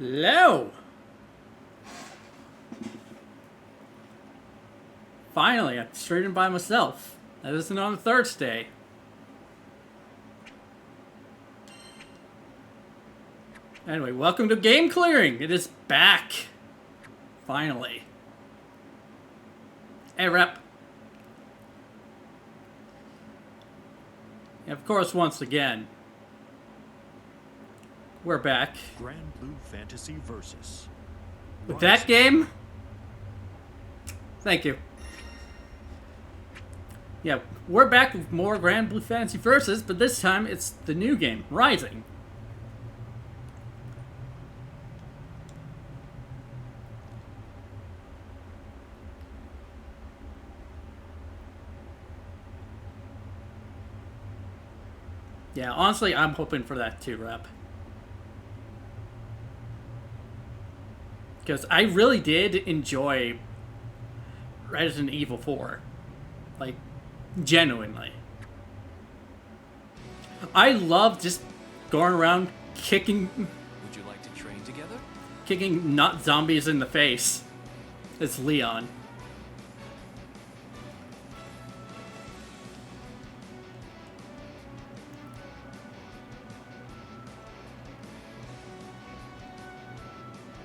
Hello! Finally, I'm straight in by myself. That isn't on a Thursday. Anyway, welcome to Game Clearing! It is back! Finally. Hey, Rep. And of course, once again, we're back. Granblue Fantasy Versus. With that game? Thank you. Yeah, we're back with more Granblue Fantasy Versus, but this time it's the new game, Rising. Yeah, honestly, I'm hoping for that too, Rep. Because I really did enjoy Resident Evil 4. Like, genuinely. I love just going around kicking... Would you like to train together? Kicking not zombies in the face. It's Leon.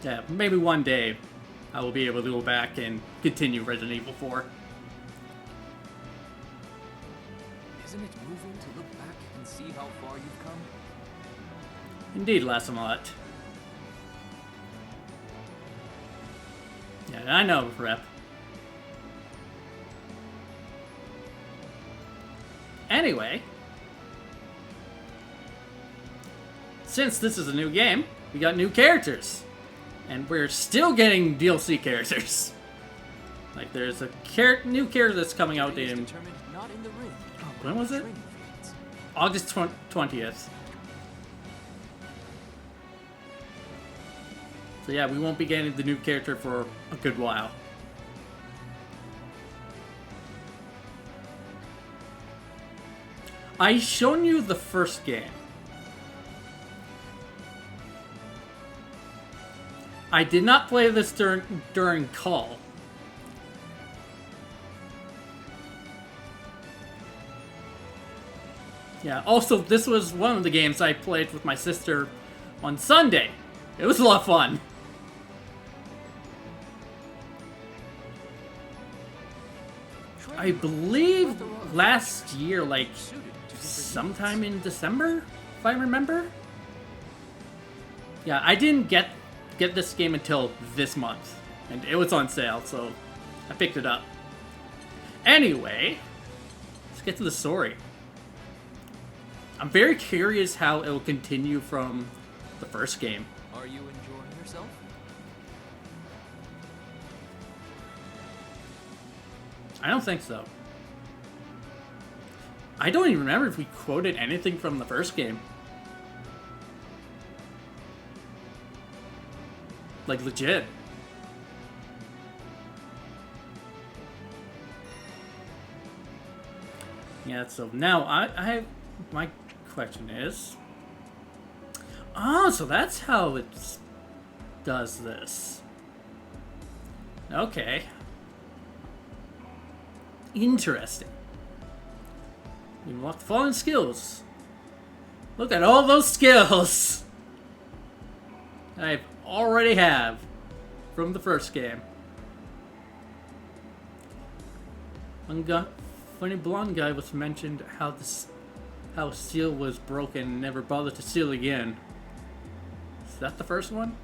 Yeah, maybe one day I will be able to go back and continue Resident Evil 4. Isn't it moving to look back and see how far you've come? Indeed, Lassamot. Yeah, I know, Rep. Anyway, since this is a new game, we got new characters. And we're still getting DLC characters. Like, there's a new character that's coming out in... Not in the room. When was it? August 20th. So yeah, we won't be getting the new character for a good while. I shown you the first game. I did not play this during call. Yeah, also, this was one of the games I played with my sister on Sunday. It was a lot of fun. I believe last year, like, sometime in December, if I remember. Yeah, I didn't get this game until this month, and it was on sale, so I picked it up. Anyway, let's get to the story. I'm very curious how it will continue from the first game. Are you enjoying yourself? I don't think so. I don't even remember if we quoted anything from the first game. Like, legit. Yeah, so now my question is... Oh, so that's how it does this. Okay. Interesting. You unlock the following skills. Look at all those skills I already have from the first game. Funny blonde guy was mentioned how seal was broken and never bothered to seal again. Is that the first one?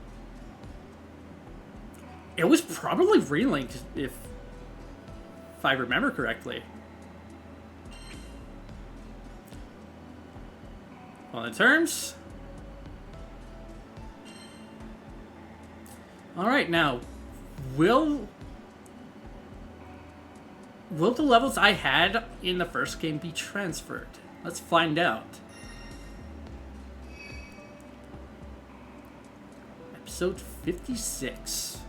It was probably relinked if I remember correctly. On the terms. Alright, now, will the levels I had in the first game be transferred? Let's find out. Episode 56.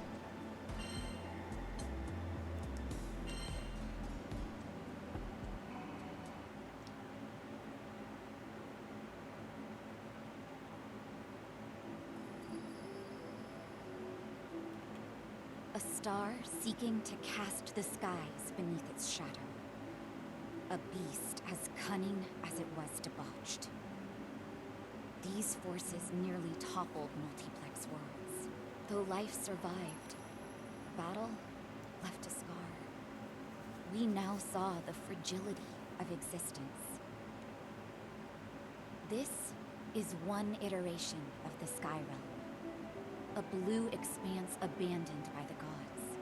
star seeking to cast the skies beneath its shadow. A beast as cunning as it was debauched. These forces nearly toppled multiplex worlds. Though life survived, battle left a scar. We now saw the fragility of existence. This is one iteration of the Sky Realm. A blue expanse abandoned by the gods,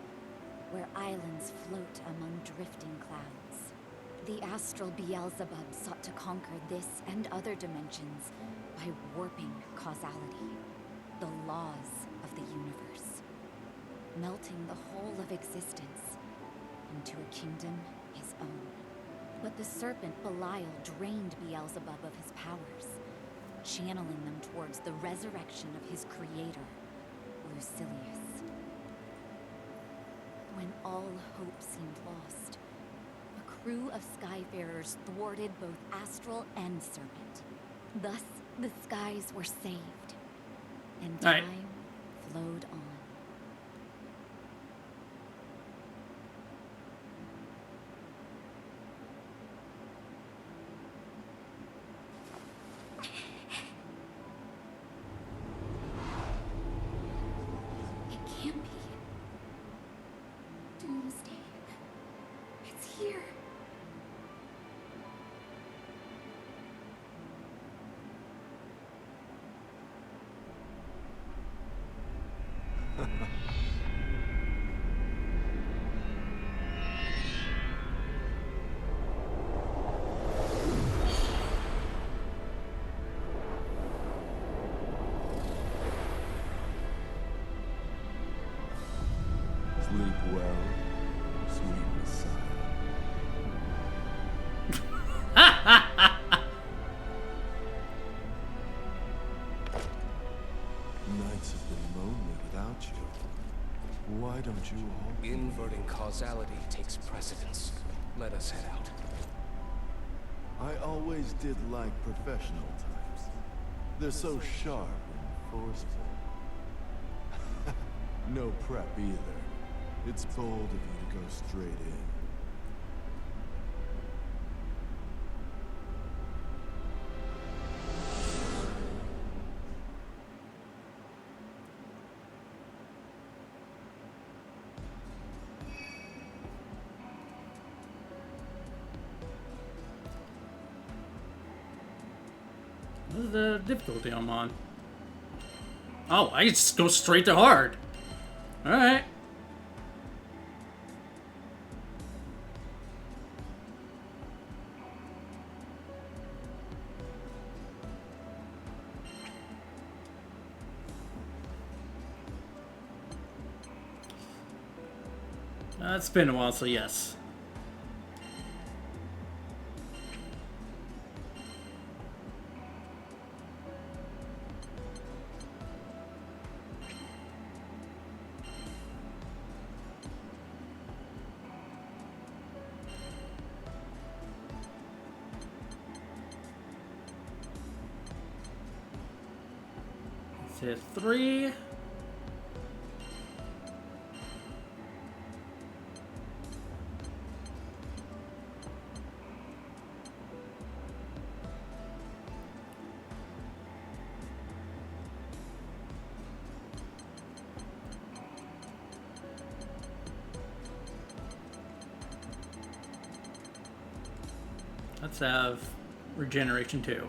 where islands float among drifting clouds. The astral Beelzebub sought to conquer this and other dimensions by warping causality, the laws of the universe, melting the whole of existence into a kingdom his own. But the serpent Belial drained Beelzebub of his powers, channeling them towards the resurrection of his creator, Lucilius. When all hope seemed lost, a crew of Skyfarers thwarted both Astral and Serpent. Thus, the skies were saved, and time flowed on. It can't be. Doomsday. It's here. Sleep well, sweet Messiah. Nights have been lonely without you. Why don't you all? Inverting causality takes precedence. Let us head out. I always did like professional types. They're so sharp and forceful. No prep either. It's bold of you to go straight in. What is the difficulty I'm on? Oh, I just go straight to hard. Alright. It's been a while, so yes. Let's hit 3. Let's have regeneration 2.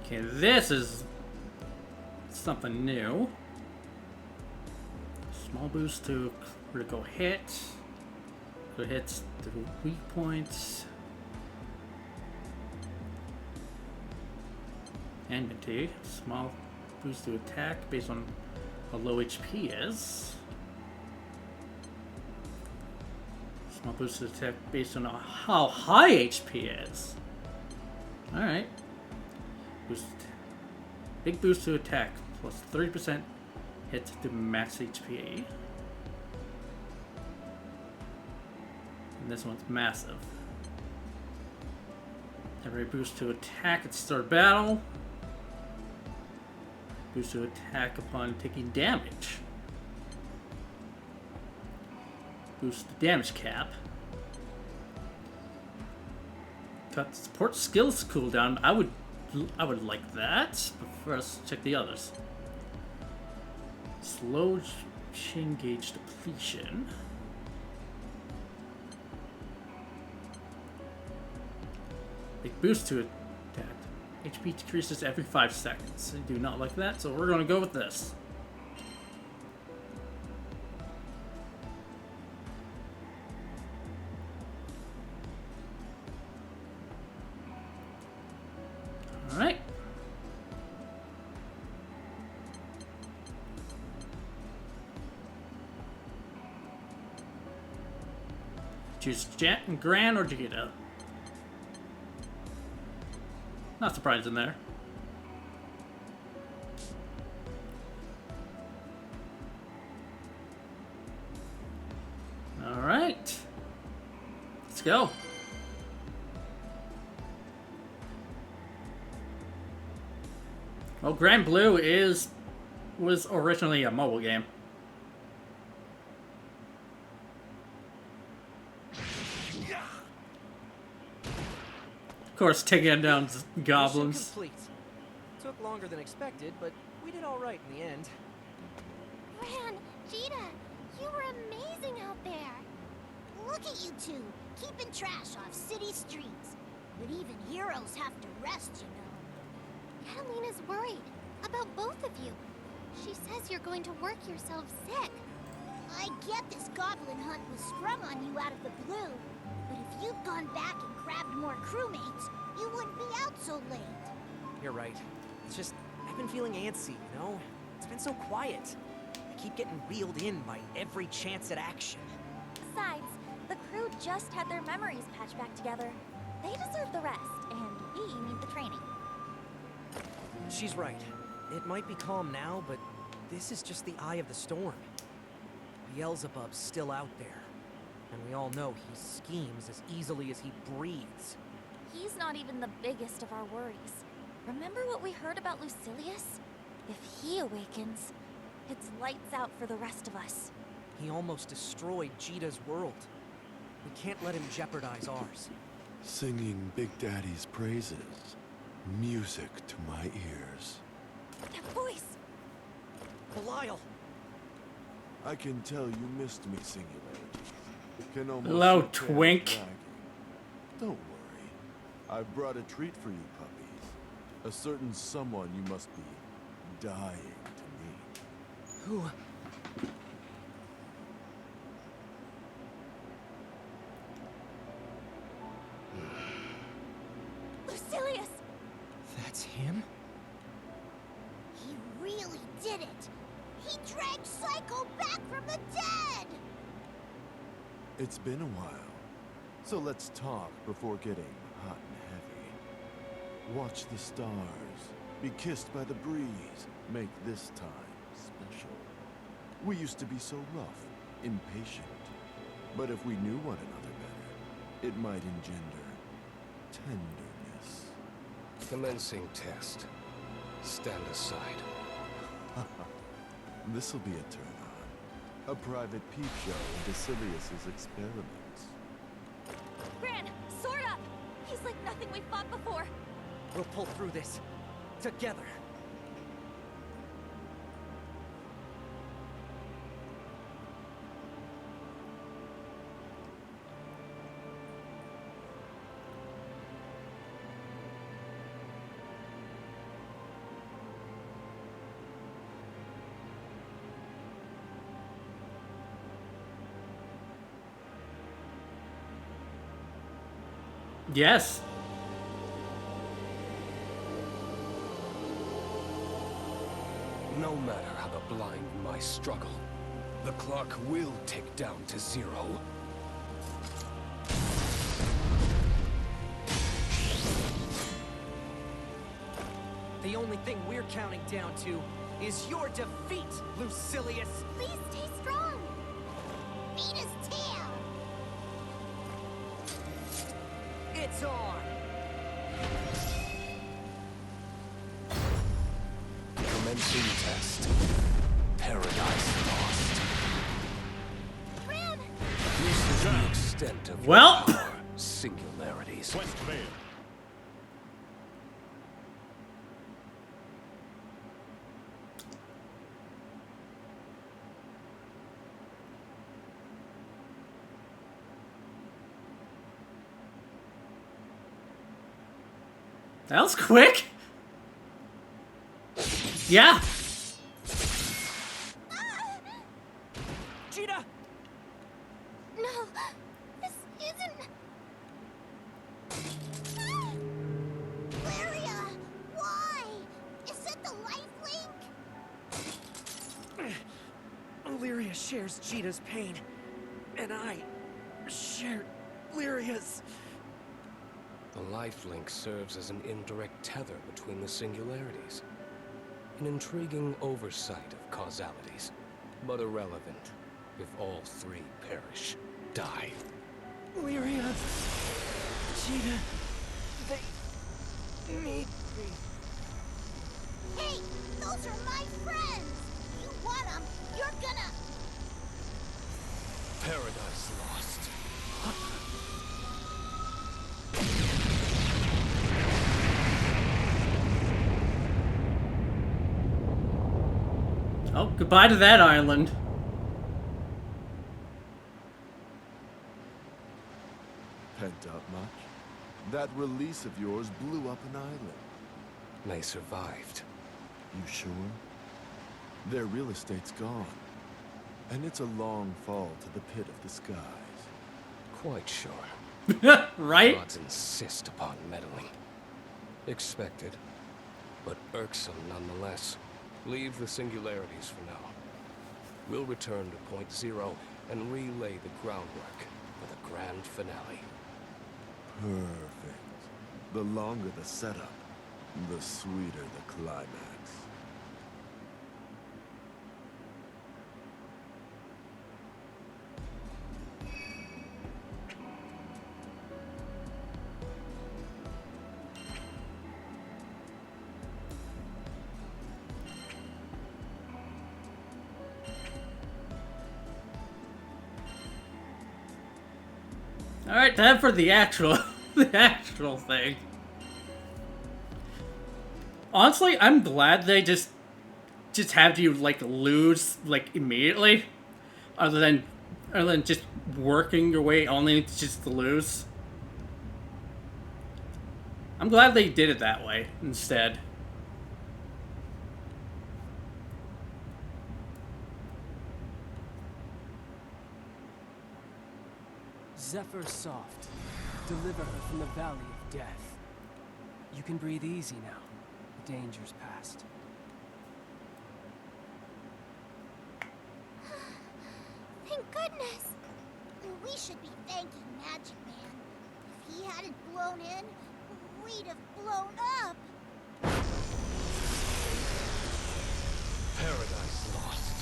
Okay, this is something new. Small boost to critical hit. Critical hits to weak points. Enmity. Small boost to attack based on how low HP is. Small boost to attack based on how high HP is. Alright. Boost. Big boost to attack plus 30% hit to max HP. And this one's massive. Temporary boost to attack at start of battle. Boost to attack upon taking damage. Boost the damage cap. Cut support skills cooldown. I would like that. But first, check the others. Slow chain gauge depletion. Big boost to attack. HP decreases every 5 seconds. I do not like that, so we're going to go with this. Alright. Choose Gran or Jita. Not surprising there. Alright. Let's go. Well, Granblue was originally a mobile game. Of course, taking down goblins. Mission complete. Took longer than expected, but we did all right in the end. Gran, Jita, you were amazing out there. Look at you two, keeping trash off city streets. But even heroes have to rest, you know. Catalina's worried about both of you. She says you're going to work yourself sick. I get this goblin hunt was sprung on you out of the blue. But if you'd gone back and grabbed more crewmates, you wouldn't be out so late. You're right. It's just, I've been feeling antsy, you know? It's been so quiet. I keep getting reeled in by every chance at action. Besides, the crew just had their memories patched back together. They deserve the rest, and we need the training. She's right. It might be calm now, but this is just the eye of the storm. Beelzebub's still out there. And we all know he schemes as easily as he breathes. He's not even the biggest of our worries. Remember what we heard about Lucilius? If he awakens, it's lights out for the rest of us. He almost destroyed Jita's world. We can't let him jeopardize ours. Singing Big Daddy's praises. Music to my ears. That voice! Belial! I can tell you missed me, Singularity. Can almost Hello, sit there Twink. bragging. Don't worry. I've brought a treat for you puppies. A certain someone you must be dying to meet. Who? Lucilius! That's him? He really did it! He dragged Psycho back from the dead! It's been a while, so let's talk before getting hot and heavy. Watch the stars, be kissed by the breeze, make this time special. We used to be so rough, impatient, but if we knew one another better, it might engender tenderness. Commencing test. Stand aside. This'll be a turn-on. A private peep show into Silius's experiments. Gran, sword up! He's like nothing we've fought before. We'll pull through this. Together. Yes. No matter how the blind mice struggle, the clock will tick down to 0. The only thing we're counting down to is your defeat, Lucilius! Please stay strong! Beat his tail! It's on! commencing test. Paradise lost. Gran! This is the extent of Well. your power, singularities. West Mayor. That was quick. Yeah. Cheetah! No, this isn't. Lyria, why? Is it the life link? Lyria shares Cheetah's pain, and I share Lyria's. The life link serves as an indirect tether between the singularities. An intriguing oversight of causalities, but irrelevant if all three perish, die. Lyria, Cheetah, they need me. Hey, those are my friends. You want them? You're gonna. Paradise lost. Oh, goodbye to that island. Pent up much? That release of yours blew up an island. They survived. You sure? Their real estate's gone. And it's a long fall to the pit of the skies. Quite sure. Right? Gods insist upon meddling. Expected, but irksome nonetheless. Leave the singularities for now. We'll return to Point Zero and relay the groundwork for the grand finale. Perfect. The longer the setup, the sweeter the climax. Alright, time for the actual the actual thing. Honestly, I'm glad they just have you like lose like immediately. Other than just working your way only just to lose. I'm glad they did it that way instead. Zephyr soft. Deliver her from the valley of death. You can breathe easy now. The danger's past. Thank goodness. We should be thanking Magic Man. If he hadn't blown in, we'd have blown up. Paradise lost.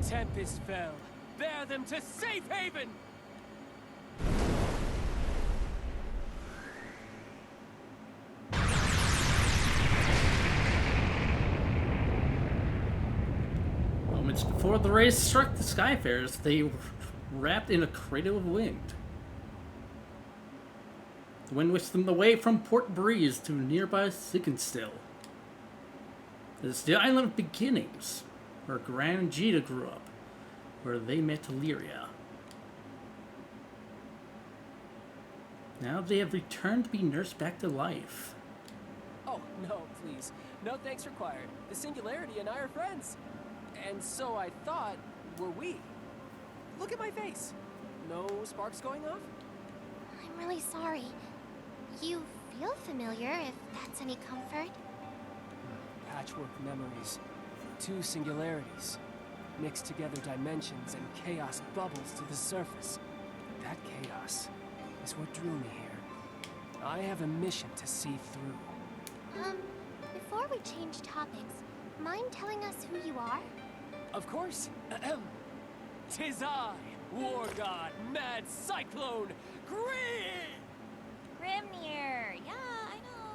Tempest fell. Bear them to safe haven! Moments before the rays struck the Skyfarers, they were wrapped in a cradle of wind. The wind whisked them away from Port Breeze to nearby Siggenstill. It is the island of beginnings, where Gran and Jita grew up, where they met Lyria. Now they have returned to be nursed back to life. Oh, no, please. No thanks required. The Singularity and I are friends. And so I thought, were we? Look at my face. No sparks going off? I'm really sorry. You feel familiar, if that's any comfort. Patchwork memories. Two singularities. Mixed together dimensions and chaos bubbles to the surface. That chaos is what drew me here. I have a mission to see through. Before we change topics, mind telling us who you are? Of course. 'Tis I, War God, Mad Cyclone, Grimnir. Yeah, I know.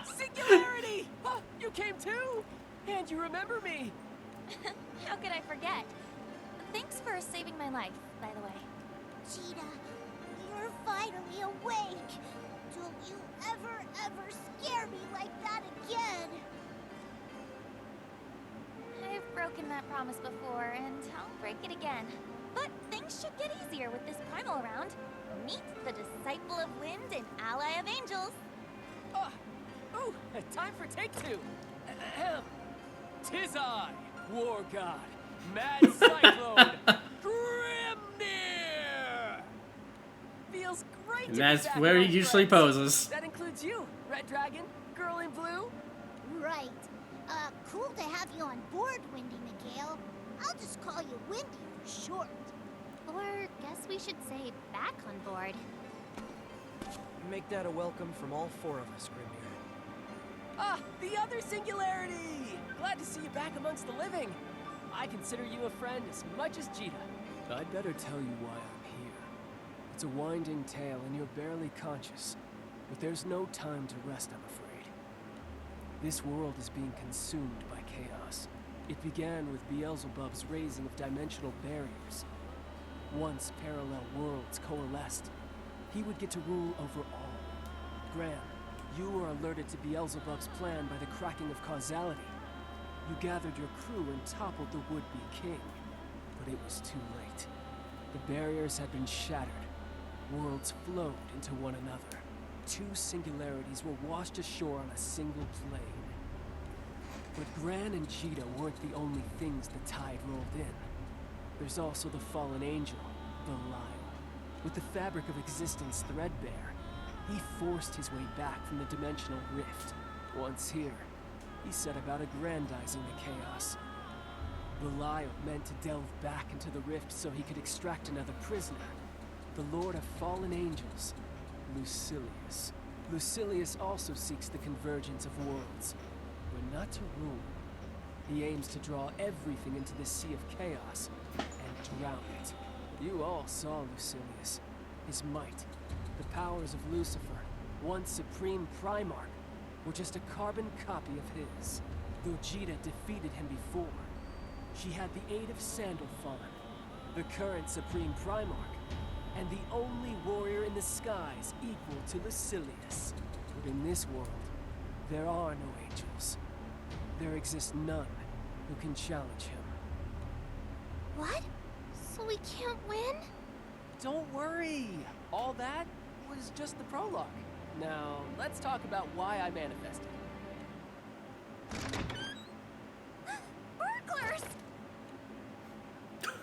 Singularity! Huh, you came too? And you remember me? How could I forget? Thanks for saving my life, by the way. Cheetah, you're finally awake. Don't you ever scare me like that again. I've broken that promise before, and I'll break it again. But things should get easier with this primal around. Meet the Disciple of Wind and Ally of Angels. Ooh, time for take two. Ahem. 'Tis I, War God, Mad Cyclone, Grimnir! Feels great to be That's back where he among usually friends. poses. That includes you, Red Dragon, Girl in Blue. Right. Cool to have you on board, Windy Miguel. I'll just call you Windy for short. Or guess we should say back on board. Make that a welcome from all four of us, Grimnir. Ah, the other Singularity! Glad to see you back amongst the living. I consider you a friend as much as Cheetah. I'd better tell you why I'm here. It's a winding tale and you're barely conscious. But there's no time to rest, I'm afraid. This world is being consumed by chaos. It began with Beelzebub's raising of dimensional barriers. Once parallel worlds coalesced, he would get to rule over all. Gran, you were alerted to Beelzebub's plan by the cracking of causality. You gathered your crew and toppled the would-be king. But it was too late. The barriers had been shattered. Worlds flowed into one another. Two singularities were washed ashore on a single plane. But Gran and Cheetah weren't the only things the tide rolled in. There's also the fallen angel, Belial. With the fabric of existence threadbare, he forced his way back from the dimensional rift. Once here, he set about aggrandizing the chaos. Belial meant to delve back into the rift so he could extract another prisoner, the Lord of Fallen Angels, Lucilius. Lucilius also seeks the convergence of worlds, but not to rule. He aims to draw everything into the sea of chaos and drown it. You all saw Lucilius, his might, the powers of Lucifer, once supreme Primarch, were just a carbon copy of his. Though Jita defeated him before, she had the aid of Sandalphon, the current supreme Primarch, and the only warrior in the skies equal to Lucilius. But in this world, there are no angels. There exists none who can challenge him. What? So we can't win? Don't worry. All that was just the prologue. Now, let's talk about why I manifested. Burglars!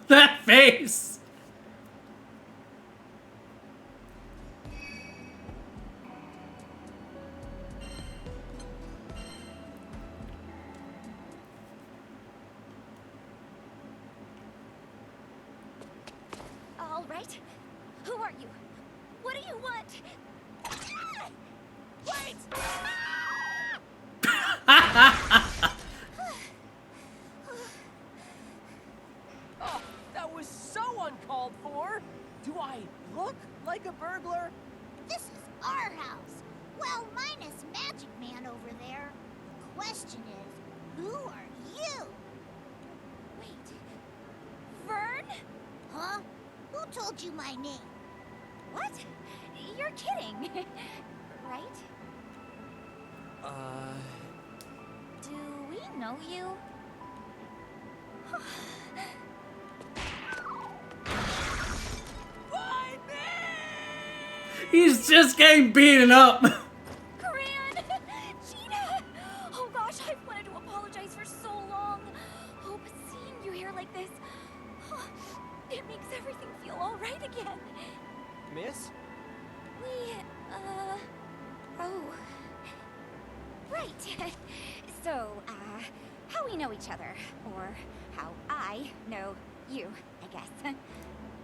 That face! All right. Who are you? What do you want? Wait! Oh, that was so uncalled for! Do I look like a burglar? This is our house. Well, minus Magic Man over there. The question is, who are you? Wait. Vern? Huh? Who told you my name? What? You're kidding. Right? Do we know you? Why me? He's just getting beaten up. Gran! Gina! Oh gosh, I've wanted to apologize for so long. Oh, but seeing you here like this, it makes everything feel all right again. Miss? We, oh. Right. So, how we know each other, or how I know you, I guess.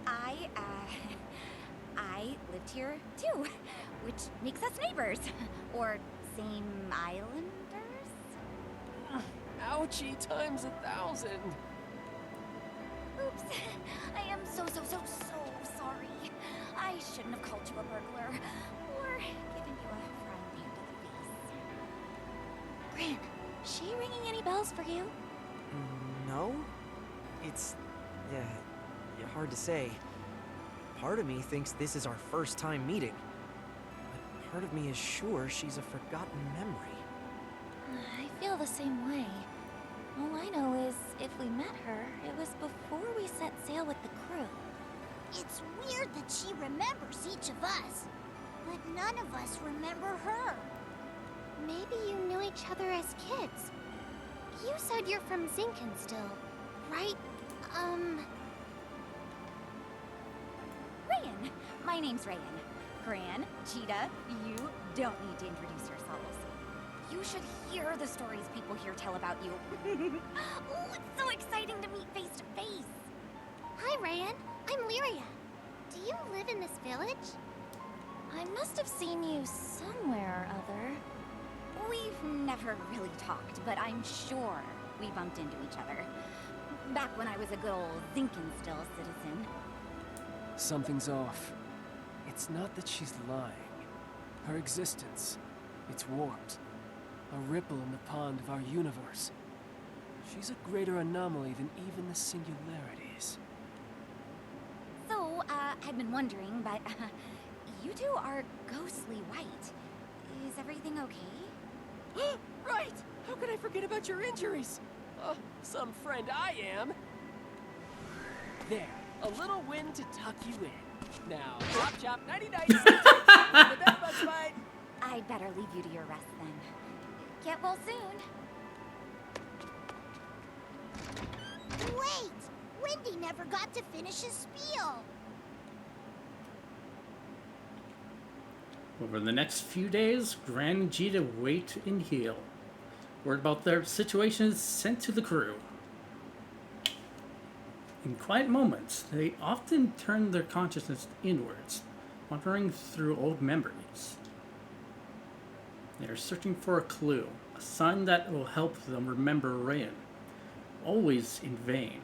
I lived here too, which makes us neighbors, or same islanders? Ouchie times 1,000. Oops. I am so sorry. I shouldn't have called you a burglar or given you a frying pan to the face. Gran, she ringing any bells for you? No? It's... hard to say. Part of me thinks this is our first time meeting. But part of me is sure she's a forgotten memory. I feel the same way. All I know is, if we met her, it was before we set sail with the crew. It's weird that she remembers each of us, but none of us remember her. Maybe you knew each other as kids. You said you're from Zinken still, right? Rayan. My name's Rayan. Gran, Cheetah, you don't need to introduce yourselves. You should hear the stories people here tell about you. Oh, it's so exciting to meet face to face. Hi, Rayan. I'm Lyria. Do you live in this village? I must have seen you somewhere or other. We've never really talked, but I'm sure we bumped into each other. Back when I was a good old Zinkenstill citizen. Something's off. It's not that she's lying. Her existence, it's warped. A ripple in the pond of our universe. She's a greater anomaly than even the singularities. So, I've been wondering, but you two are ghostly white. Is everything okay? Right! How could I forget about your injuries? Some friend I am. There, a little wind to tuck you in. Now, chop chop, nighty night. The bed bug's fine. I'd better leave you to your rest then. Get well soon. Wait! Wendy never got to finish his spiel. Over the next few days, Gran and Cheetah wait and heal. Word about their situation is sent to the crew. In quiet moments, they often turn their consciousness inwards, wandering through old memories. They are searching for a clue, a sign that will help them remember Rayan, always in vain.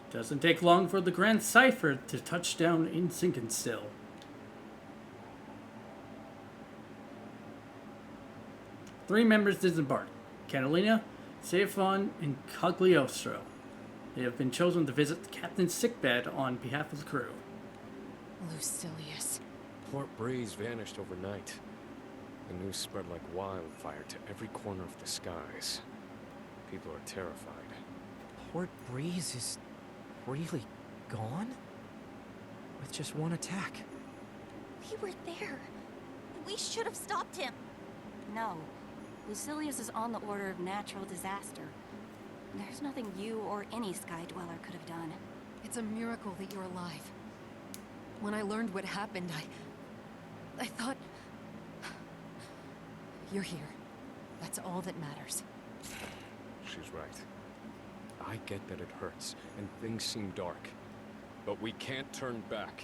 Doesn't take long for the Grand Cipher to touch down in Zinkenstill. Three members disembark: Catalina, Seifon, and Cagliostro. They have been chosen to visit the captain's sickbed on behalf of the crew. Lucilius. Port Breeze vanished overnight. The news spread like wildfire to every corner of the skies. People are terrified. Port Breeze is really gone? With just one attack. We were there. We should have stopped him. No. Lucilius is on the order of natural disaster. There's nothing you or any Sky Dweller could have done. It's a miracle that you're alive. When I learned what happened, I thought... You're here. That's all that matters. She's right. I get that it hurts, and things seem dark. But we can't turn back.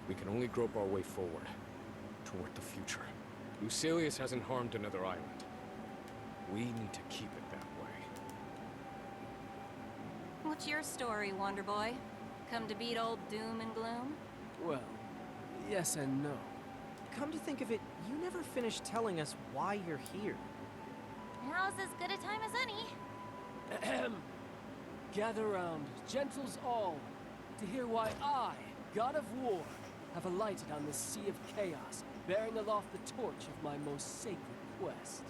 We can only grope our way forward. Toward the future. Lucilius hasn't harmed another island. We need to keep it that way. What's your story, Wonder Boy? Come to beat old doom and gloom? Well, yes and no. Come to think of it, you never finished telling us why you're here. Now's as good a time as any. Ahem. Gather round, gentles all, to hear why I, God of War, have alighted on the Sea of Chaos, bearing aloft the torch of my most sacred quest.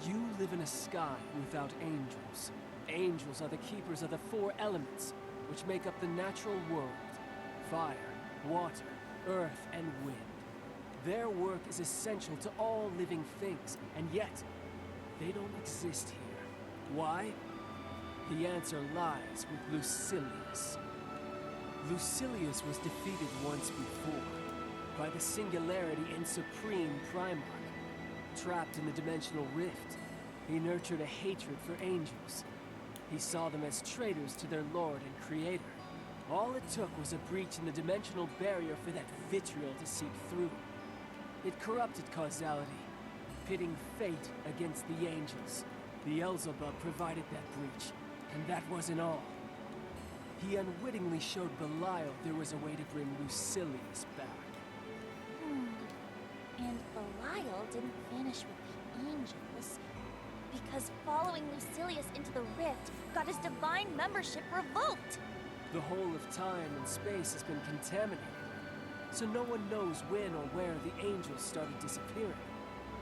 You live in a sky without angels. Angels are the keepers of the four elements, which make up the natural world: fire, water, earth, and wind. Their work is essential to all living things, and yet, they don't exist here. Why? The answer lies with Lucilius. Lucilius was defeated once before, by the Singularity and Supreme Primarch. trapped in the dimensional rift. He nurtured a hatred for angels. He saw them as traitors to their lord and creator. All it took was a breach in the dimensional barrier for that vitriol to seep through. It corrupted causality, pitting fate against the angels. Beelzebub provided that breach, and that wasn't all. He unwittingly showed Belial there was a way to bring Lucilius back. And Belial didn't vanish with the angels, because following Lucilius into the rift got his divine membership revoked. The whole of time and space has been contaminated, so no one knows when or where the angels started disappearing.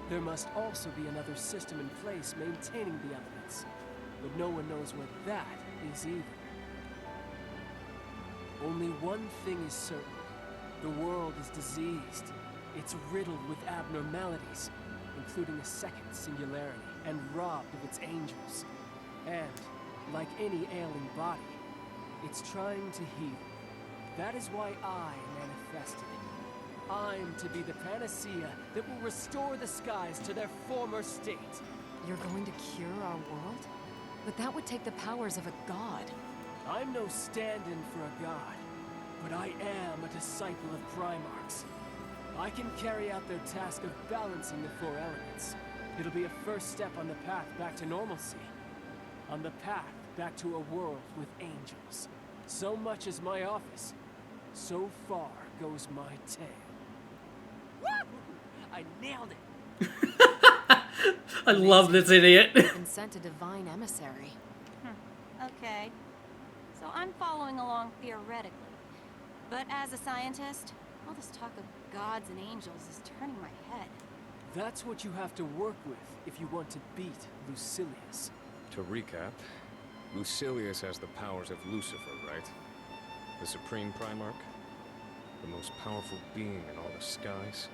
There must also be another system in place maintaining the elements, but no one knows what that is either. Only one thing is certain. The world is diseased. It's riddled with abnormalities, including a second singularity, and robbed of its angels. And, like any ailing body, it's trying to heal. That is why I manifested. I'm to be the panacea that will restore the skies to their former state. You're going to cure our world? But that would take the powers of a god. I'm no stand-in for a god, but I am a disciple of Primarchs. I can carry out their task of balancing the four elements. It'll be a first step on the path back to normalcy. On the path back to a world with angels. So much is my office. So far goes my tale. Woo! I nailed it! I love this idiot. And sent a divine emissary. Okay. So I'm following along theoretically. But as a scientist, all this talk of gods and angels is turning my head. That's what you have to work with if you want to beat Lucilius. To recap, Lucilius has the powers of Lucifer, right? The Supreme Primarch? The most powerful being in all the skies?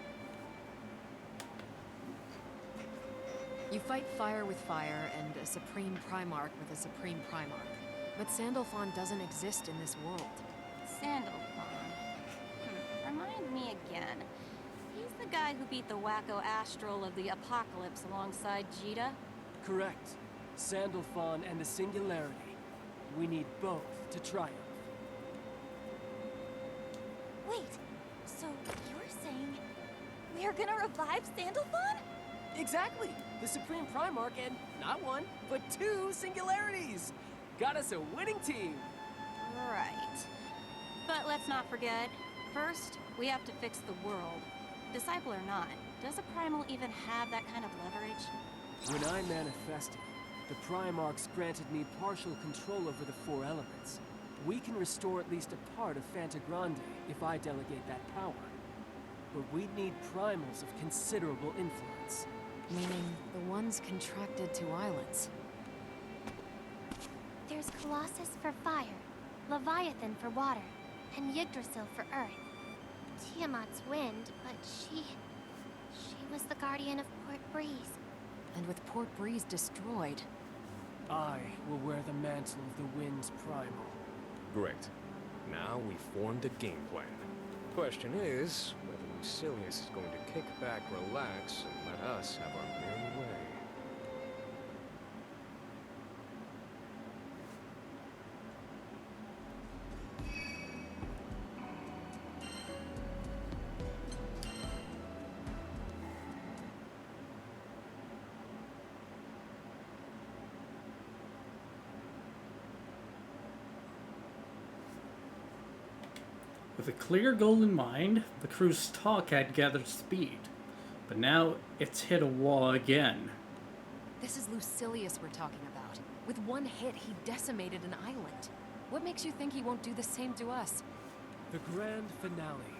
You fight fire with fire and a Supreme Primarch with a Supreme Primarch. But Sandalphon doesn't exist in this world. Sandalphon. Remind me again. He's the guy who beat the wacko Astral of the Apocalypse alongside Jita? Correct. Sandalphon and the Singularity. We need both to triumph. Wait, so you're saying we're gonna revive Sandalphon? Exactly! The Supreme Primarch and not one, but two Singularities! Got us a winning team! Right. But let's not forget, first, we have to fix the world. Disciple or not, does a Primal even have that kind of leverage? When I manifested, the Primarchs granted me partial control over the four elements. We can restore at least a part of Fanta Grande if I delegate that power. But we'd need primals of considerable influence. Meaning the ones contracted to islands. There's Colossus for fire, Leviathan for water, and Yggdrasil for earth. Tiamat's wind, but she was the guardian of Port Breeze. And with Port Breeze destroyed, I will wear the mantle of the Wind's Primal. Great. Now we've formed a game plan. Question is, whether Lucilius is going to kick back, relax, and let us have our merry way. With a clear goal in mind, the crew's talk had gathered speed. But now it's hit a wall again. this is Lucilius we're talking about. With one hit, he decimated an island. What makes you think he won't do the same to us? The grand finale.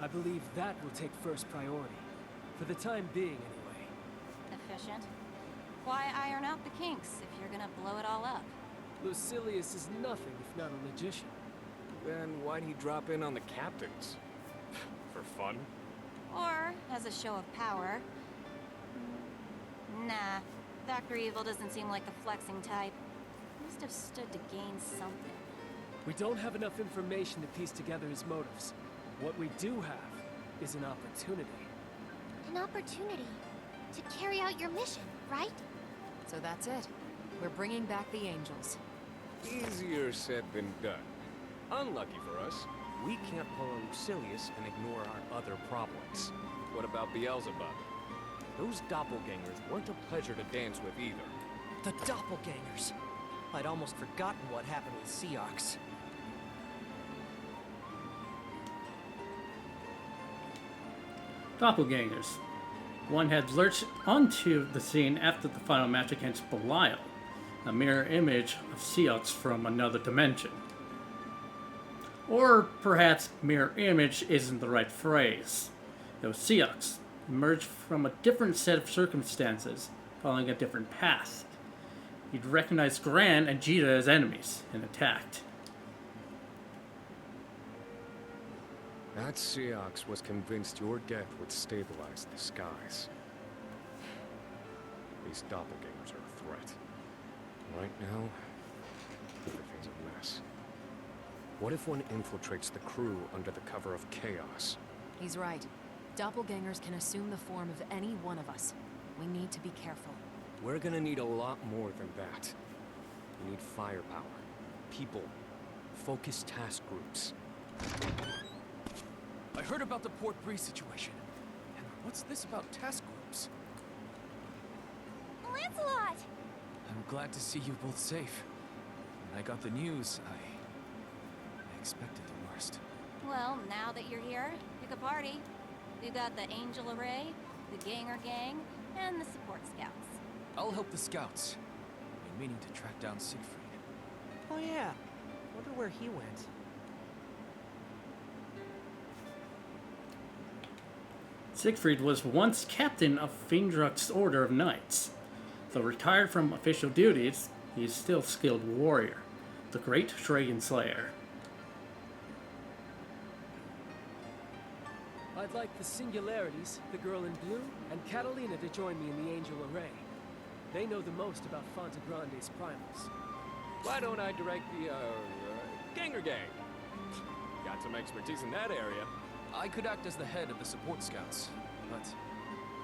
I believe that will take first priority. For the time being, anyway. Efficient. Why iron out the kinks if you're gonna blow it all up? Lucilius is nothing if not a magician. Then why'd he drop in on the captains? For fun? Or as a show of power. Nah, Dr. Evil doesn't seem like the flexing type. Must have stood to gain something. We don't have enough information to piece together his motives. What we do have is an opportunity. An opportunity. to carry out your mission, right? So that's it. We're bringing back the angels. Easier said than done. Unlucky for us, we can't pull a Lucilius and ignore our other problems. What about Beelzebub? Those doppelgangers weren't a pleasure to dance with either. The doppelgangers. I'd almost forgotten what happened with Seox. Doppelgangers. One had lurched onto the scene after the final match against Belial, a mirror image of Seox from another dimension. Or perhaps mirror image isn't the right phrase. It was Seox, emerged from a different set of circumstances, following a different path. He'd recognized Gran and Jita as enemies and attacked. That Seox was convinced your death would stabilize the skies. These doppelgangers are a threat. Right now, everything's a mess. What if one infiltrates the crew under the cover of chaos? He's right. Doppelgangers can assume the form of any one of us. We need to be careful. We're gonna need a lot more than that. We need firepower, people, focused task groups. I heard about the Port Bree situation. And what's this about task groups? Lancelot! I'm glad to see you both safe. When I got the news, I expected the worst. Well, now that you're here, pick a party. We've got the Angel Array, the Ganger Gang, and the Support Scouts. I'll help the scouts. I'm meaning to track down Siegfried. Oh yeah. Wonder where he went. Siegfried was once captain of Feindruck's Order of Knights. Though retired from official duties, he is still a skilled warrior, the Great Dragon Slayer. I'd like the Singularities, the Girl in Blue, and Catalina to join me in the Angel Array. They know the most about Fontagrande's primals. Why don't I direct the, Ganger Gang? Got some expertise in that area. I could act as the head of the support scouts, but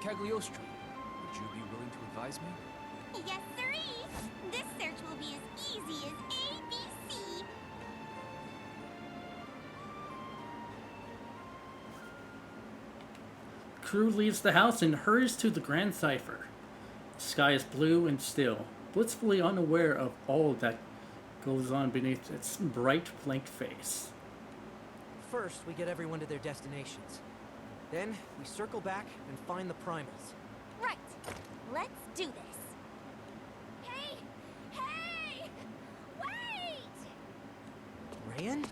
Cagliostro, would you be willing to advise me? Yes, sirree! This search will be as easy as ABC. Crew leaves the house and hurries to the Grand Cipher. The sky is blue and still, blissfully unaware of all that goes on beneath its bright, blank face. First, we get everyone to their destinations. Then, we circle back and find the primals. Right. Let's do this. Hey! Hey! Wait! Ryan?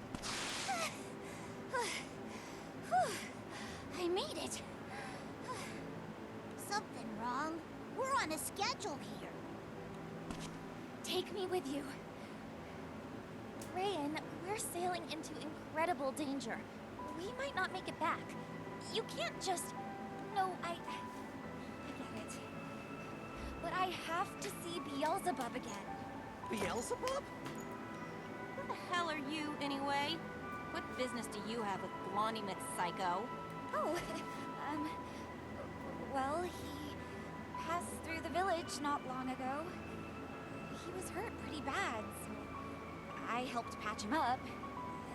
I made it. Something wrong? We're on a schedule here. Take me with you. Rayan, we're sailing into incredible danger. We might not make it back. You can't just... No, I get it. But I have to see Beelzebub again. Beelzebub? Who the hell are you, anyway? What business do you have with Blondie McPsycho? Oh, well, he passed through the village not long ago. He was hurt pretty bad, so I helped patch him up,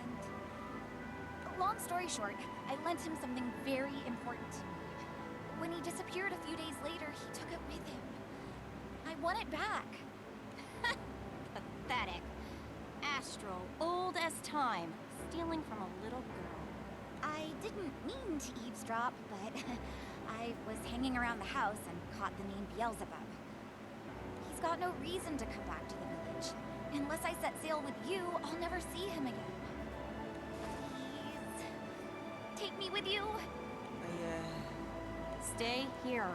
and... Long story short, I lent him something very important to me. When he disappeared a few days later, he took it with him. I want it back. Pathetic. Astral, old as time, stealing from a little girl. I didn't mean to eavesdrop, but I was hanging around the house and caught the name Beelzebub. He's got no reason to come back to the village. Unless I set sail with you, I'll never see him again. Please, take me with you. Stay here.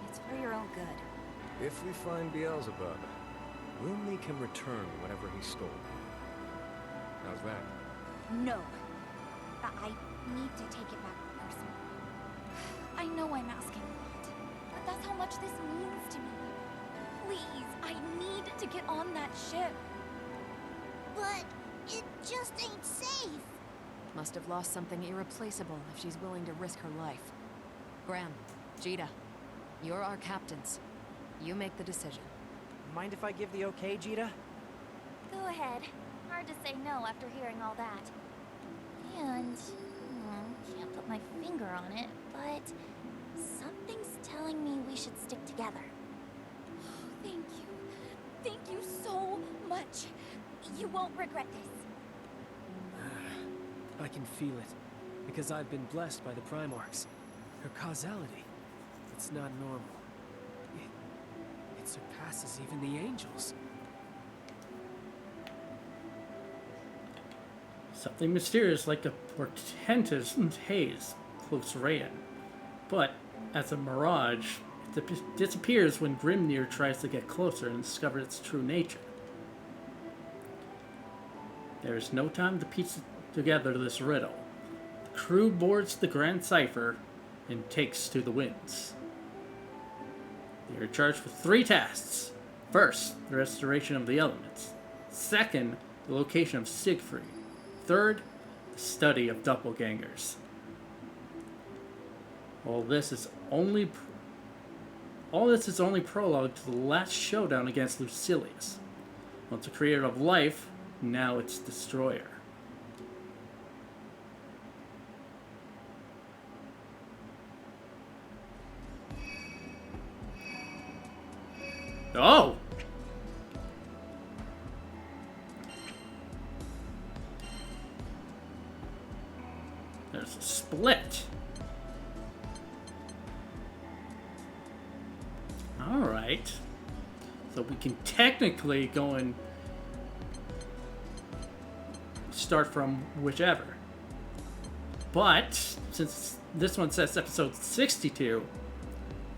It's for your own good. If we find Beelzebub, we'll make him return whatever he stole. How's that? No. I need to take it back personally. I know I'm asking a lot, but that's how much this means to me. Please, I need to get on that ship. But it just ain't safe. Must have lost something irreplaceable if she's willing to risk her life. Gran, Jita, You're our captains. You make the decision. Mind if I give the okay, Jita? Go ahead. Hard to say no after hearing all that. And, can't put my finger on it, but something's telling me we should stick together. Thank you. Thank you so much. You won't regret this. I can feel it, because I've been blessed by the Primarchs. Her causality, it's not normal. It surpasses even the angels. Something mysterious like a portentous haze cloaks Rayan. But, as a mirage, it disappears when Grimnir tries to get closer and discover its true nature. There is no time to piece together this riddle. The crew boards the Grand Cipher and takes to the winds. They are charged with 3 tasks. First, the restoration of the elements. Second, the location of Siegfried. Third, the study of doppelgangers. All this is only prologue to the last showdown against Lucilius. Once a creator of life, now its destroyer. Oh! There's a split. Alright. So we can technically go and start from whichever. But, since this one says episode 62,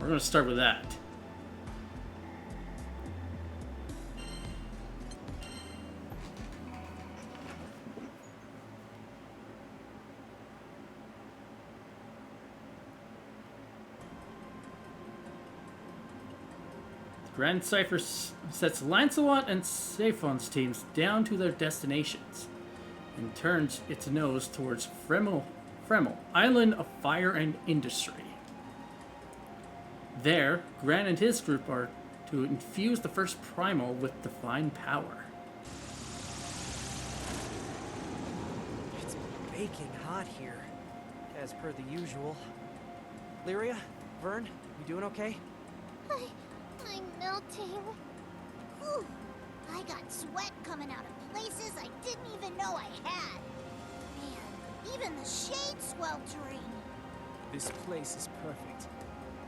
we're going to start with that. Grand Cipher sets Lancelot and Safon's teams down to their destinations and turns its nose towards Fremel, Island of Fire and Industry. There, Gran and his group are to infuse the first primal with divine power. It's baking hot here, as per the usual. Lyria, Vern, you doing okay? I'm melting. Whew. I got sweat coming out of places I didn't even know I had. Man, even the shade's sweltering. This place is perfect.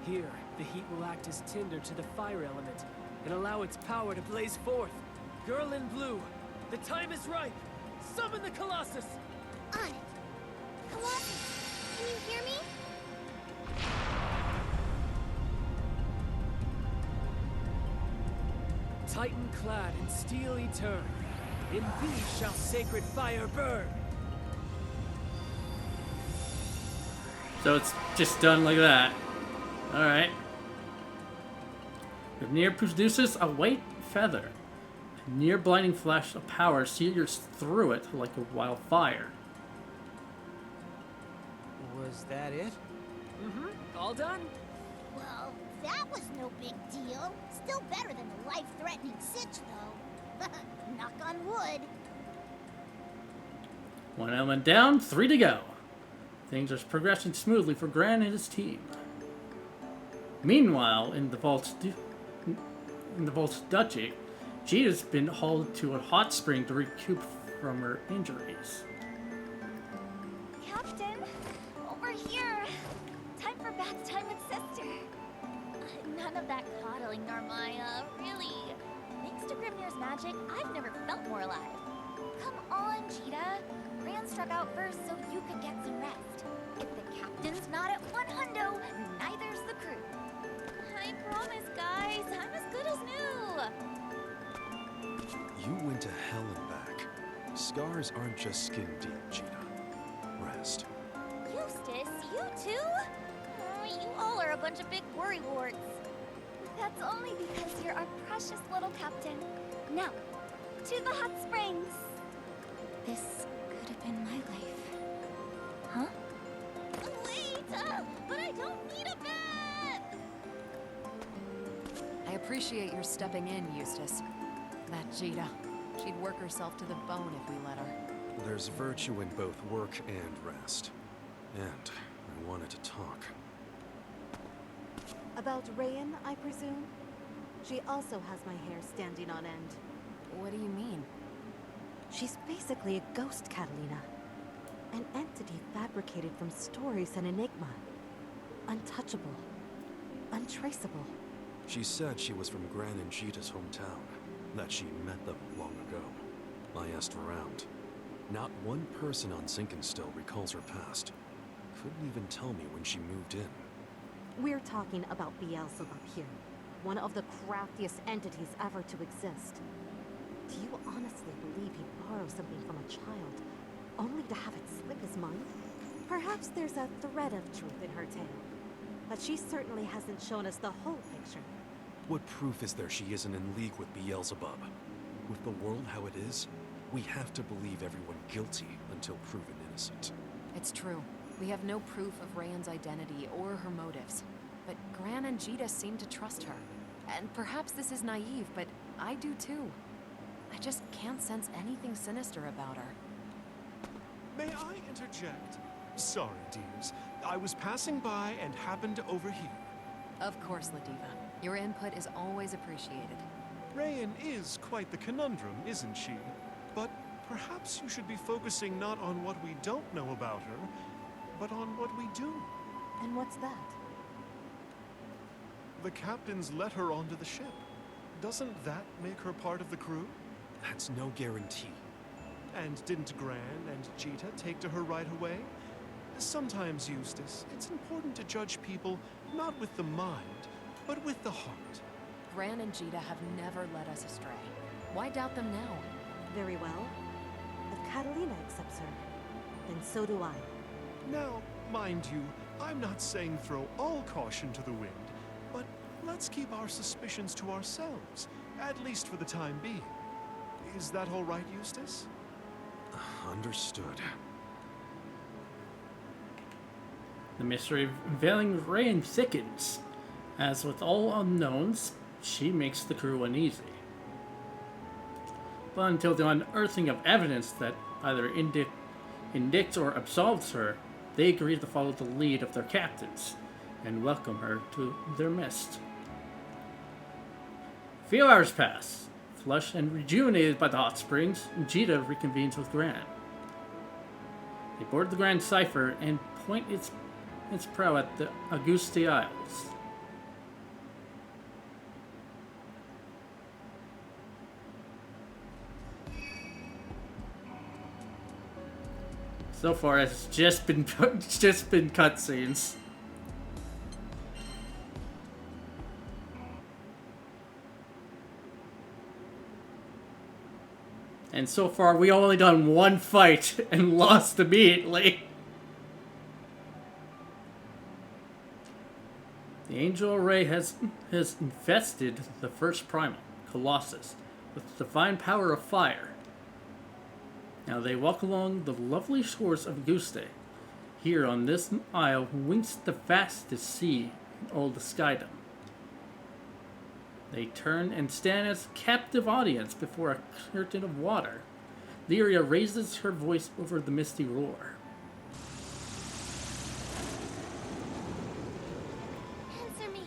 Here, the heat will act as tinder to the fire element and allow its power to blaze forth. Girl in blue, the time is ripe. Summon the Colossus! On it. Colossus, can you hear me? Titan clad in steel etern, in thee shall sacred fire burn. So it's just done like that. Alright. Grimnir produces a white feather. A near blinding flash of power sears through it like a wildfire. Was that it? All done? Well, that was no big deal. Still better than the life-threatening sitch, though. Knock on wood. 1 element down, 3 to go. Things are progressing smoothly for Gran and his team. Meanwhile, in the Vault's duchy, Jita's been hauled to a hot spring to recoup from her injuries. Captain, over here. Time for bath time with sister. None of that coddling, Narmaya. Really. Thanks to Grimnir's magic, I've never felt more alive. Come on, Jita. Gran struck out first so you could get some rest. If the captain's not at 100, neither's the crew. I promise, guys. I'm as good as new. You went to hell and back. Scars aren't just skin deep, Gina. Rest. Eustace, you too? Oh, you all are a bunch of big worrywarts. That's only because you're our precious little captain. Now, to the hot springs. This could have been my life. Huh? Wait! But I don't need a bath! Appreciate your stepping in, Eustace. That Jita. She'd work herself to the bone if we let her. There's virtue in both work and rest. And I wanted to talk. About Rayan, I presume? She also has my hair standing on end. What do you mean? She's basically a ghost, Catalina. An entity fabricated from stories and enigma. Untouchable. Untraceable. She said she was from Gran and Jita's hometown, that she met them long ago. I asked around. Not one person on Zinkenstill recalls her past. Couldn't even tell me when she moved in. We're talking about Beelzebub here. One of the craftiest entities ever to exist. Do you honestly believe he borrowed something from a child, only to have it slip his mind? Perhaps there's a thread of truth in her tale, but she certainly hasn't shown us the whole picture. What proof is there she isn't in league with Beelzebub? With the world how it is, we have to believe everyone guilty until proven innocent. It's true. We have no proof of Rayan's identity or her motives. But Gran and Jita seem to trust her. And perhaps this is naive, but I do too. I just can't sense anything sinister about her. May I interject? Sorry, dears. I was passing by and happened to overhear. Of course, Ladiva. Your input is always appreciated. Rayan is quite the conundrum, isn't she? But perhaps you should be focusing not on what we don't know about her, but on what we do. And what's that? The captains let her onto the ship. Doesn't that make her part of the crew? That's no guarantee. And didn't Gran and Jita take to her right away? Sometimes, Eustace, it's important to judge people not with the mind, but with the heart. Gran and Jita have never led us astray. Why doubt them now? Very well. If Catalina accepts her, then so do I. Now, mind you, I'm not saying throw all caution to the wind, but let's keep our suspicions to ourselves, at least for the time being. Is that all right, Eustace? Understood. The mystery veiling Rayan thickens. As with all unknowns, she makes the crew uneasy. But until the unearthing of evidence that either indicts or absolves her, they agree to follow the lead of their captains and welcome her to their midst. A few hours pass. Flushed and rejuvenated by the hot springs, Jita reconvenes with Gran. They board the Grand Cipher and point its prow at the Auguste Isles. So far, it's just been cutscenes. And so far, we only done one fight and lost immediately. The Angel Array has infested the first primal, Colossus, with the divine power of fire. Now they walk along the lovely shores of Auguste. Here on this isle winks the fastest sea in all the skydom. They turn and stand as captive audience before a curtain of water. Lyria raises her voice over the misty roar. Answer me!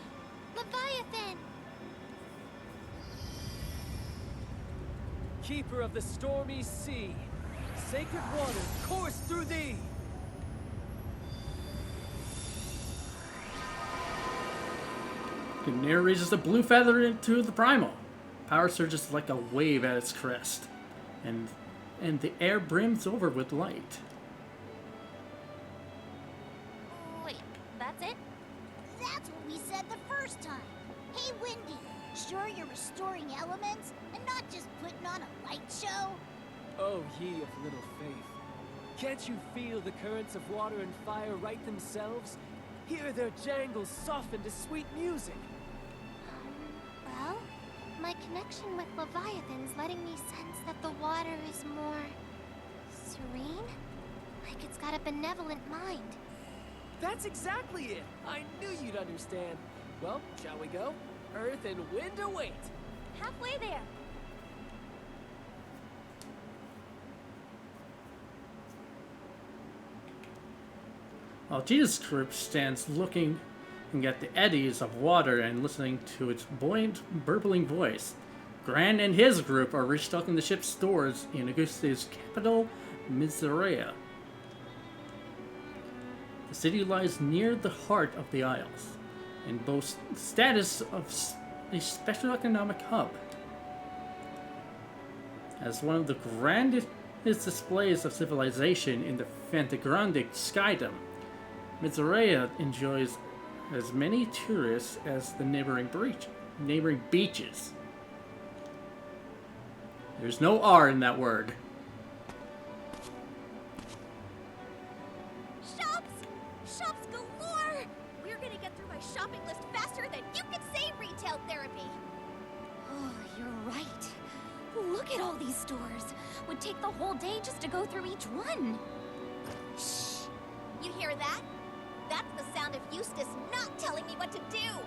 Leviathan! Keeper of the stormy sea, sacred waters course through thee! Gungnir raises a blue feather into the primal. Power surges like a wave at its crest, and the air brims over with light. Wait, that's it? That's what we said the first time. Hey, Windy, sure you're restoring elements and not just putting on a light show? Oh, ye of little faith. Can't you feel the currents of water and fire right themselves? Hear their jangles soften to sweet music. Well, my connection with Leviathan's letting me sense that the water is more serene? Like it's got a benevolent mind. That's exactly it! I knew you'd understand. Well, shall we go? earth and wind await. Halfway there. While Jesus' group stands looking at the eddies of water and listening to its buoyant, burbling voice, Gran and his group are restocking the ship's stores in Auguste's capital, Miseria. The city lies near the heart of the Isles and boasts status of a special economic hub. As one of the grandest displays of civilization in the Fantagrandic skydom, Miseria enjoys as many tourists as the neighboring beaches. There's no R in that word. Shops galore! We're gonna get through my shopping list faster than you could say retail therapy. Oh, you're right. Look at all these stores. Would take the whole day just to go through each one. Shh! You hear that? That's the sound of Eustace not telling me what to do.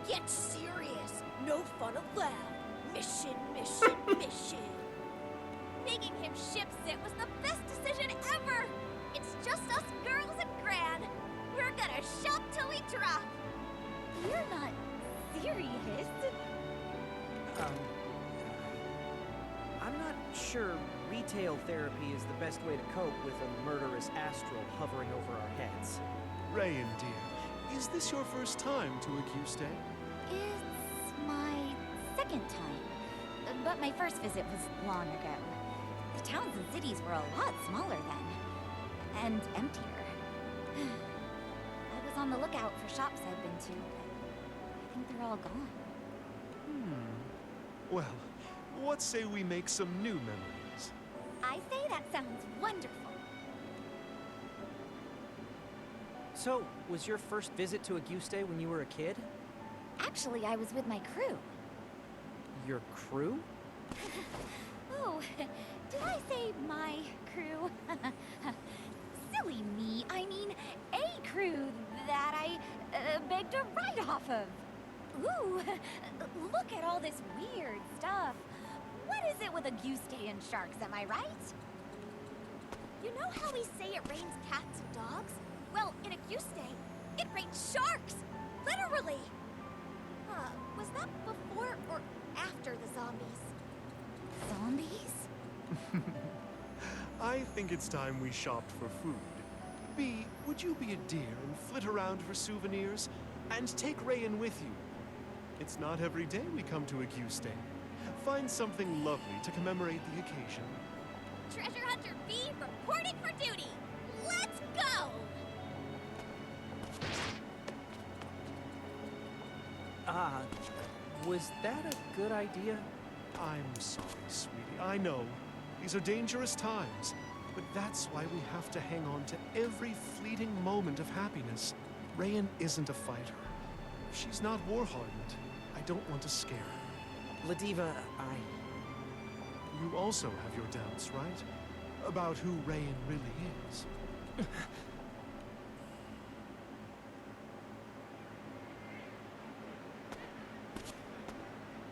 Get serious. No fun allowed. Mission, mission, mission. Making him ship sit was the best decision ever. It's just us girls and Gran. We're gonna shop till we drop. You're not serious. I'm not sure retail therapy is the best way to cope with a murderous astral hovering over our heads. Rayan, dear, is this your first time to Auguste? It's my second time. But my first visit was long ago. The towns and cities were a lot smaller then. And emptier. I was on the lookout for shops I've been to, but I think they're all gone. Well, what say we make some new memories? I say that sounds wonderful. So, was your first visit to Auguste when you were a kid? Actually, I was with my crew. Your crew? Oh, did I say my crew? Silly me. I mean, a crew that I begged a ride off of. Ooh, look at all this weird stuff. What is it with Auguste and sharks, am I right? You know how we say it rains cats and dogs? Well, in Auguste, it rains sharks! Literally! Was that before or after the zombies? Zombies? I think it's time we shopped for food. B, would you be a dear and flit around for souvenirs? And take Rayan with you. It's not every day we come to Auguste. Find something lovely to commemorate the occasion. Treasure Hunter B reporting for duty! Let's go! Was that a good idea? I'm sorry, sweetie. I know. These are dangerous times. But that's why we have to hang on to every fleeting moment of happiness. Rayan isn't a fighter. She's not war-hardened. I don't want to scare her. Ladiva, You also have your doubts, right? About who Rayan really is.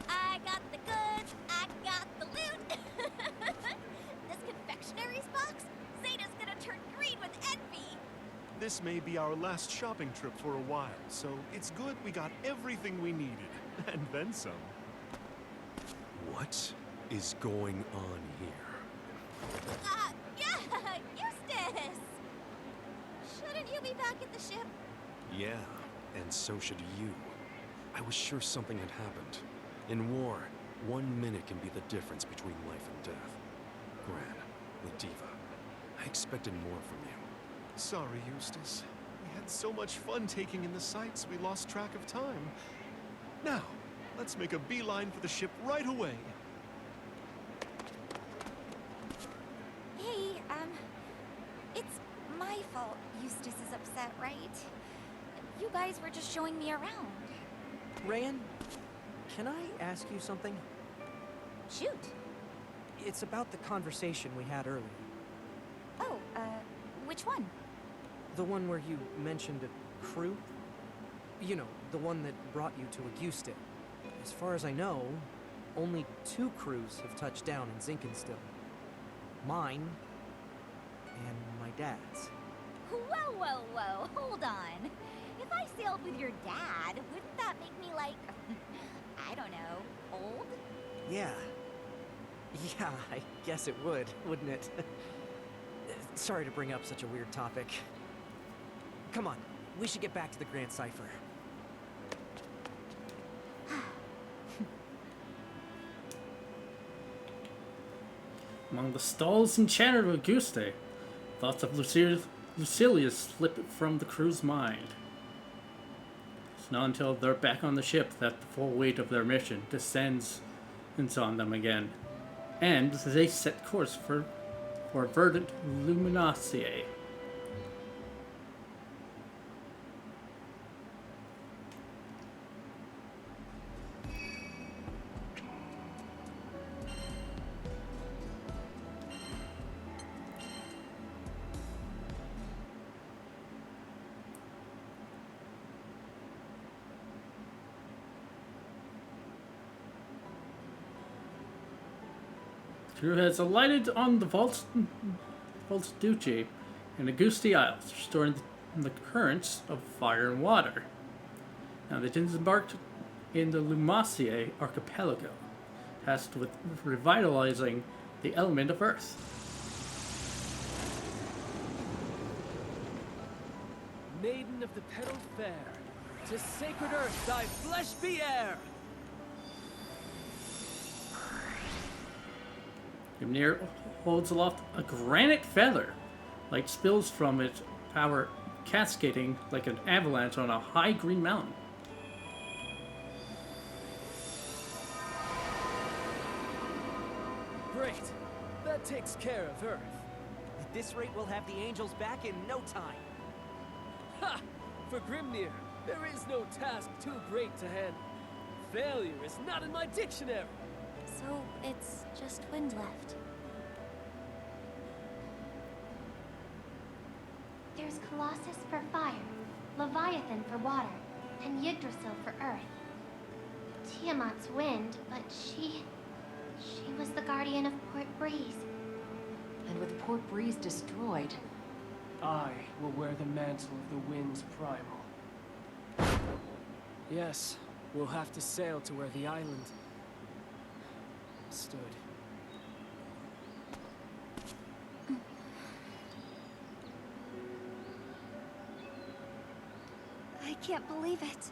I got the goods, I got the loot. This confectionaries box? Zeta's gonna turn green with envy. This may be our last shopping trip for a while, so it's good we got everything we needed. And then some. What is going on here? Yeah, Eustace! Shouldn't you be back at the ship? Yeah, and so should you. I was sure something had happened. In war, 1 minute can be the difference between life and death. Gran, Ladiva, I expected more from you. Sorry, Eustace. We had so much fun taking in the sights, we lost track of time. Now, let's make a beeline for the ship right away. Hey, it's my fault Eustace is upset, right? You guys were just showing me around. Rayan, can I ask you something? Shoot. It's about the conversation we had earlier. Oh, which one? The one where you mentioned a crew? You know, the one that brought you to Auguste. As far as I know, only 2 crews have touched down in Zinkenstill. Mine and my dad's. Whoa, whoa, whoa, hold on. If I sailed with your dad, wouldn't that make me like, I don't know, old? Yeah. Yeah, I guess it would, wouldn't it? Sorry to bring up such a weird topic. Come on, we should get back to the Grand Cipher. Among the stalls and chatter of Auguste, thoughts of Lucilius slip from the crew's mind. It's not until they're back on the ship that the full weight of their mission descends on them again, and they set course for Verdant Luminaceae. Crew has alighted on the Vault Duce and Auguste Isles, restoring the currents of fire and water. Now they disembarked in the Lumaciae archipelago, tasked with revitalizing the element of Earth. Maiden of the Petal Fair, to sacred Earth thy flesh be heir! Grimnir holds aloft a granite feather. Light spills from its power, cascading like an avalanche on a high green mountain. Great. That takes care of Earth. At this rate, we'll have the angels back in no time. Ha! For Grimnir, there is no task too great to handle. Failure is not in my dictionary. So it's just wind left. There's Colossus for fire, Leviathan for water, and Yggdrasil for earth. Tiamat's wind, but she was the guardian of Port Breeze. And with Port Breeze destroyed, I will wear the mantle of the wind's primal. Yes, we'll have to sail to where the island stood. I can't believe it.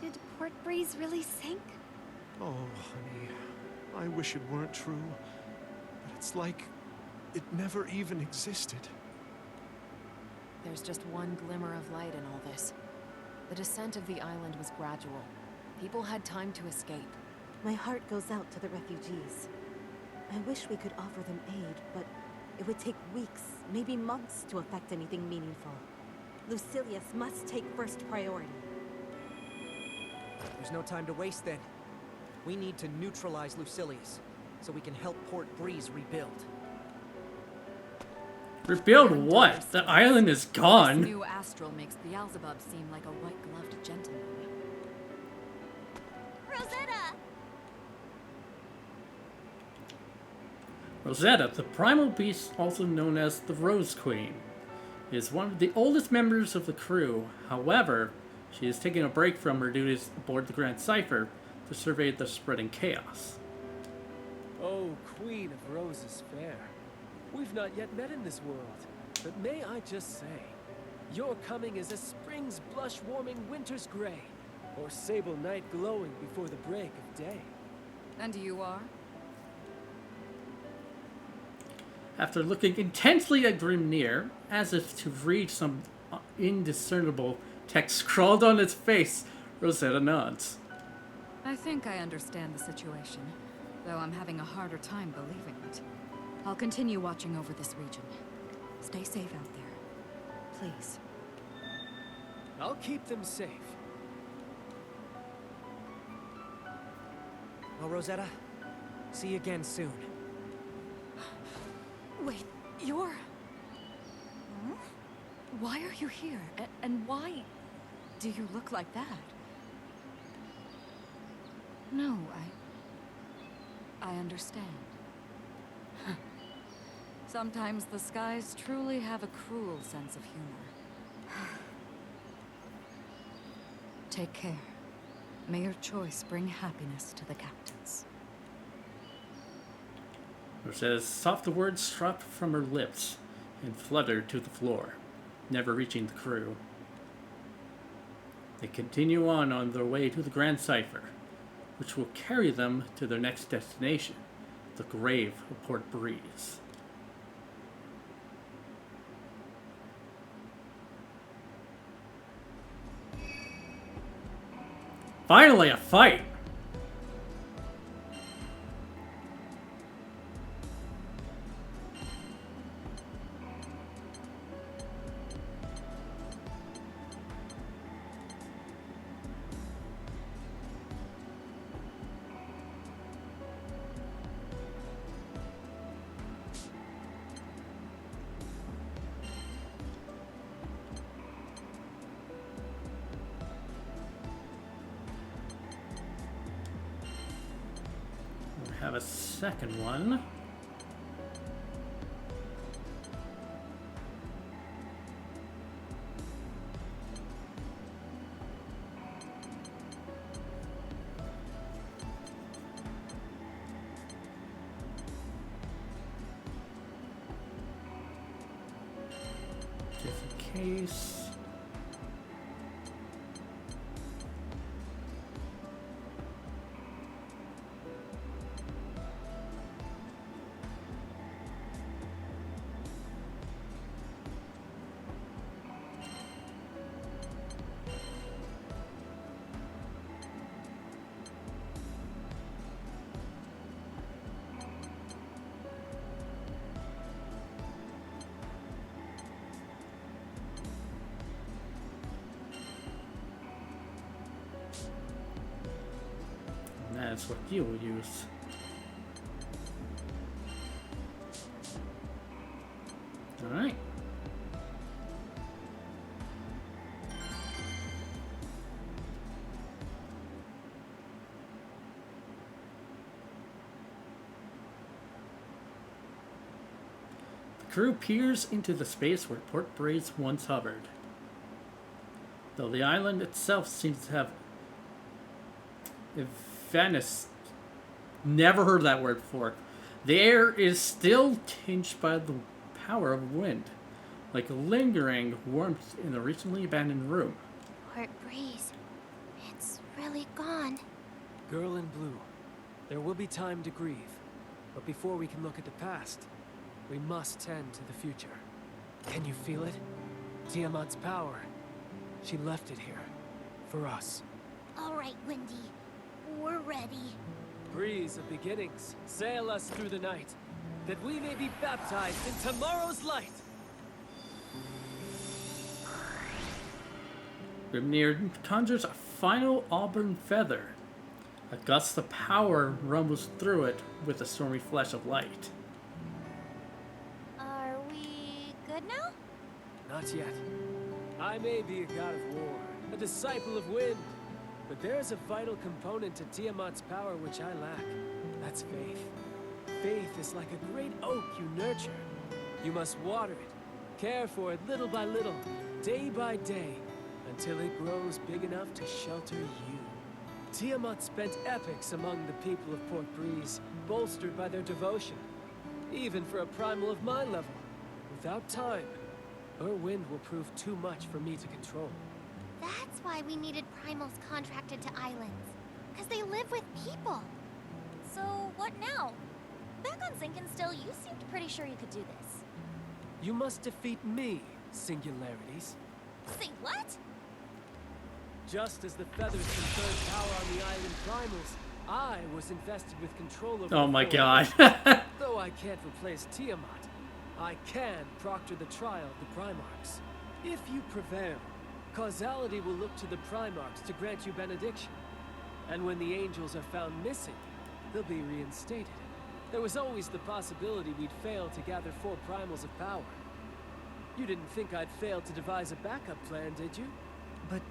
Did Port Breeze really sink? Oh, honey. I wish it weren't true. But it's like it never even existed. there's just one glimmer of light in all this. The descent of the island was gradual. People had time to escape. My heart goes out to the refugees. I wish we could offer them aid, but it would take weeks, maybe months, to affect anything meaningful. Lucilius must take first priority. There's no time to waste then. We need to neutralize Lucilius, so we can help Port Breeze rebuild. Rebuild what? The island is This gone. new astral makes Beelzebub seem like a white-gloved gentleman. Rosetta! Rosetta, the primal beast, also known as the Rose Queen, is one of the oldest members of the crew. However, she is taking a break from her duties aboard the Grand Cipher to survey the spreading chaos. Oh, Queen of Roses fair. We've not yet met in this world, but may I just say, your coming is as spring's blush-warming winter's gray, or sable night glowing before the break of day. And you are? After looking intensely at Grimnir, as if to read some indiscernible text scrawled on its face, Rosetta nods. I think I understand the situation, though I'm having a harder time believing it. I'll continue watching over this region. Stay safe out there. Please. I'll keep them safe. Well, Rosetta, see you again soon. Wait, you're... Hmm? Why are you here? And why do you look like that? No, I understand. Sometimes the skies truly have a cruel sense of humor. Take care. May your choice bring happiness to the captains. As soft words dropped from her lips and fluttered to the floor, never reaching the crew. They continue on their way to the Grand Cipher, which will carry them to their next destination, the grave of Port Breeze. Finally, a fight! Have a second one. Just in case. That's what you will use. Alright. The crew peers into the space where Port Breeze once hovered. Though the island itself seems to have Venice. Never heard that word before. The air is still tinged by the power of wind, like a lingering warmth in a recently abandoned room. Port Breeze. It's really gone. Girl in blue. There will be time to grieve. But before we can look at the past, we must tend to the future. Can you feel it? Tiamat's power. She left it here. For us. All right, Wendy. We're ready. Breeze of beginnings, sail us through the night, that we may be baptized in tomorrow's light. Grimnir conjures a final auburn feather. A gust of power rumbles through it with a stormy flash of light. Are we good now? Not yet. I may be a god of war, a disciple of wind, but there's a vital component to Tiamat's power which I lack. That's faith. Faith is like a great oak you nurture. You must water it, care for it little by little, day by day, until it grows big enough to shelter you. Tiamat spent epochs among the people of Port Breeze, bolstered by their devotion. Even for a primal of my level. Without time, her wind will prove too much for me to control. That's why we needed primals contracted to islands. Because they live with people. So, what now? Back on Sinkinstill, you seemed pretty sure you could do this. You must defeat me, singularities. Say what? Just as the feathers conferred power on the island primals, I was invested with control over Oh my the god. Though I can't replace Tiamat, I can proctor the trial of the Primarchs. If you prevail, causality will look to the Primarchs to grant you benediction. And when the angels are found missing, they'll be reinstated. There was always the possibility we'd fail to gather 4 primals of power. You didn't think I'd fail to devise a backup plan, did you? But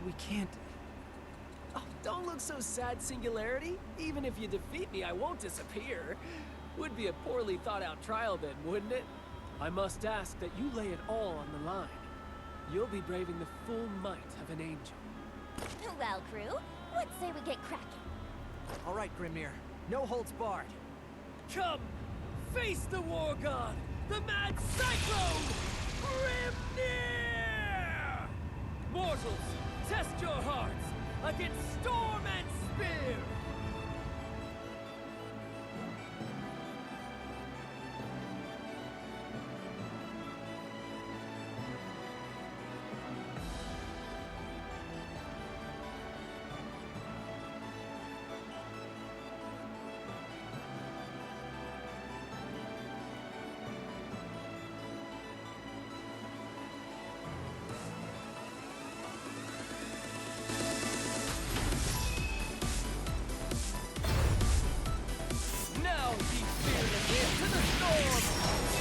we can't... Oh, don't look so sad, Singularity. Even if you defeat me, I won't disappear. Would be a poorly thought out trial then, wouldn't it? I must ask that you lay it all on the line. You'll be braving the full might of an angel. Well, crew, what say we get cracking? All right, Grimnir. No holds barred. Come! Face the war god! The mad cyclone! Grimnir! Mortals, test your hearts against storm and spear! Now ye fearless into the storm,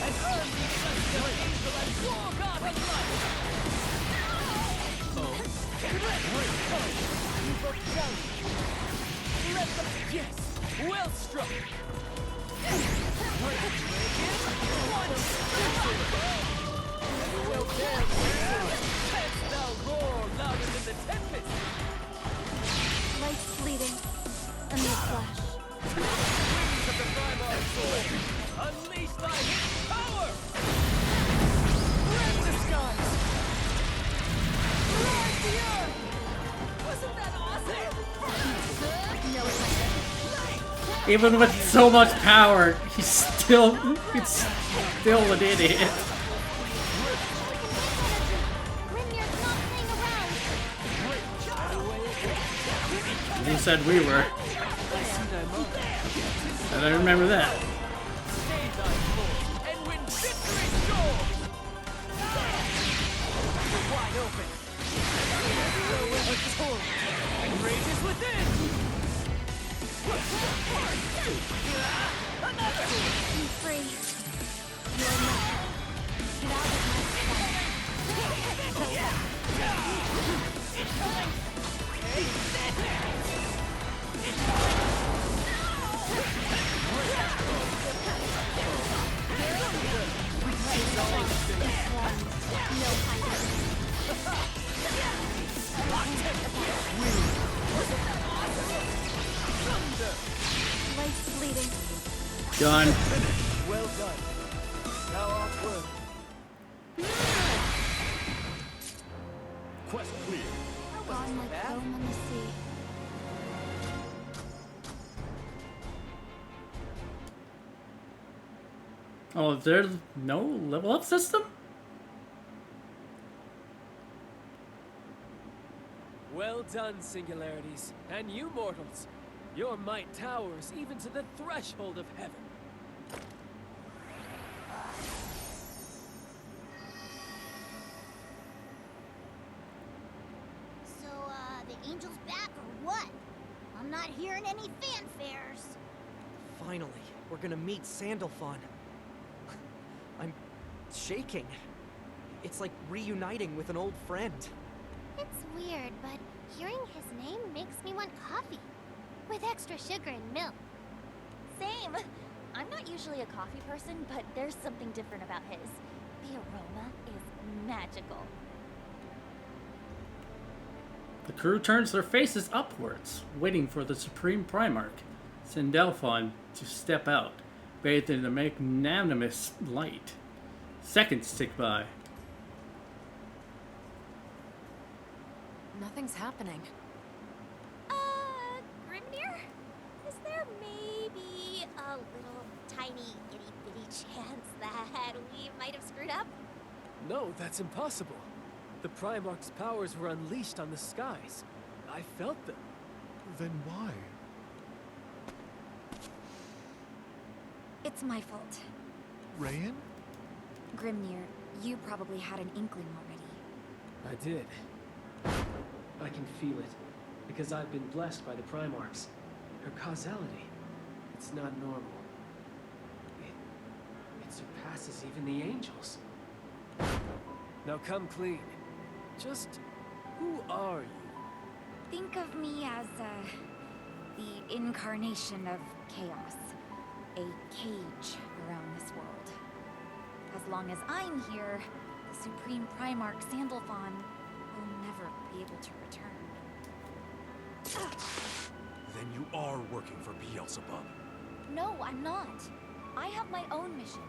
and earn the celestial angel and war god of light! You both challenge. Let them yes! Well struck! One well done, canst thou roar louder than the tempest? Life fleeting. A mere flash. Wings of the Primarch sword! Unleash thy hidden power! Rend the skies! Rise the earth! Wasn't that awesome? No attention. Even with so much power, it's still an idiot. Grimnir's not playing around. He said we were. And I remember that. Save thy force and win victory sure! We're wide open. A torrent and rages within! Another! Be free. You are nothing. Get out of my sight. No hiding. Life's fleeting. Done. Well done. Now off-road. Quest clear. Gone like foam on the sea. Oh, there's no level up system? Well done, Singularities, and you mortals. Your might towers even to the threshold of heaven. So, the angel's back or what? I'm not hearing any fanfares. Finally, we're gonna meet Sandalphon. I'm shaking. It's like reuniting with an old friend. It's weird, but hearing his name makes me want coffee. With extra sugar and milk. Same. I'm not usually a coffee person, but there's something different about his. The aroma is magical. The crew turns their faces upwards, waiting for the Supreme Primarch, Sandalphon, to step out, bathed in a magnanimous light. Seconds tick by. Nothing's happening. Grimnir? Is there maybe a little tiny itty bitty chance that we might have screwed up? No, that's impossible. The Primarch's powers were unleashed on the skies. I felt them. Then why? It's my fault. Rayan? Grimnir, you probably had an inkling already. I did. I can feel it, because I've been blessed by the Primarchs. Her causality, it's not normal. It surpasses even the angels. Now come clean. Just who are you? Think of me as the incarnation of chaos. A cage around this world. As long as I'm here, the Supreme Primarch Sandalphon will never be able to return. Then you are working for Beelzebub. No, I'm not. I have my own mission,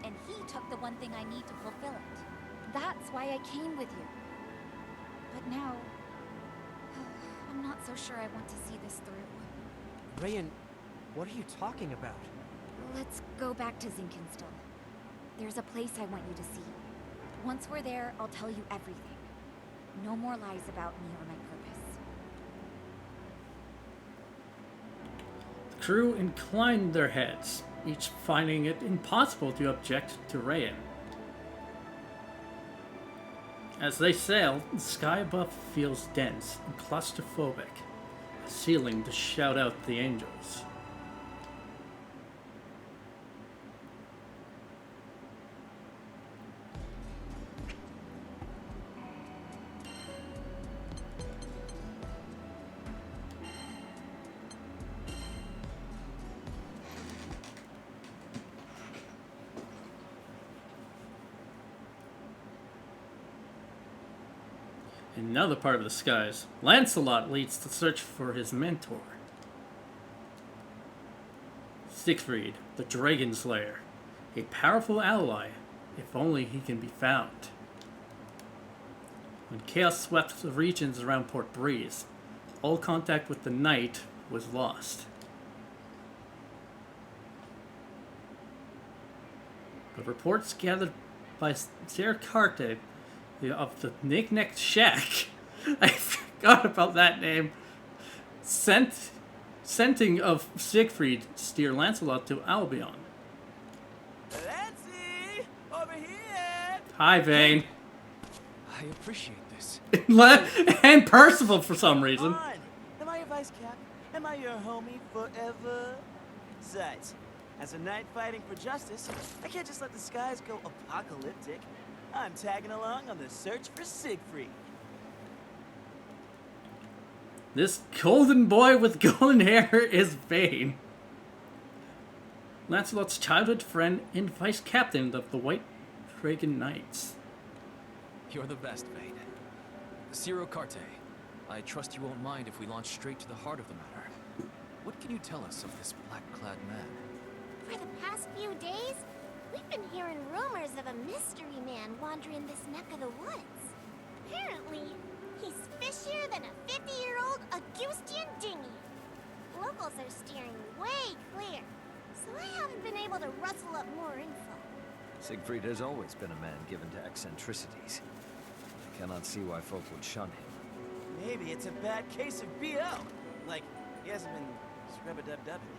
and he took the one thing I need to fulfill it. That's why I came with you. But now, I'm not so sure I want to see this through. Rayan, what are you talking about? Let's go back to Zinkenstill. There's a place I want you to see. Once we're there, I'll tell you everything. No more lies about me or my purpose. The crew inclined their heads, each finding it impossible to object to Rayan. As they sail, the sky above feels dense and claustrophobic, a ceiling to shout out the angels. In another part of the skies, Lancelot leads the search for his mentor. Siegfried, the Dragon Slayer, a powerful ally, if only he can be found. When chaos swept the regions around Port Breeze, all contact with the night was lost. But reports gathered by Sarah Carte of the Knick-Knack Shack, I forgot about that name, scenting of Siegfried steer Lancelot to Albion. Lancy! Over here! Hi, Vane. I appreciate this. And Percival for some reason. Come on. Am I your vice cap? Am I your homie forever? Besides, as a knight fighting for justice, I can't just let the skies go apocalyptic. I'm tagging along on the search for Siegfried. This golden boy with golden hair is Vane. Lancelot's childhood friend and vice captain of the White Dragon Knights. You're the best, Vane. Ciro Carte, I trust you won't mind if we launch straight to the heart of the matter. What can you tell us of this black-clad man? For the past few days, we've been hearing rumors of a mystery man wandering this neck of the woods. Apparently, he's fishier than a 50-year-old Augustian dinghy. Locals are steering way clear, so I haven't been able to rustle up more info. Siegfried has always been a man given to eccentricities. I cannot see why folk would shun him. Maybe it's a bad case of BL. Like, he hasn't been scrub-a-dub-dubbing.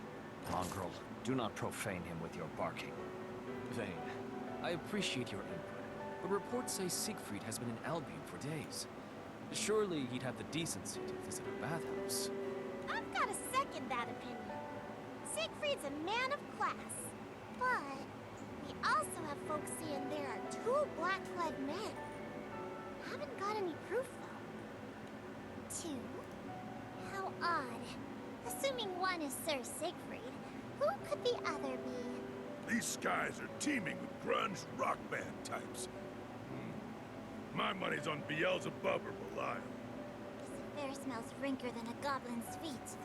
Mongrel, do not profane him with your barking. Vane, I appreciate your input, but reports say Siegfried has been in Albion for days. Surely he'd have the decency to visit a bathhouse. I've got to second that opinion. Siegfried's a man of class, but we also have folks saying there are two black-clad men. Haven't got any proof, though. Two? How odd. Assuming one is Sir Siegfried, who could the other be? These skies are teeming with grunge rock band types. My money's on Beelzebub or Belial. This affair smells ranker than a goblin's feet.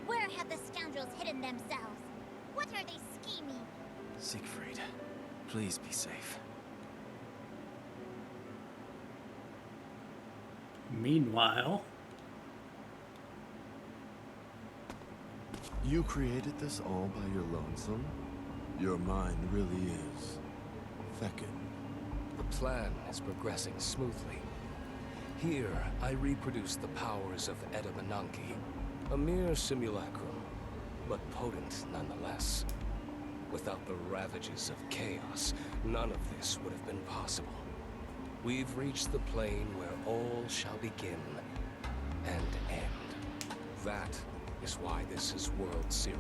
Where have the scoundrels hidden themselves? What are they scheming? Siegfried, please be safe. Meanwhile, you created this all by your lonesome? Your mind really is feckin'. The plan is progressing smoothly. Here, I reproduce the powers of Edamananki, a mere simulacrum, but potent nonetheless. Without the ravages of chaos, none of this would have been possible. We've reached the plane where all shall begin and end. That is why this is World Zero,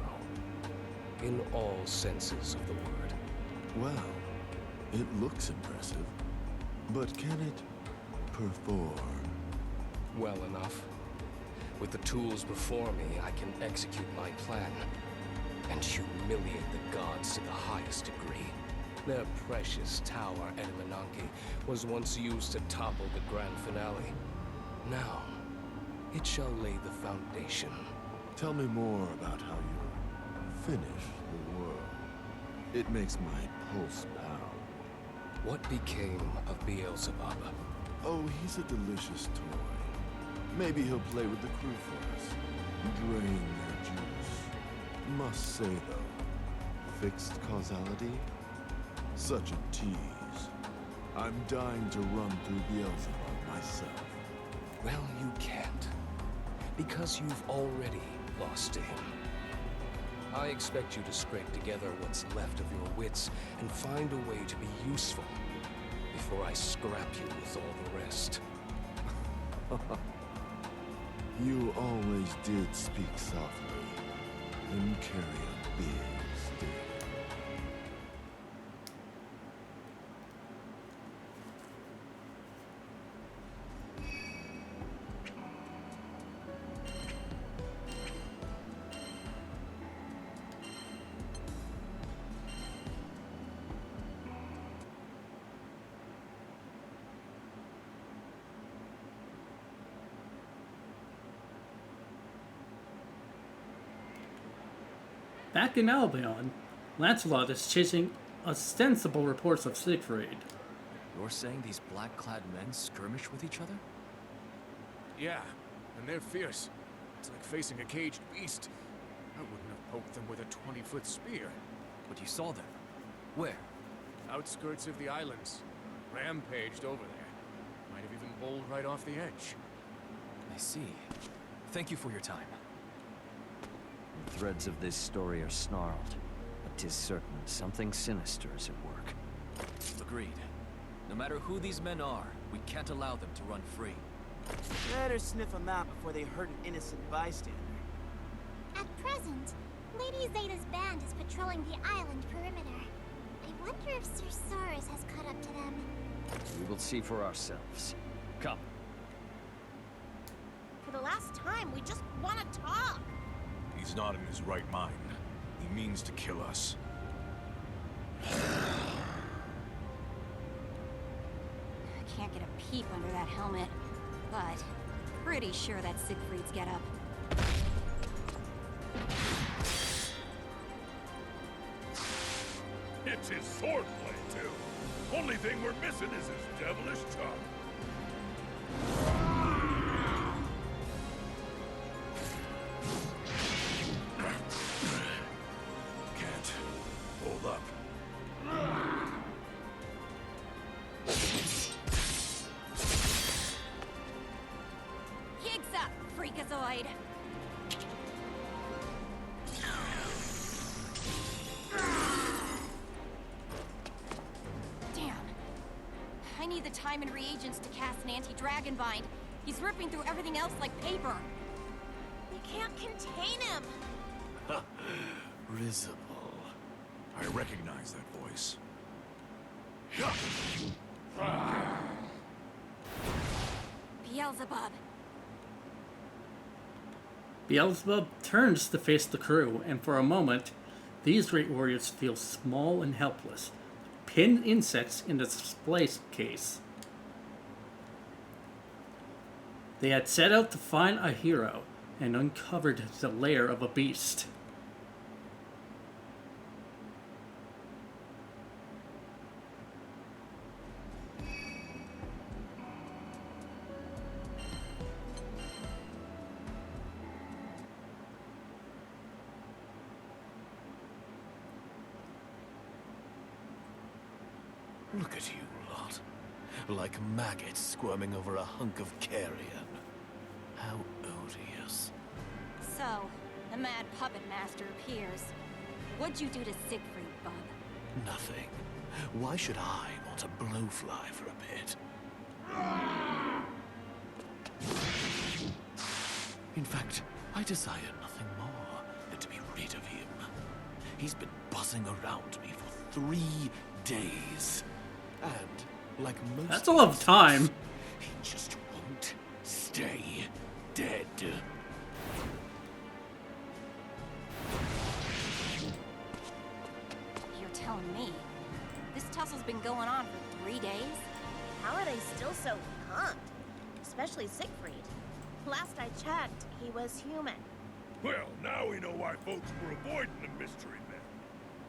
in all senses of the word. Well, it looks impressive, but can it perform? Well enough. With the tools before me, I can execute my plan and humiliate the gods to the highest degree. Their precious tower, Edamananki, was once used to topple the grand finale. Now, it shall lay the foundation. Tell me more about how you finish the world. It makes my pulse pound. What became of Beelzebub? Oh, he's a delicious toy. Maybe he'll play with the crew for us. Drain their juice. Must say though, fixed causality? Such a tease. I'm dying to run through Beelzebub myself. Well, you can't. Because you've already lost to him. I expect you to scrape together what's left of your wits and find a way to be useful before I scrap you with all the rest. You always did speak softly and carry a big stick. Back in Albion, Lancelot is chasing ostensible reports of Siegfried. You're saying these black-clad men skirmish with each other? Yeah, and they're fierce. It's like facing a caged beast. I wouldn't have poked them with a 20-foot spear. But you saw them. Where? Outskirts of the islands. Rampaged over there. Might have even bowled right off the edge. I see. Thank you for your time. The threads of this story are snarled, but 'tis certain something sinister is at work. Agreed. No matter who these men are, we can't allow them to run free. Better sniff them out before they hurt an innocent bystander. At present, Lady Zeta's band is patrolling the island perimeter. I wonder if Sir Saurus has caught up to them. We will see for ourselves. Come. For the last time, we just want to talk. He's not in his right mind. He means to kill us. I can't get a peep under that helmet, but pretty sure that's Siegfried's getup. It's his swordplay, too. Only thing we're missing is his devilish tongue. Can't. Hold up. Gigs up, freakazoid! Damn. I need the time and reagents to cast an anti-dragon bind. He's ripping through everything else like paper. We can't contain him. Risible. I recognize that voice. Beelzebub. Beelzebub turns to face the crew, and for a moment, these great warriors feel small and helpless, pinned insects in the display case. They had set out to find a hero and uncovered the lair of a beast. Look at you lot. Like maggots squirming over a hunk of carrion. How odious. So, the mad puppet master appears. What'd you do to Siegfried, Bub? Nothing. Why should I want a blowfly for a bit? In fact, I desire nothing more than to be rid of him. He's been buzzing around me for 3 days. And, like most That's a lot of time. he just won't stay dead. telling me. This tussle's been going on for 3 days. How are they still so pumped? Especially Siegfried. Last I checked, he was human. Well, now we know why folks were avoiding the mystery men.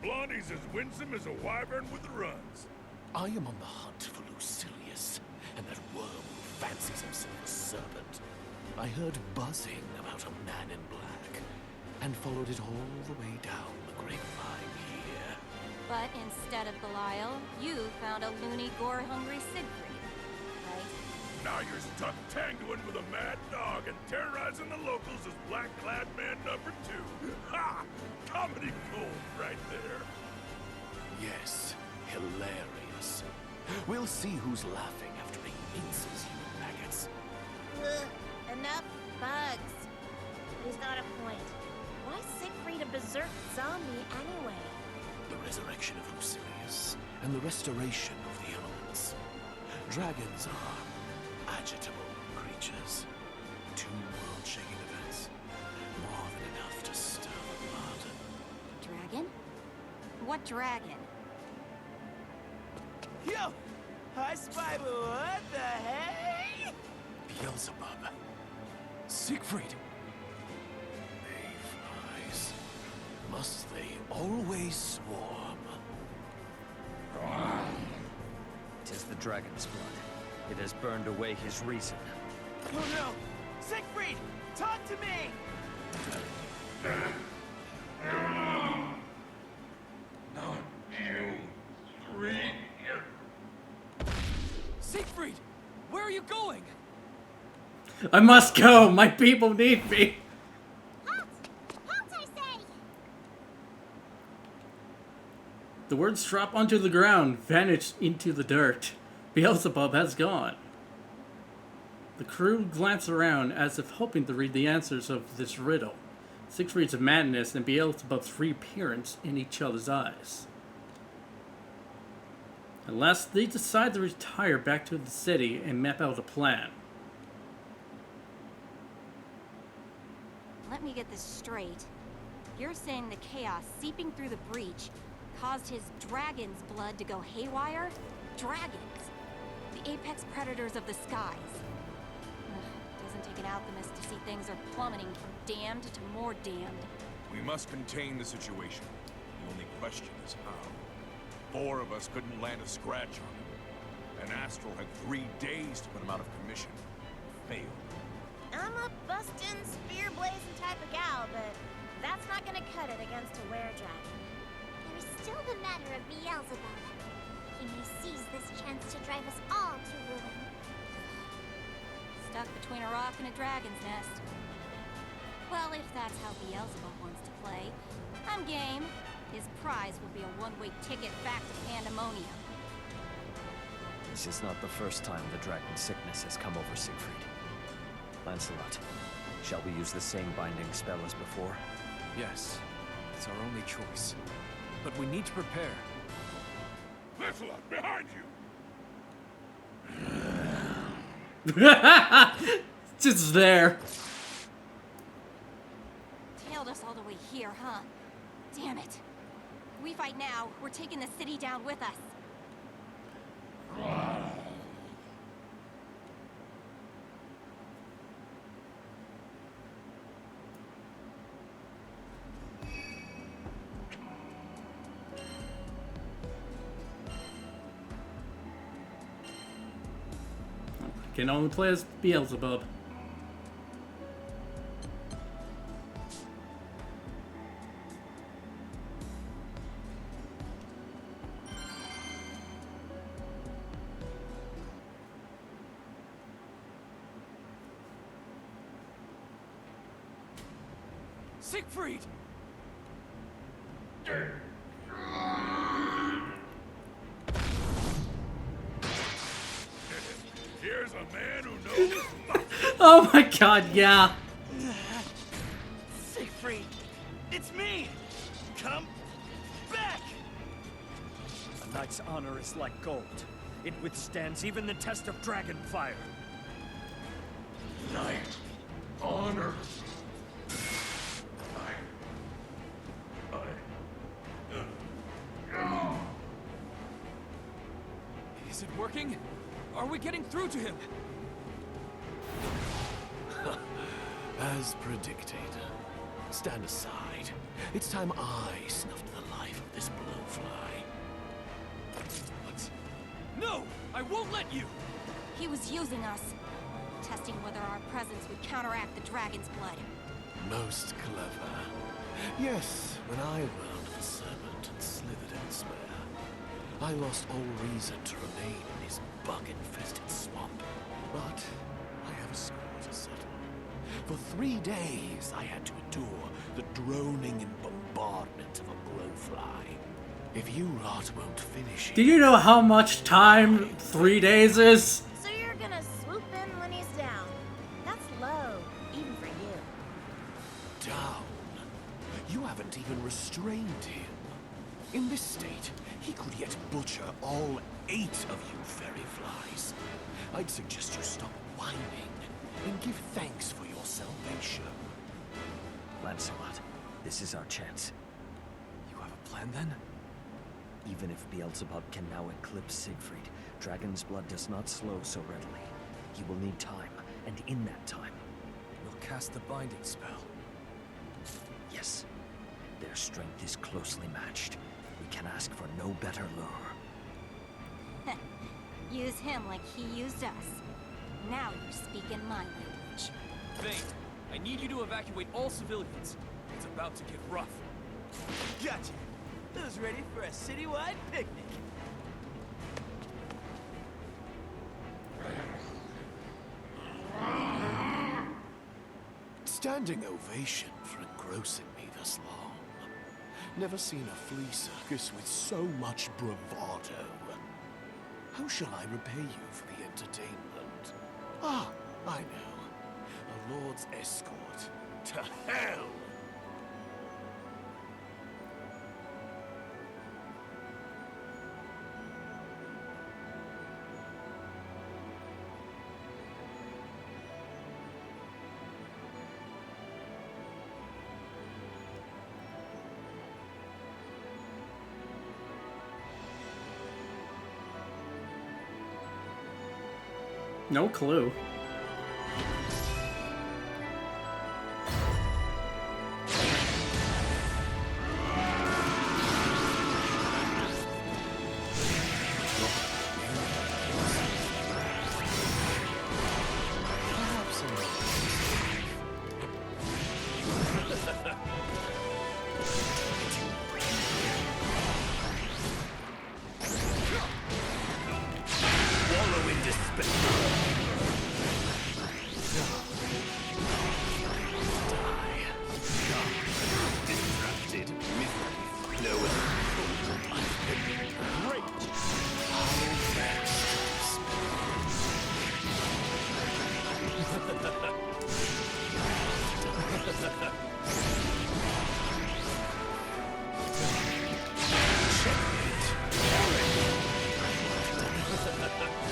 Blondie's as winsome as a wyvern with the runs. I am on the hunt for Lucilius, and that worm who fancies himself a serpent. I heard buzzing about a man in black, and followed it all the way down the grapevine here. But instead of Belial, you found a loony, gore-hungry Siegfried, right? Now you're stuck tangoing with a mad dog and terrorizing the locals as black-clad man number 2. Ha! Comedy gold right there. Yes, hilarious. We'll see who's laughing after he minces you in maggots. Ugh, enough bugs. He's got a point. Why Siegfried a berserk zombie anyway? The resurrection of Lucilius, and the restoration of the elements. Dragons are agitable creatures. 2 world-shaking events. More than enough to stir the blood. Dragon? What dragon? Yo! I spy, but what the hey? Beelzebub. Siegfried. Mayflies. Must they always swarm? 'Tis the dragon's blood. It has burned away his reason. Oh no! Siegfried! Talk to me! Not you. 3. Siegfried! Where are you going? I must go. My people need me. Halt! Halt, I say! The words drop onto the ground, vanish into the dirt. Beelzebub has gone. The crew glance around as if hoping to read the answers of this riddle. Siegfried's madness and Beelzebub's reappearance in each other's eyes. At last, they decide to retire back to the city and map out a plan. Let me get this straight. You're saying the chaos seeping through the breach caused his dragon's blood to go haywire? Dragons! The apex predators of the skies. Ugh, doesn't take an alchemist to see things are plummeting from damned to more damned. We must contain the situation. The only question is how. 4 of us couldn't land a scratch on him. And Astral had 3 days to put him out of commission. Failed. I'm a bustin', spear-blazing type of gal, but that's not gonna cut it against a were-dragon. There's still the matter of Beelzebub. He may seize this chance to drive us all to ruin. Stuck between a rock and a dragon's nest. Well, if that's how Beelzebub wants to play, I'm game. His prize will be a one-way ticket back to Pandemonium. This is not the first time the dragon sickness has come over Siegfried. Lancelot, shall we use the same binding spell as before? Yes, it's our only choice. But we need to prepare. Lancelot, behind you! Just there. Tailed us all the way here, huh? Damn it. We fight now, we're taking the city down with us. Can only play as Beelzebub. Siegfried! Here's a man who knows nothing. Oh my god, yeah. Siegfried! It's me! Come back! A knight's honor is like gold. It withstands even the test of dragon fire. Knight. Honor. I... Is it working? Are we getting through to him? As predicted. Stand aside. It's time I snuffed the life of this blowfly. What? No! I won't let you! He was using us, testing whether our presence would counteract the dragon's blood. Most clever. Yes, when I wound the serpent and slithered elsewhere, I lost all reason to remain in this bug-infested swamp. But I have a score to settle. For 3 days, I had to endure the droning and bombardment of a blowfly. If you lot won't finish it... Do you know how much time 3 days is? So you're gonna swoop in when he's down. That's low, even for you. Down? You haven't even restrained him. In this state, he could yet butcher all 8 of you fairy flies. I'd suggest you stop whining and give thanks for your salvation. Lancelot, this is our chance. You have a plan then? Even if Beelzebub can now eclipse Siegfried, Dragon's blood does not slow so readily. He will need time, and in that time... We'll cast the binding spell. Yes. Their strength is closely matched. We can ask for no better lure. Use him like he used us. Now you're speaking my language. Thane, I need you to evacuate all civilians. It's about to get rough. Gotcha. Who's ready for a citywide picnic? Standing ovation for engrossing me this long. Never seen a flea circus with so much bravado. How shall I repay you for the entertainment? Ah, I know. A lord's escort. To hell! No clue. Wallow in despair. Distracted, misery, no one. Great. I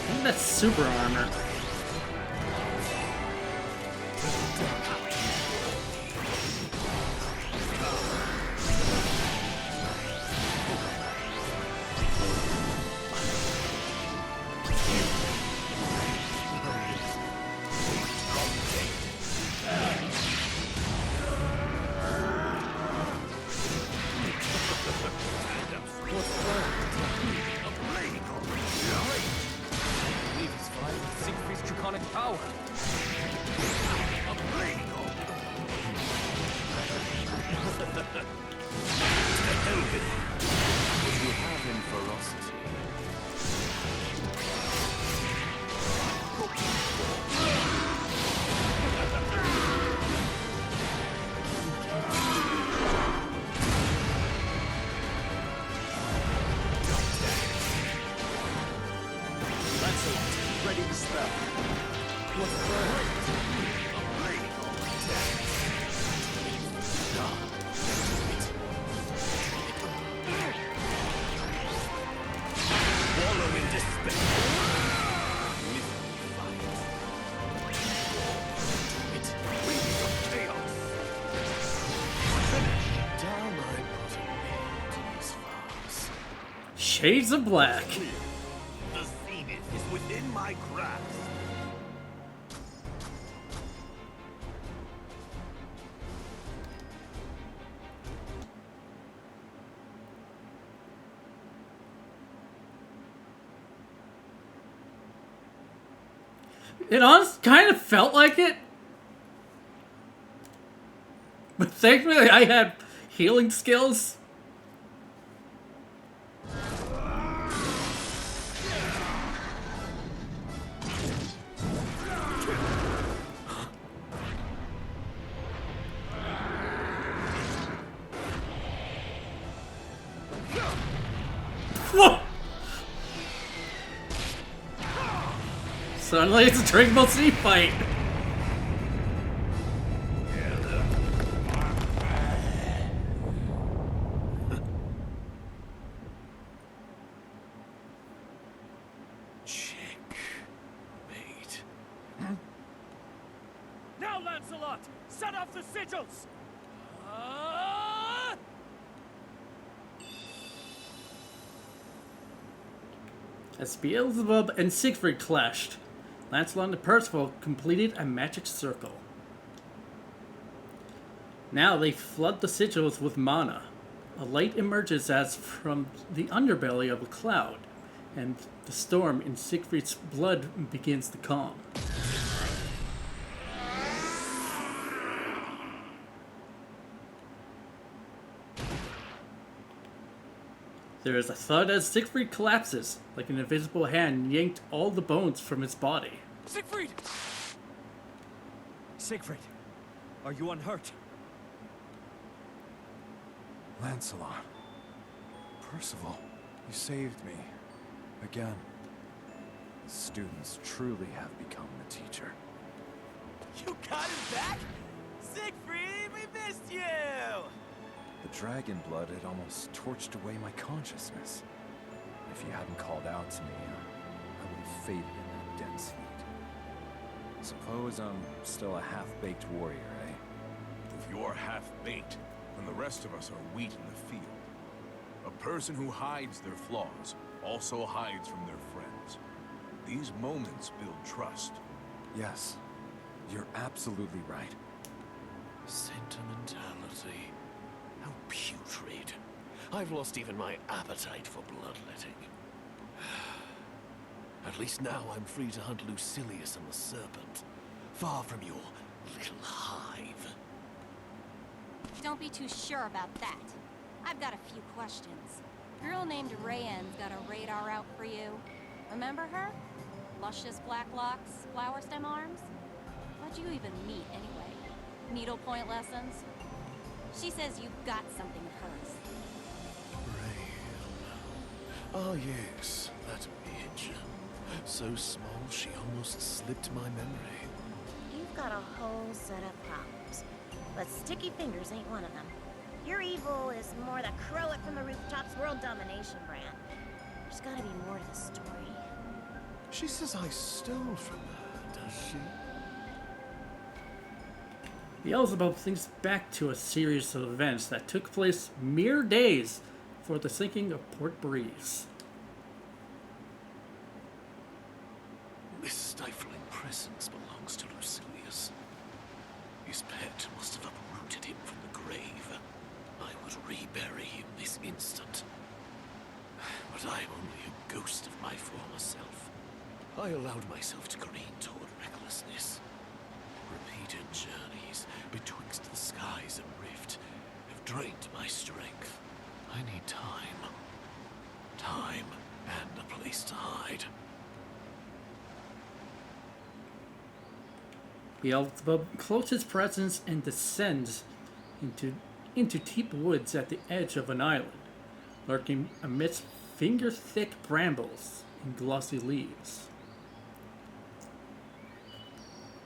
think that's super armor. Siegfried's draconic power. You have in ferocity. Lancelot, ready to spell. What's Wallow in despair. Shades of Black. The within my grasp. It honestly kind of felt like it. But thankfully I had healing skills. Whoa! Suddenly it's a Dragon Ball Z fight. Checkmate. Now, Lancelot! Set off the sigils! As Beelzebub and Siegfried clashed, Lancelot and Percival completed a magic circle. Now they flood the sigils with mana. A light emerges as from the underbelly of a cloud, and the storm in Siegfried's blood begins to calm. There is a thud as Siegfried collapses, like an invisible hand yanked all the bones from his body. Siegfried! Siegfried, are you unhurt? Lancelot. Percival, you saved me. Again. The students truly have become the teacher. You got him back? Siegfried, we missed you! The dragon blood had almost torched away my consciousness. If you hadn't called out to me, I would have faded in that dense heat. Suppose I'm still a half-baked warrior, eh? If you're half-baked, then the rest of us are wheat in the field. A person who hides their flaws also hides from their friends. These moments build trust. Yes, you're absolutely right. Sentimentality. How putrid. I've lost even my appetite for bloodletting. At least now I'm free to hunt Lucilius and the Serpent, far from your little hive. Don't be too sure about that. I've got a few questions. Girl named Rayanne's got a radar out for you. Remember her? Luscious black locks, flower stem arms? How'd you even meet anyway? Needlepoint lessons? She says you've got something of hers. Ah yes, that bitch. So small she almost slipped my memory. You've got a whole set of problems, but sticky fingers ain't one of them. Your evil is more the crow it from the rooftops world domination brand. There's gotta be more to the story. She says I stole from her, does she? Beelzebub thinks back to a series of events that took place mere days before the sinking of Port Breeze. This stifling presence belongs to Lucilius. His pet must have uprooted him from the grave. I would rebury him this instant. But I am only a ghost of my former self. I allowed myself to careen toward recklessness. Repeated journeys betwixt the skies and rift have drained my strength. I need time. Time and a place to hide. Beelzebub cloaks his presence and descends into deep woods at the edge of an island, lurking amidst finger-thick brambles and glossy leaves.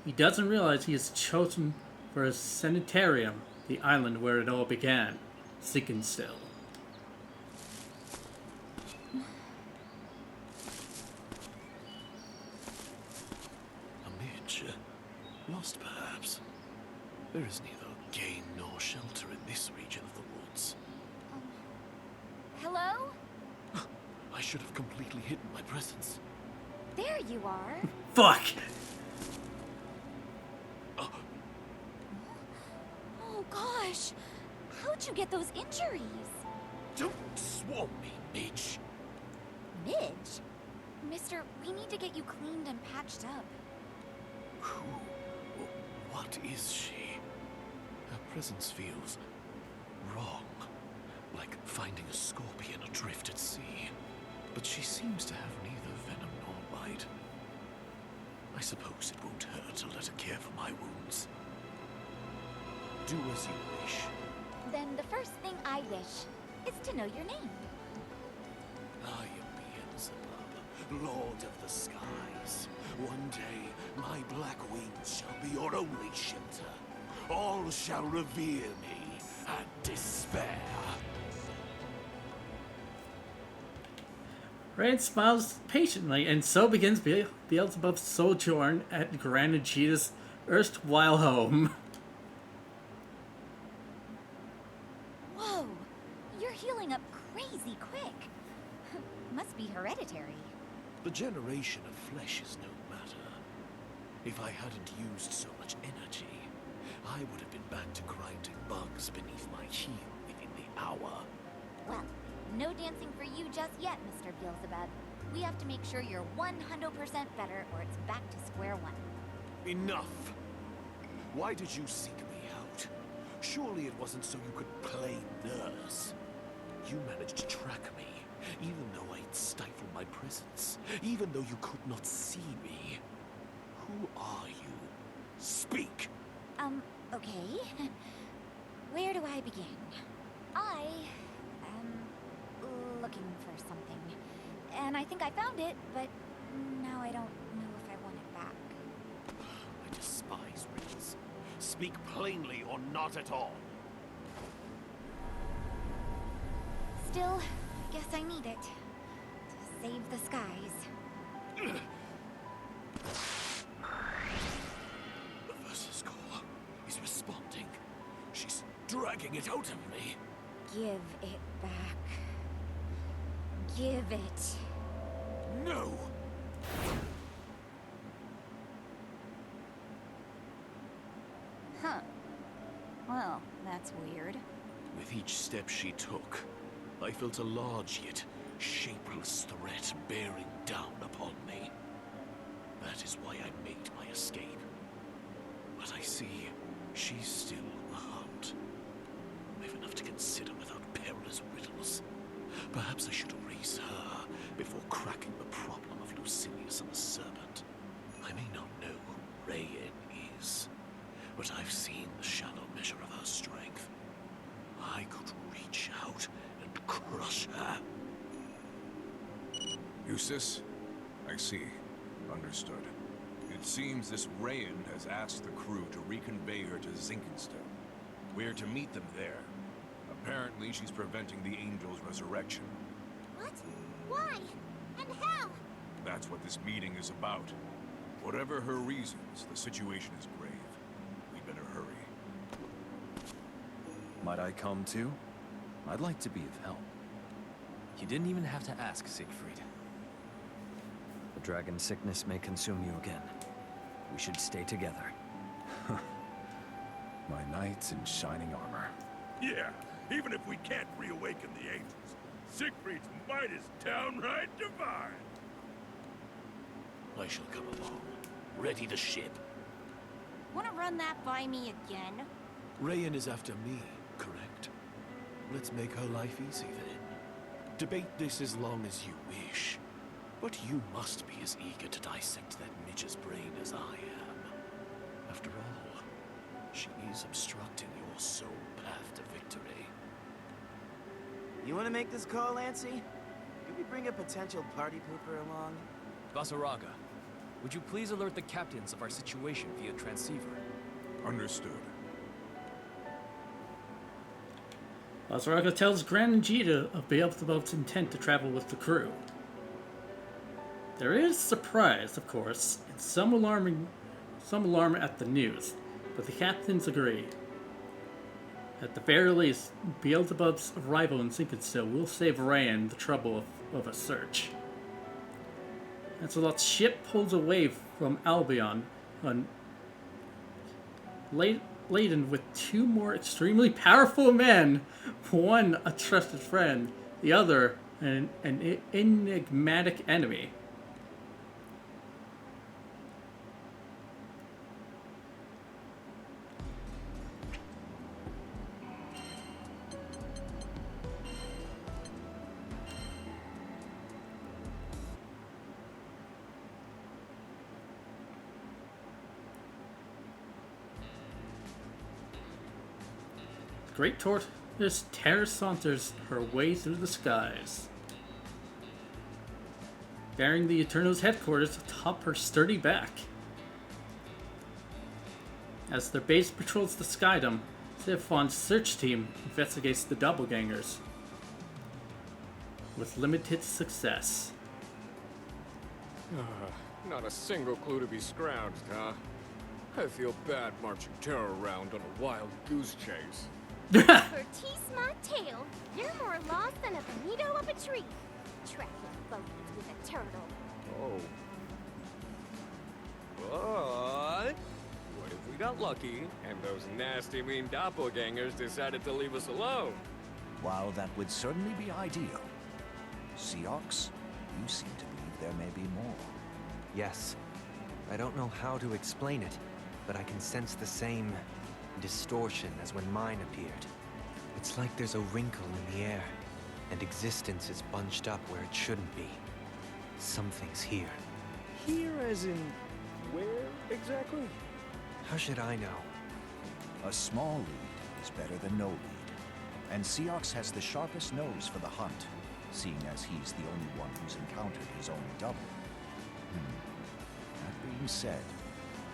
He doesn't realize he is chosen for his sanitarium, the island where it all began, Sinkenstill. A miniature? Lost, perhaps? There is neither game nor shelter in this region of the woods. Hello? I should have completely hidden my presence. There you are. Fuck! Oh gosh! How'd you get those injuries? Don't swarm me, Midge. Midge? Mister, we need to get you cleaned and patched up. Who? What is she? Her presence feels wrong. Like finding a scorpion adrift at sea. But she seems to have neither venom nor bite. I suppose it won't hurt to let her care for my wounds. Do as you wish. Then the first thing I wish is to know your name. I am Beelzebub, Lord of the Skies. One day, my black wings shall be your only shelter. All shall revere me and despair. Rayan smiles patiently, and so begins Beelzebub's sojourn at Gran and Cheetah's erstwhile home. Whoa! You're healing up crazy quick. Must be hereditary. The generation of flesh is no matter. If I hadn't used so much energy, I would have been back to grinding bugs beneath my heel within the hour. Well, no dancing for you just yet, Mr. Beelzebub. We have to make sure you're 100% better, or it's back to square one. Enough! Why did you seek me out? Surely it wasn't so you could play nurse. You managed to track me, even though I'd stifled my presence, even though you could not see me. Who are you? Speak! Okay. Where do I begin? I am looking for something. And I think I found it, but now I don't know if I want it back. I despise riddles. Speak plainly or not at all. Still, I guess I need it. To save the skies. The Versus Core is responding. She's dragging it out of me. Give it back. Give it. No! Huh. Well, that's weird. With each step she took, I felt a large yet shapeless threat bearing down upon me. That is why I made my escape. But I see she's still a hunt. I've enough to consider without perilous riddles. Perhaps I should erase her before cracking the problem of Lucilius and the Serpent. I may not know who Rayen is, but I've seen the shallow measure of her strength. I could reach out and crush her. Eustace? I see. Understood. It seems this Rayen has asked the crew to reconvey her to Zinkenstone. We're to meet them there. Apparently, she's preventing the Angel's resurrection. What? Why? And how? That's what this meeting is about. Whatever her reasons, the situation is grave. We better hurry. Might I come too? I'd like to be of help. You didn't even have to ask, Siegfried. The dragon sickness may consume you again. We should stay together. My knights in shining armor. Yeah, even if we can't reawaken the angels, Siegfried's might is downright divine. I shall come along. Ready to ship. Wanna run that by me again? Rayen is after me, correct? Let's make her life easy then. Debate this as long as you wish. But you must be as eager to dissect that midget's brain as I am. After all, she is obstructing your sole path to victory. You want to make this call, Lancy? Could we bring a potential party pooper along? Basaraga, would you please alert the captains of our situation via transceiver? Understood. Basaraga tells Gran and Jita of Beelzebub's intent to travel with the crew. There is surprise, of course, and some alarm at the news, but the captains agree. At the very least, Beelzebub's arrival in Zinkenstone will save Rayen the trouble of a search. Lancelot's ship pulls away from Albion, laden with two more extremely powerful men, one a trusted friend, the other an enigmatic enemy. Great Tortoise Terra saunters her way through the skies, bearing the Eternals' headquarters atop her sturdy back. As their base patrols the skydom, Siphon's search team investigates the doppelgangers, with limited success. Not a single clue to be scrounged, huh? I feel bad marching terror around on a wild goose chase. For tease my tail, you're more lost than a bonito up a tree. Tracking bones with a turtle. Oh. But what if we got lucky and those nasty, mean doppelgangers decided to leave us alone? While that would certainly be ideal, Seox, you seem to believe there may be more. Yes. I don't know how to explain it, but I can sense the same distortion as when mine appeared. It's like there's a wrinkle in the air, and existence is bunched up where it shouldn't be. Something's here. Here as in where exactly? How should I know? A small lead is better than no lead, and Seox has the sharpest nose for the hunt, seeing as he's the only one who's encountered his own double. That being said,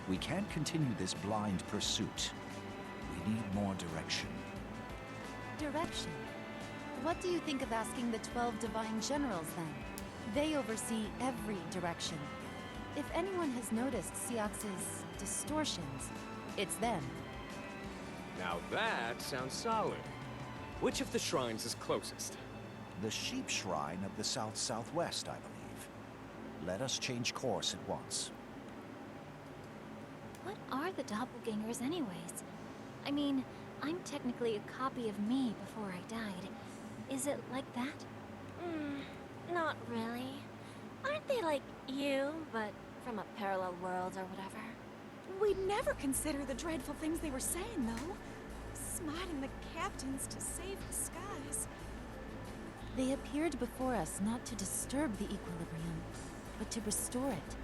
we can't continue this blind pursuit. We need more direction. Direction? What do you think of asking the 12 Divine Generals, then? They oversee every direction. If anyone has noticed Seox's distortions, it's them. Now that sounds solid. Which of the shrines is closest? The Sheep Shrine of the south-southwest, I believe. Let us change course at once. What are the doppelgangers anyways? I mean, I'm technically a copy of me before I died. Is it like that? Not really. Aren't they like you, but from a parallel world or whatever? We'd never consider the dreadful things they were saying, though. Smiting the captains to save the skies. They appeared before us not to disturb the equilibrium, but to restore it.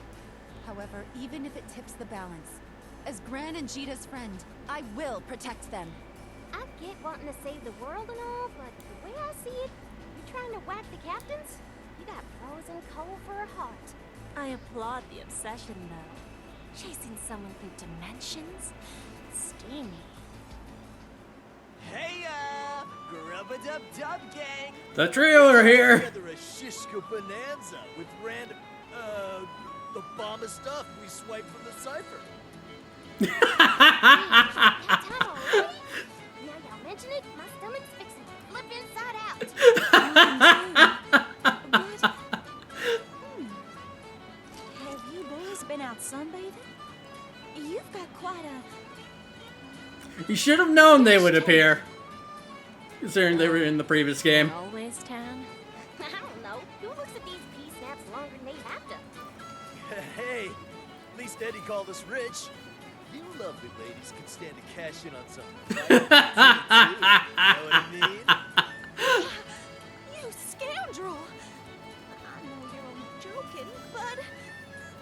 However, even if it tips the balance, as Gran and Jita's friend, I will protect them. I get wanting to save the world and all, but the way I see it, you're trying to whack the captains? You got frozen coal for a heart. I applaud the obsession, though. Chasing someone through dimensions? Steamy. Hey, Grub-a-dub-dub gang! The trio are here! Together a Shishka Bonanza with random, the bomb of stuff we swiped from the cipher. Now y'all mention it, my stomach's fixing to flip inside out. Have you boys been out sunbathing? You've got quite a... You should have known they would appear, considering they were in the previous game. Always town? I don't know. Who looks at these pea snaps longer than they have to? Hey, at least Eddie called us rich. You lovely ladies can stand to cash in on something. Right? You know what I mean? You scoundrel! I know you're only joking, but...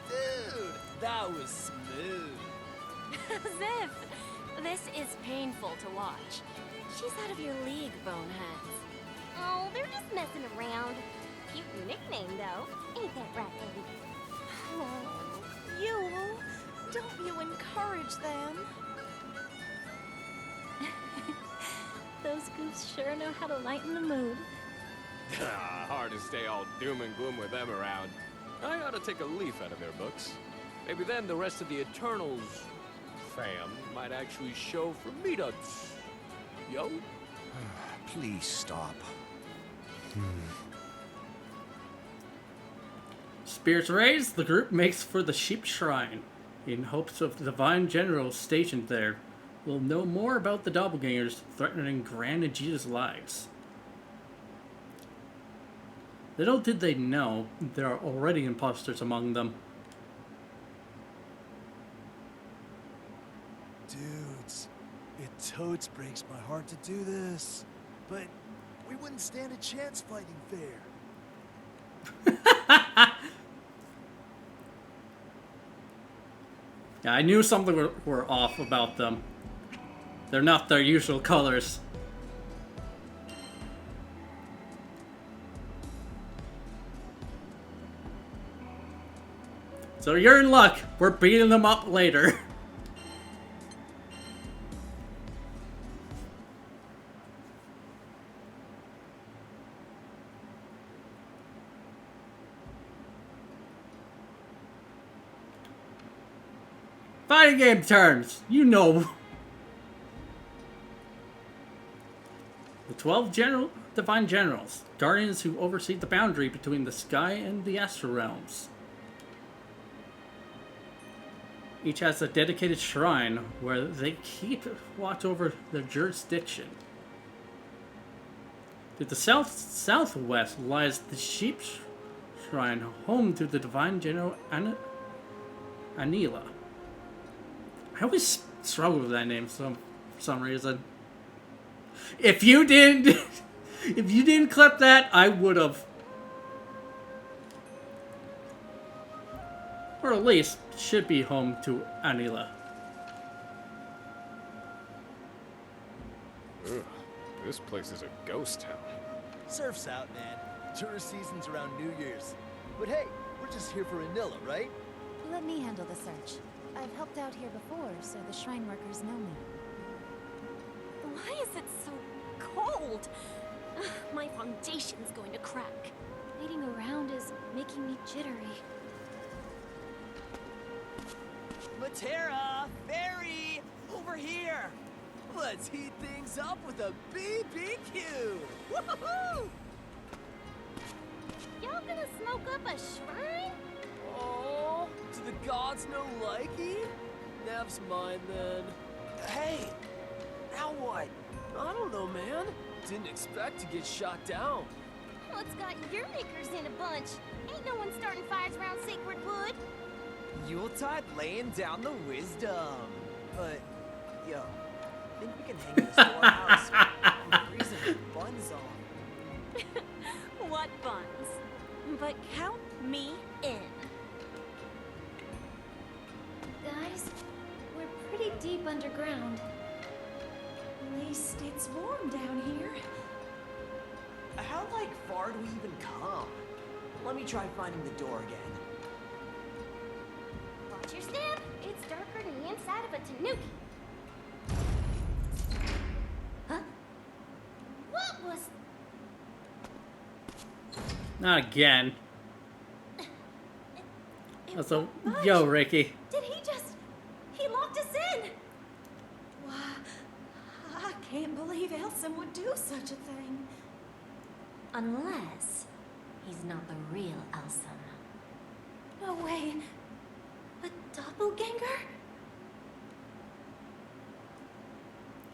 Dude, that was smooth. Ziff! This is painful to watch. She's out of your league, boneheads. Oh, they're just messing around. Cute nickname, though. Ain't that right, Eddie? Oh, you... Don't you encourage them? Those goofs sure know how to lighten the mood. Hard to stay all doom and gloom with them around. I ought to take a leaf out of their books. Maybe then the rest of the Eternals fam might actually show for meetups. Yo? Please stop. Spirits raised, the group makes for the Sheep Shrine, in hopes of the divine general stationed there will know more about the doppelgangers threatening Gran and Jita's lives. Little did they know, there are already imposters among them. Dudes, it totes breaks my heart to do this, but we wouldn't stand a chance fighting fair. Yeah, I knew something were off about them. They're not their usual colors. So you're in luck. We're beating them up later. Fighting game terms, you know. The 12 divine generals, guardians who oversee the boundary between the sky and the astral realms. Each has a dedicated shrine where they keep watch over their jurisdiction. To the southwest lies the Sheep Shrine, home to the divine general Anila. I always struggle with that name for some reason. If you didn't clip that, I would have. Or at least should be home to Anila. Ugh, this place is a ghost town. Surf's out, man. Tourist season's around New Year's. But hey, we're just here for Anila, right? Let me handle the search. I've helped out here before, so the shrine workers know me. Why is it so cold? Ugh, my foundation's going to crack. Waiting around is making me jittery. Matera! Fairy! Over here! Let's heat things up with a BBQ! Woohoo! Y'all gonna smoke up a shrine? Oh, do the gods no likey? Nev's mine then. Hey! Now what? I don't know, man. Didn't expect to get shot down. What's got your makers in a bunch? Ain't no one starting fires around sacred wood. Yuletide laying down the wisdom. But, yo, think we can hang in the storehouse? I'm freezing my buns off. What buns? But count me in. Guys, we're pretty deep underground. At least it's warm down here. How, far do we even come? Let me try finding the door again. Watch your step. It's darker than the inside of a tanuki. Huh? What was... Not again. So, yo, Ricky. Did he just... He locked us in! Why, I can't believe Elson would do such a thing. Unless he's not the real Elson. No way. A doppelganger?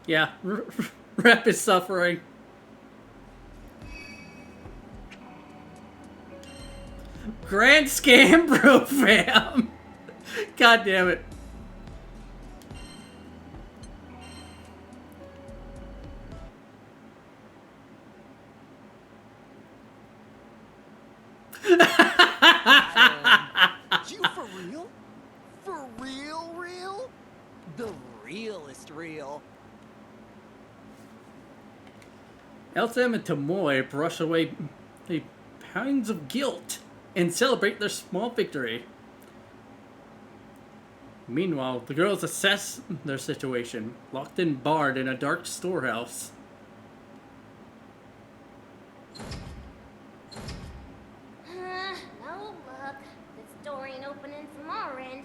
Yeah, Rep is suffering. Grand scam, bro, fam. God damn it. You for real? For real? The realest real. Eltham and Tomoe brush away the pangs of guilt and celebrate their small victory. Meanwhile, the girls assess their situation, locked and barred in a dark storehouse. No luck. This door ain't opening from our end.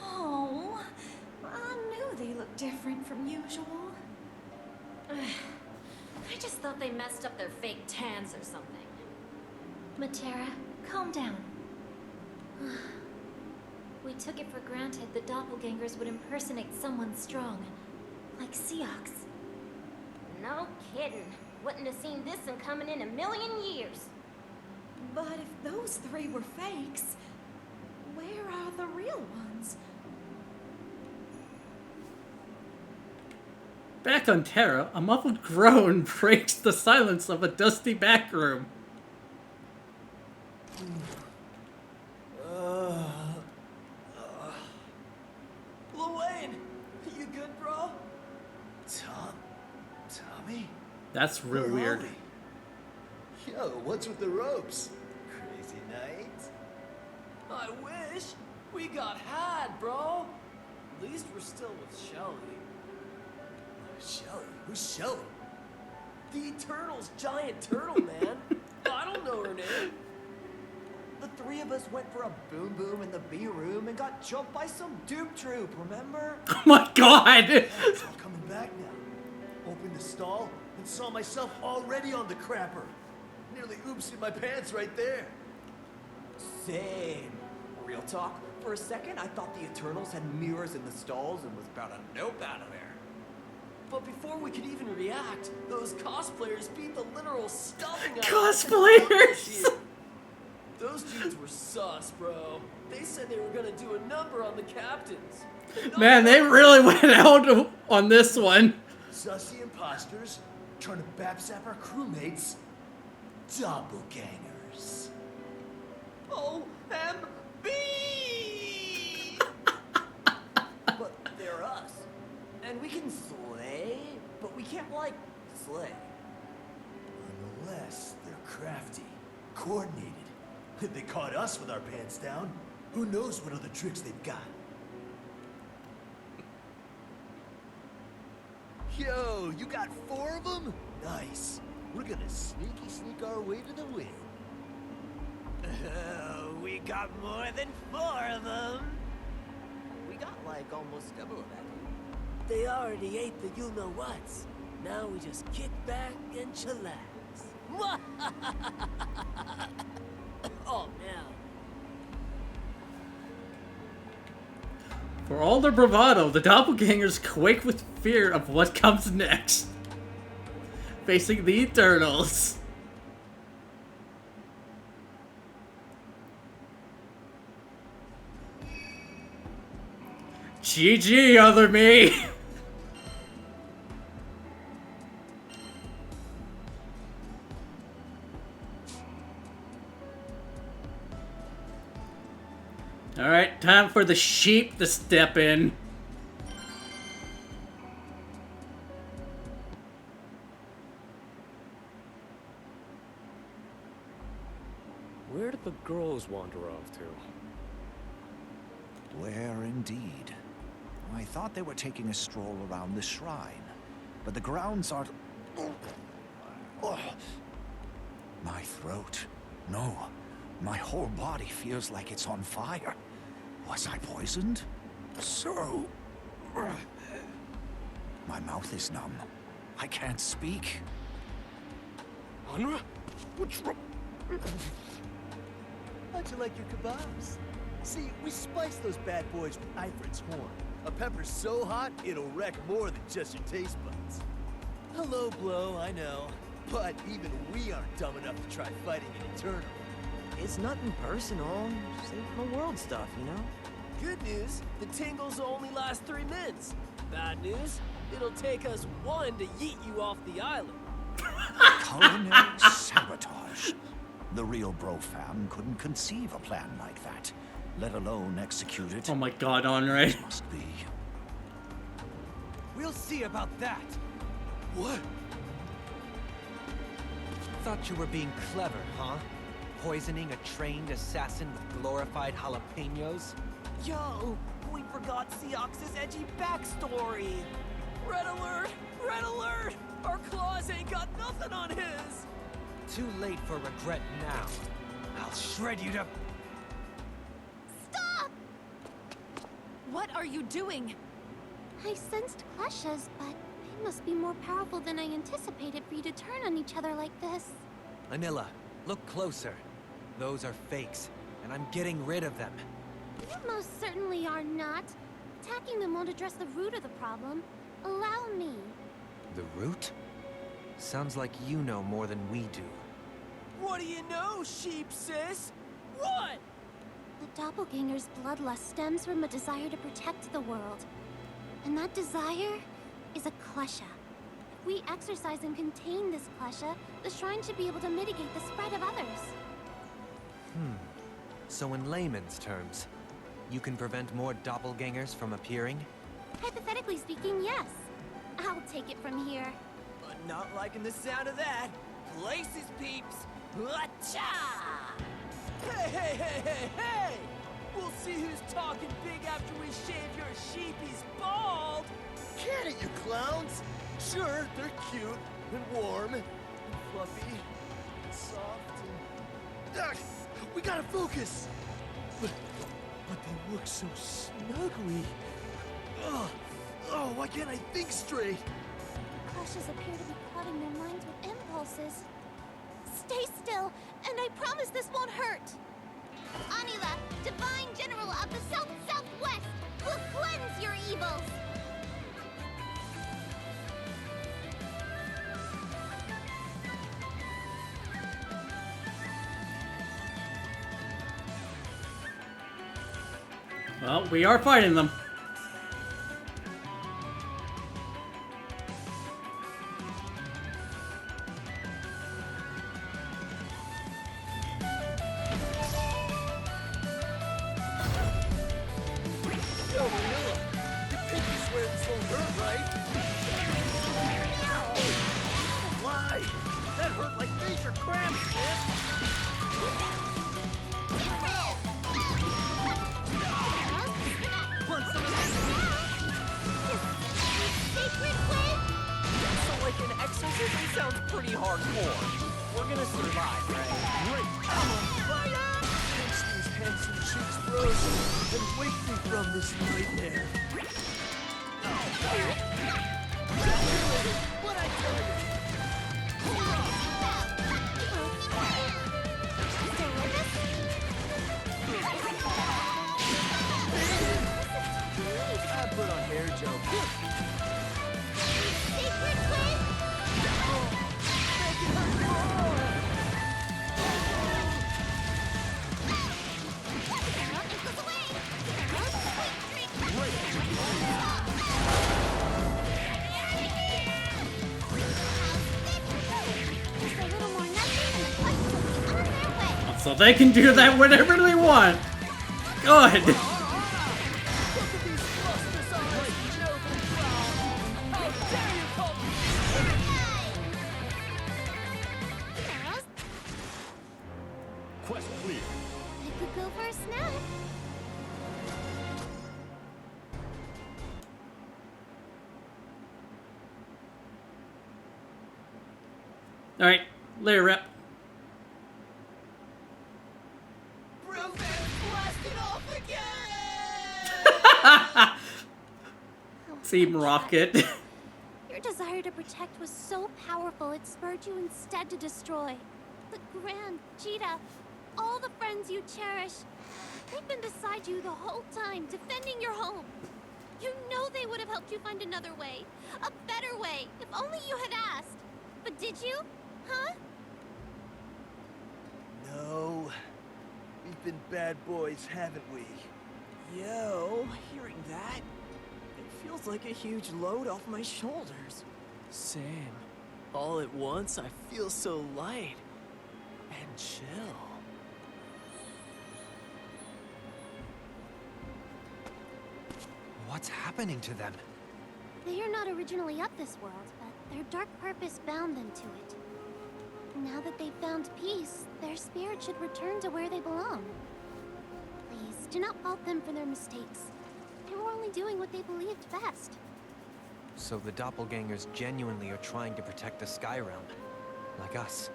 Oh, I knew they looked different from usual. I just thought they messed up their fake tans or something. Matera, calm down. We took it for granted the doppelgangers would impersonate someone strong, like Seox. No kidding. Wouldn't have seen this one coming in a million years. But if those three were fakes, where are the real ones? Back on Terra, a muffled groan breaks the silence of a dusty back room. Luane, you good, bro? Tommy? That's real Where are weird. we? Yo, what's with the ropes? Crazy night? I wish. We got had, bro. At least we're still with Shelly. Shelly? Who's Shelly? The Eternal's giant turtle, man. I don't know her name. The three of us went for a boom boom in the B room and got jumped by some dupe troop, remember? Oh my god! It's all coming back now. Opened the stall and saw myself already on the crapper. Nearly oopsed my pants right there. Same. Real talk, for a second I thought the Eternals had mirrors in the stalls and was about to nope out of there. But before we could even react, those cosplayers beat the literal stuffing out of us. Cosplayers! Those dudes were sus, bro. They said they were gonna do a number on the captains. Man, they really went out on this one. Sussy imposters trying to babsap our crewmates. Doppelgangers. OMB! But they're us. And we can slay, but we can't, like, slay. Unless they're crafty, coordinated. If they caught us with our pants down, who knows what other tricks they've got. Yo, you got 4 of them? Nice. We're gonna sneak our way to the win. We got more than 4 of them. We got like almost double of that. They already ate the you-know-whats. Now we just kick back and chillax. Oh, no. For all their bravado, the doppelgangers quake with fear of what comes next. Facing the Eternals. GG, other me! Alright, time for the sheep to step in. Where did the girls wander off to? Where indeed? I thought they were taking a stroll around the shrine, but the grounds aren't... Oh. My throat. No. My whole body feels like it's on fire. Was I poisoned? So... My mouth is numb. I can't speak. Honra? What's wrong? How'd you like your kebabs? See, we spice those bad boys with Ifrit's horn. A pepper's so hot, it'll wreck more than just your taste buds. Hello, Blow, I know. But even we aren't dumb enough to try fighting an Eternal. It's nothing personal. Save the world stuff, you know? Good news, the tingles will only last 3 minutes. Bad news, it'll take us 1 to yeet you off the island. Culinary sabotage. The real bro fam couldn't conceive a plan like that, let alone execute it. Oh my god, Andre. This must be. We'll see about that. What? Thought you were being clever, huh? Poisoning a trained assassin with glorified jalapenos? Yo, we forgot Seox's edgy backstory. Red alert! Red alert! Our claws ain't got nothing on his! Too late for regret now. I'll shred you to... Stop! What are you doing? I sensed clashes, but they must be more powerful than I anticipated for you to turn on each other like this. Manila, look closer. Those are fakes, and I'm getting rid of them. You most certainly are not. Attacking them won't address the root of the problem. Allow me. The root? Sounds like you know more than we do. What do you know, sheep sis? What? The doppelganger's bloodlust stems from a desire to protect the world. And that desire is a klesha. If we exercise and contain this klesha, the shrine should be able to mitigate the spread of others. So in layman's terms, you can prevent more doppelgangers from appearing? Hypothetically speaking, yes. I'll take it from here. Not liking the sound of that. Places, peeps. Acha! Hey, hey, hey, hey, hey! We'll see who's talking big after we shave your sheepies bald! Can it, you clowns? Sure, they're cute and warm and fluffy and soft and... Ugh, we gotta focus! But they look so snuggly. Ugh. Oh, why can't I think straight? Kleshas appear to be clouding their minds with impulses. Stay still, and I promise this won't hurt. Anila, Divine General of the South-Southwest, will cleanse your evils. Well, we are fighting them. Sounds pretty hardcore. We're gonna survive, right? Great! Come on, fighter! Pinch these handsome cheeks frozen and wake me from this nightmare. What'd I tell you? I put on hair joke. So they can do that whenever they want. Good. Quest clear. I could go for a snack. All right, later, Rep. Team Rocket. Your desire to protect was so powerful it spurred you instead to destroy. The Grand, Cheetah, all the friends you cherish, they've been beside you the whole time, defending your home. You know they would have helped you find another way, a better way, if only you had asked. But did you? Huh? No. We've been bad boys, haven't we? Yo, hearing that, it feels like a huge load off my shoulders. Same. All at once, I feel so light and chill. What's happening to them? They are not originally of this world, but their dark purpose bound them to it. Now that they've found peace, their spirit should return to where they belong. Please, do not fault them for their mistakes. They were only doing what they believed best. So the doppelgangers genuinely are trying to protect the Sky Realm, like us.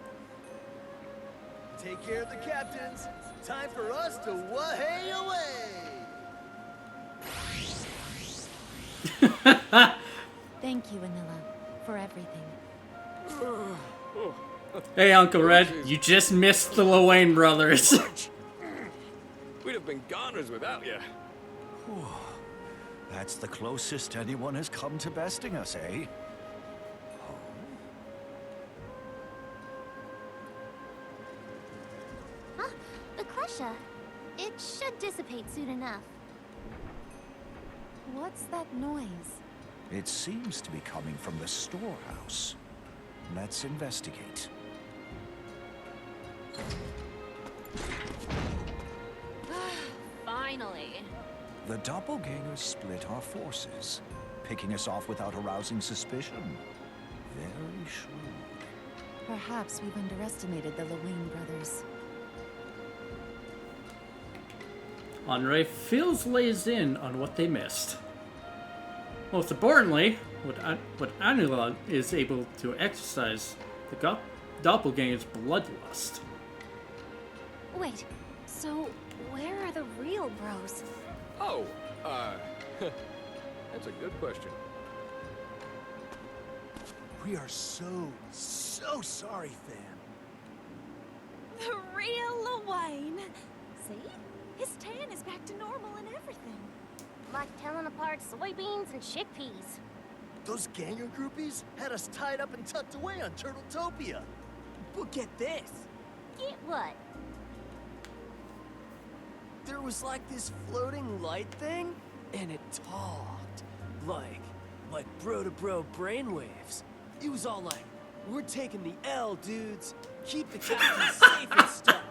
Take care of the captains. Time for us to way away. Thank you, Anila, for everything. Hey, Uncle Red, you just missed the Lowain brothers. We'd have been goners without you. That's the closest anyone has come to besting us, eh? Huh? The Klesha. It should dissipate soon enough. What's that noise? It seems to be coming from the storehouse. Let's investigate. Finally. The doppelgangers split our forces, picking us off without arousing suspicion. Very shrewd. Perhaps we've underestimated the Lowain brothers. Andre feels lays in on what they missed. Most importantly, what Anula is able to exercise the doppelganger's bloodlust. Wait, so where are the real bros? Oh, that's a good question. We are so sorry, fam. The real Lowain. See? His tan is back to normal and everything. Like telling apart soybeans and chickpeas. Those ganger groupies had us tied up and tucked away on Turtletopia. But get this. Get what? There was like this floating light thing, and it talked. Like bro-to-bro brainwaves. It was all like, we're taking the L, dudes. Keep the captain safe and stuff.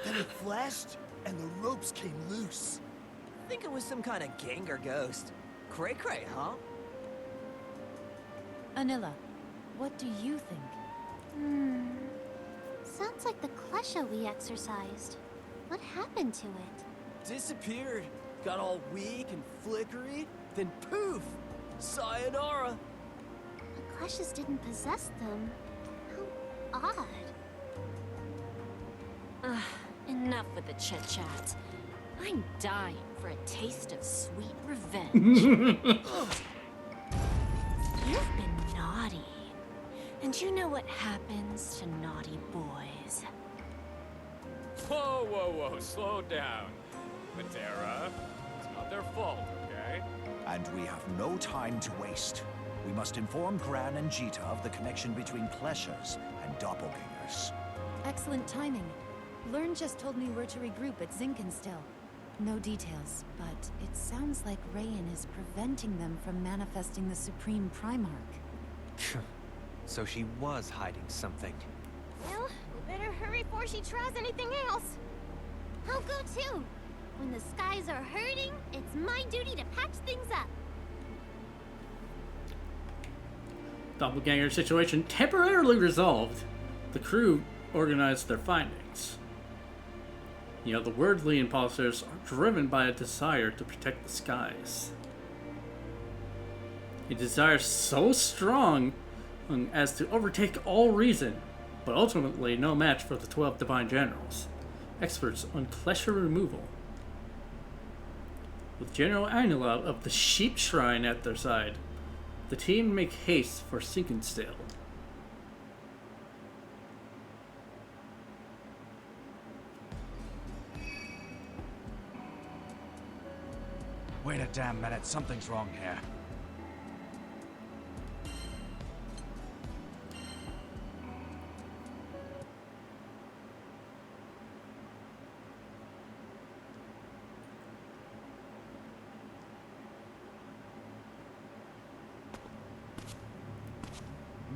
Then it flashed, and the ropes came loose. Think it was some kind of ganger ghost. Cray-cray, huh? Anila, what do you think? Sounds like the Klesha we exercised. What happened to it? Disappeared. Got all weak and flickery. Then poof! Sayonara. The Kleshas didn't possess them. How odd. Enough with the chit-chat. I'm dying for a taste of sweet revenge. You've been naughty. And you know what happens to naughty boys. Whoa, whoa, whoa, slow down. Matera, it's not their fault, okay? And we have no time to waste. We must inform Gran and Jita of the connection between Kleshas and doppelgangers. Excellent timing. Learn just told me we're to regroup at Zinkenstill. No details, but it sounds like Rayan is preventing them from manifesting the Supreme Primarch. So she was hiding something. Well, we better hurry before she tries anything else. I'll go too. When the skies are hurting, it's my duty to patch things up. Doppelganger situation temporarily resolved. The crew organized their findings. The otherworldly imposters are driven by a desire to protect the skies. A desire so strong as to overtake all reason, but ultimately no match for the 12 Divine Generals, experts on Klesha removal. With General Anila of the Sheep Shrine at their side, the team make haste for Zinkenstill. Wait a damn minute, something's wrong here.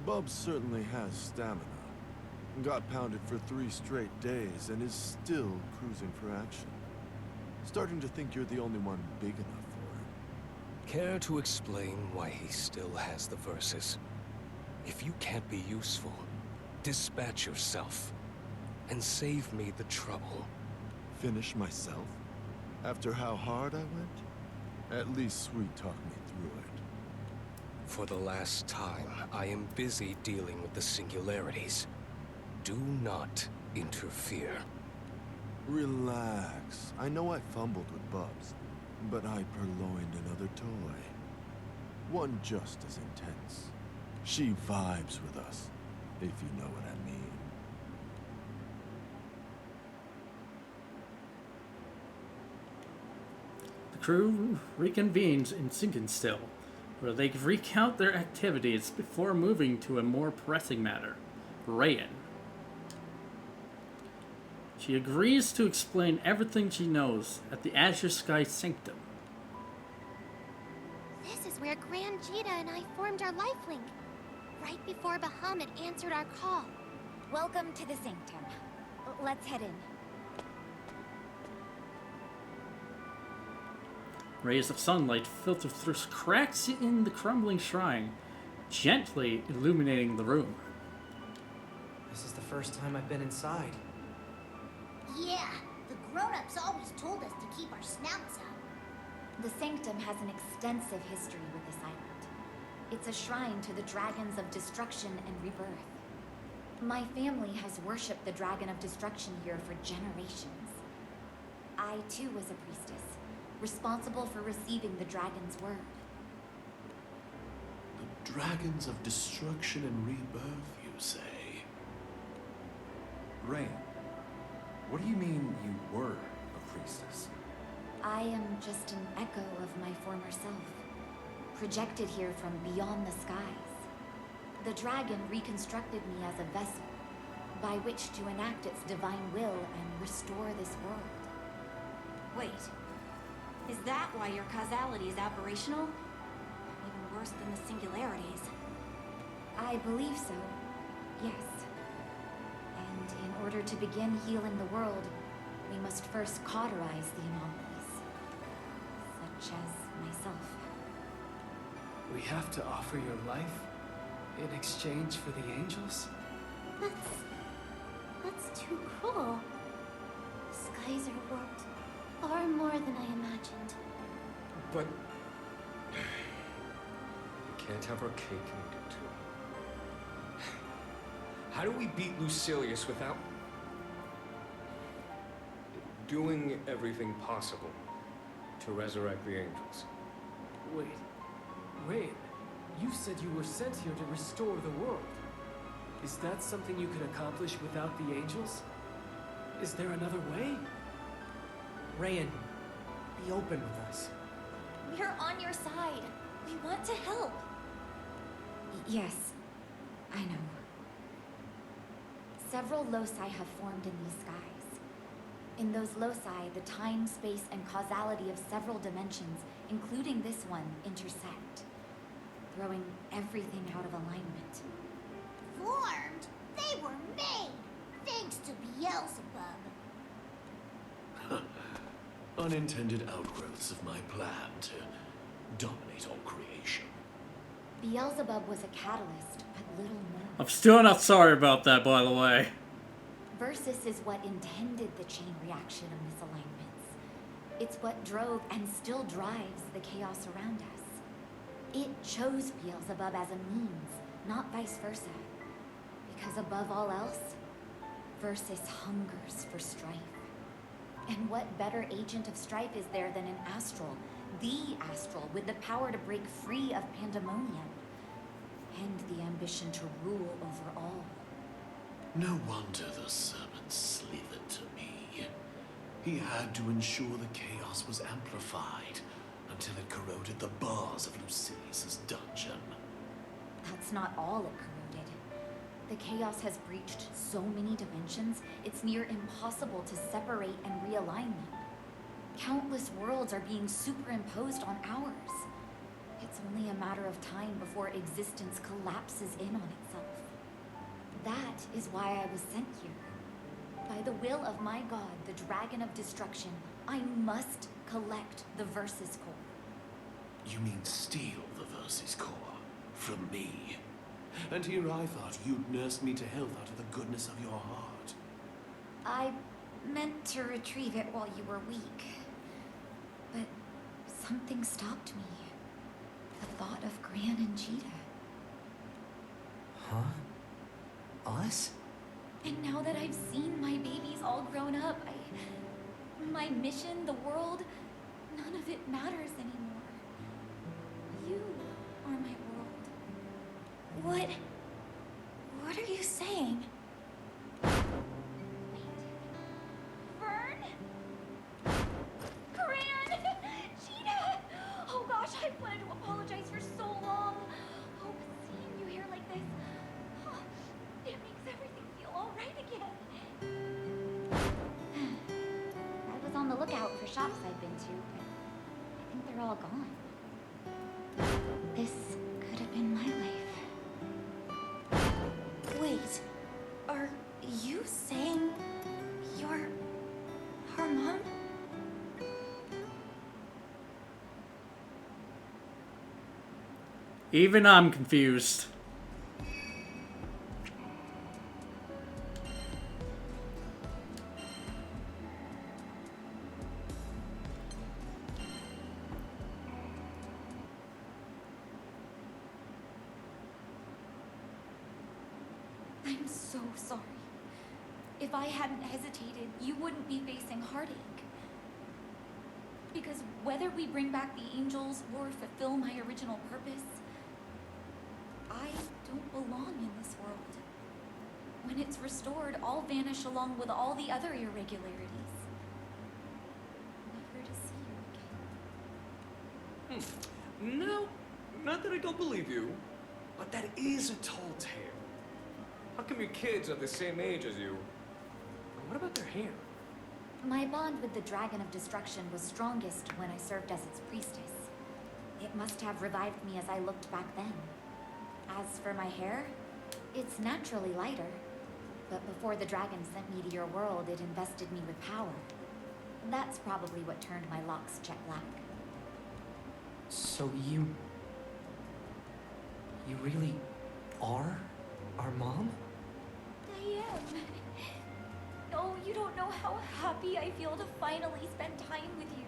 Bubs certainly has stamina. Got pounded for 3 straight days and is still cruising for action. Starting to think you're the only one big enough for him. Care to explain why he still has the verses? If you can't be useful, dispatch yourself. And save me the trouble. Finish myself? After how hard I went? At least sweet talk me through it. For the last time, I am busy dealing with the singularities. Do not interfere. Relax. I know I fumbled with Bubs, but I purloined another toy. One just as intense. She vibes with us, if you know what I mean. crew reconvenes in Sinkenstill, where they recount their activities before moving to a more pressing matter, Rayan. She agrees to explain everything she knows at the Azure Sky Sanctum. This is where Grand Jita and I formed our lifelink, right before Bahamut answered our call. Welcome to the Sanctum. Let's head in. Rays of sunlight filter through cracks in the crumbling shrine, gently illuminating the room. This is the first time I've been inside. Yeah, the grown-ups always told us to keep our snouts out. The Sanctum has an extensive history with this island. It's a shrine to the dragons of destruction and rebirth. My family has worshipped the Dragon of Destruction here for generations. I too was a priestess, responsible for receiving the dragon's word. The dragons of destruction and rebirth, you say? Rain, what do you mean you were a priestess? I am just an echo of my former self, projected here from beyond the skies. The dragon reconstructed me as a vessel, by which to enact its divine will and restore this world. Wait, is that why your causality is aberrational? Even worse than the singularities. I believe so, yes. And in order to begin healing the world, we must first cauterize the anomalies, such as myself. We have to offer your life in exchange for the angels? That's too cruel. Skies are warped far more than I imagined. But we can't have our cake and eat it too. How do we beat Lucilius without doing everything possible to resurrect the angels? Wait, Rain, you said you were sent here to restore the world. Is that something you could accomplish without the angels? Is there another way? Rayan, be open with us. We're on your side. We want to help. Yes, I know. Several loci have formed in these skies. In those loci, the time, space, and causality of several dimensions, including this one, intersect, throwing everything out of alignment. Formed? They were made! Thanks to Beelzebub. Unintended outgrowths of my plan to dominate all creation. Beelzebub was a catalyst, but little more. I'm still not sorry about that, by the way. Versus is what intended the chain reaction of misalignments. It's what drove and still drives the chaos around us. It chose Beelzebub as a means, not vice versa. Because above all else, Versus hungers for strife. And what better agent of strife is there than an astral, the astral, with the power to break free of pandemonium, and the ambition to rule over all? No wonder the serpent slithered to me. He had to ensure the chaos was amplified until it corroded the bars of Lucilius's dungeon. That's not all it corroded. The chaos has breached so many dimensions, it's near impossible to separate and realign them. Countless worlds are being superimposed on ours. It's only a matter of time before existence collapses in on itself. That is why I was sent here. By the will of my god, the Dragon of Destruction, I must collect the Versus Core. You mean steal the Versus Core from me? And here I thought you'd nurse me to health out of the goodness of your heart. I meant to retrieve it while you were weak. But something stopped me. The thought of Gran and Jita. Huh? Us? And now that I've seen my babies all grown up, my mission, the world, none of it matters anymore. You are my world. What are you saying? Vern? Gran! shops I've been to, but I think they're all gone. This could have been my life. Wait, are you saying you're her mom? Even I'm confused. I'm so sorry. If I hadn't hesitated, you wouldn't be facing heartache. Because whether we bring back the angels or fulfill my original purpose, I don't belong in this world. When it's restored, I'll vanish along with all the other irregularities. Never to see you again. No, not that I don't believe you, but that is a tall tale. How come your kids are the same age as you? And what about their hair? My bond with the Dragon of Destruction was strongest when I served as its priestess. It must have revived me as I looked back then. As for my hair, it's naturally lighter. But before the dragon sent me to your world, it invested me with power. That's probably what turned my locks jet black. So you really are our mom? I am. Oh, you don't know how happy I feel to finally spend time with you.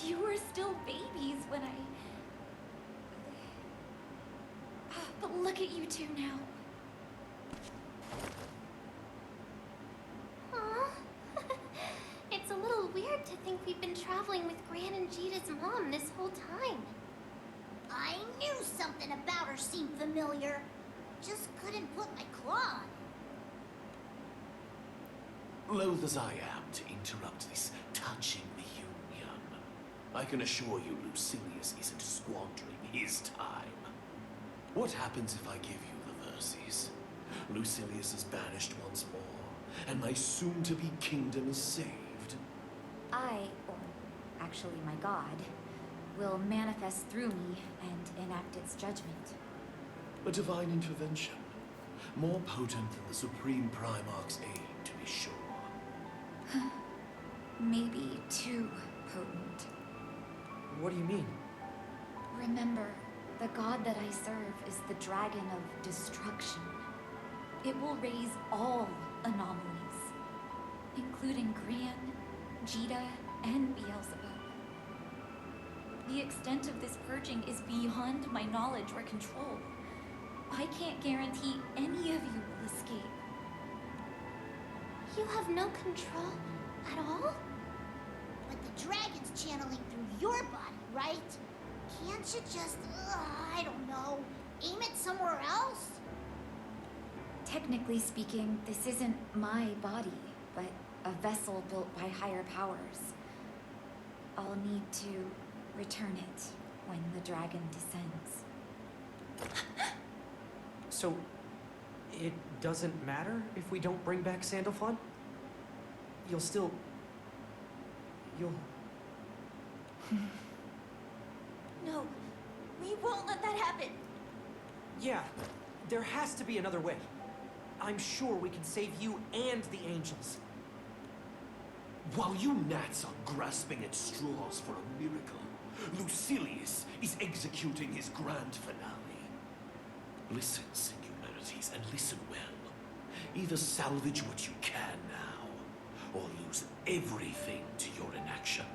You were still babies when I... But look at you two now. Aw. It's a little weird to think we've been traveling with Gran and Jita's mom this whole time. I knew something about her seemed familiar. Just couldn't put my claw on it. Loath as I am to interrupt this touching reunion, I can assure you Lucilius isn't squandering his time. What happens if I give you the verses? Lucilius is banished once more, and my soon-to-be kingdom is saved. I, or actually my god, will manifest through me and enact its judgment. A divine intervention, more potent than the Supreme Primarch's aid, to be sure. Maybe too potent. What do you mean? Remember, the god that I serve is the Dragon of Destruction. It will raise all anomalies, including Gran, Jita, and Beelzebub. The extent of this purging is beyond my knowledge or control. I can't guarantee any of you will escape. You have no control at all? But the dragon's channeling through your body, right? Can't you just, I don't know, aim it somewhere else? Technically speaking, this isn't my body, but a vessel built by higher powers. I'll need to return it when the dragon descends. So, it doesn't matter if we don't bring back Sandalphon? You'll... No, we won't let that happen. Yeah, there has to be another way. I'm sure we can save you and the angels. While you gnats are grasping at straws for a miracle, Lucilius is executing his grand finale. Listen, singularities, and listen well. Either salvage what you can now, or lose everything to your inaction.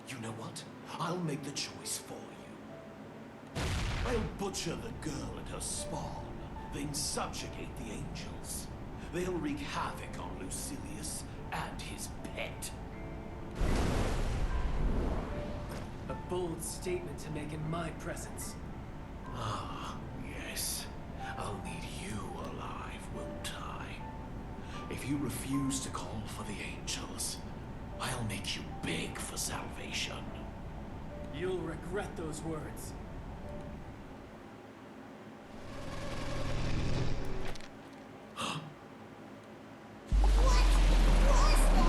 You know what? I'll make the choice for you. I'll butcher the girl and her spawn, then subjugate the angels. They'll wreak havoc on Lucilius and his pet. A bold statement to make in my presence. Ah, yes. I'll need you alive, won't I? If you refuse to call for the angels, I'll make you beg for salvation. You'll regret those words. What was that?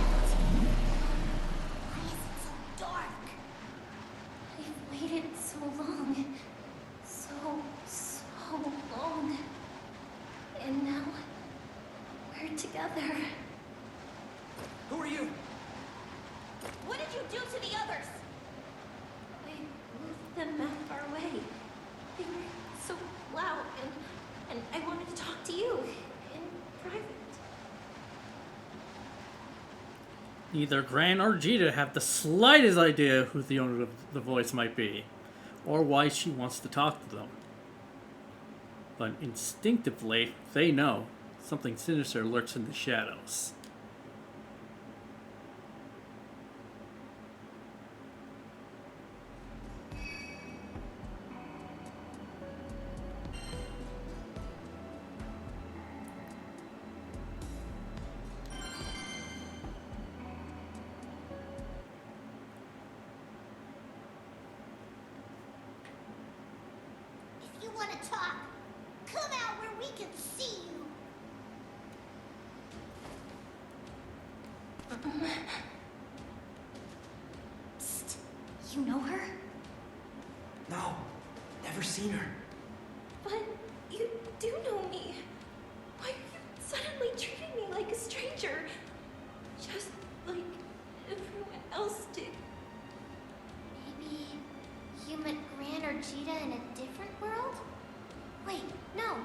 Who are you? What did you do to the others? I moved them that far away. They were so loud, and I wanted to talk to you in private. Neither Gran or Jita have the slightest idea who the owner of the voice might be, or why she wants to talk to them. But instinctively, they know something sinister lurks in the shadows. If you want to talk, come out where we can see you. Psst. You know her? No, never seen her. But you do know me. Why are you suddenly treating me like a stranger? Just like everyone else did. Maybe you met Gran or Cheetah in a different world? Wait, no,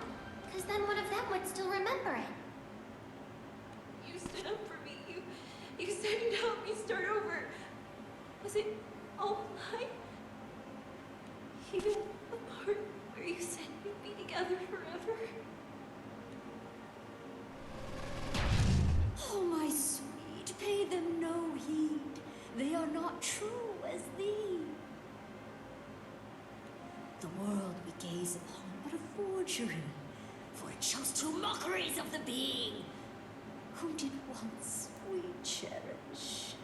because then one of them would still remember it. You stood up for me. You said you'd help me start over. Was it all a lie? Even the part where you said we'd be together forever? Oh, my sweet, pay them no heed. They are not true as thee. The world we gaze upon but a forgery, for it shows true mockeries of the being whom did once we cherish.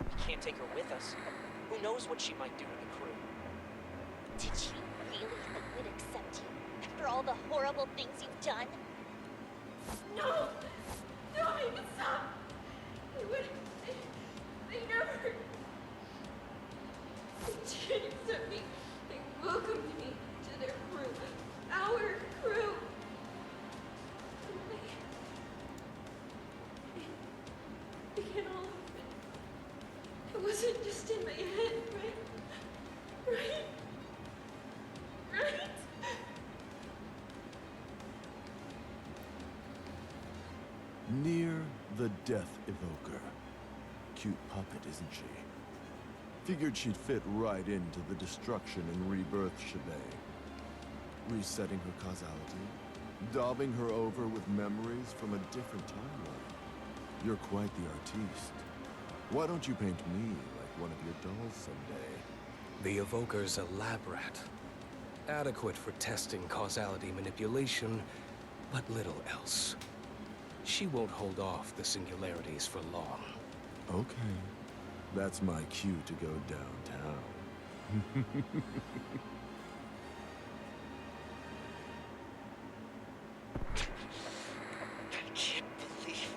We can't take her with us. Who knows what she might do to the crew? Did you really think we'd accept you after all the horrible things you've done? No! No, make it stop! They would... They never... They didn't accept me. They welcomed me to their crew. Our crew. They began all of it. It wasn't just in my head, right? Right? Right? Near the Death Evoker. Cute puppet, isn't she? Figured she'd fit right into the destruction and rebirth shebang. Resetting her causality, daubing her over with memories from a different timeline. You're quite the artiste. Why don't you paint me like one of your dolls someday? The Evoker's a lab rat. Adequate for testing causality manipulation, but little else. She won't hold off the singularities for long. Okay. That's my cue to go downtown. I can't believe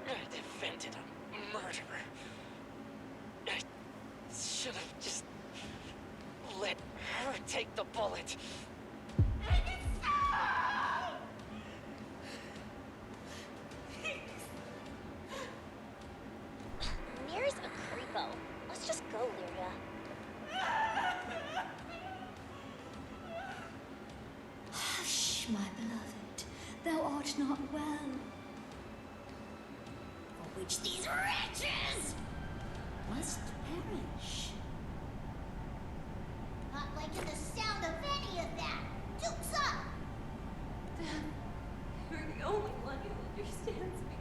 I defended a murderer. I should have just let her take the bullet. Mir's a creepo. Let's just go, Lyria. Hush, my beloved. Thou art not well. For which these wretches must perish. Not liking the sound of any of that. Duke's up! You're the only one who understands me.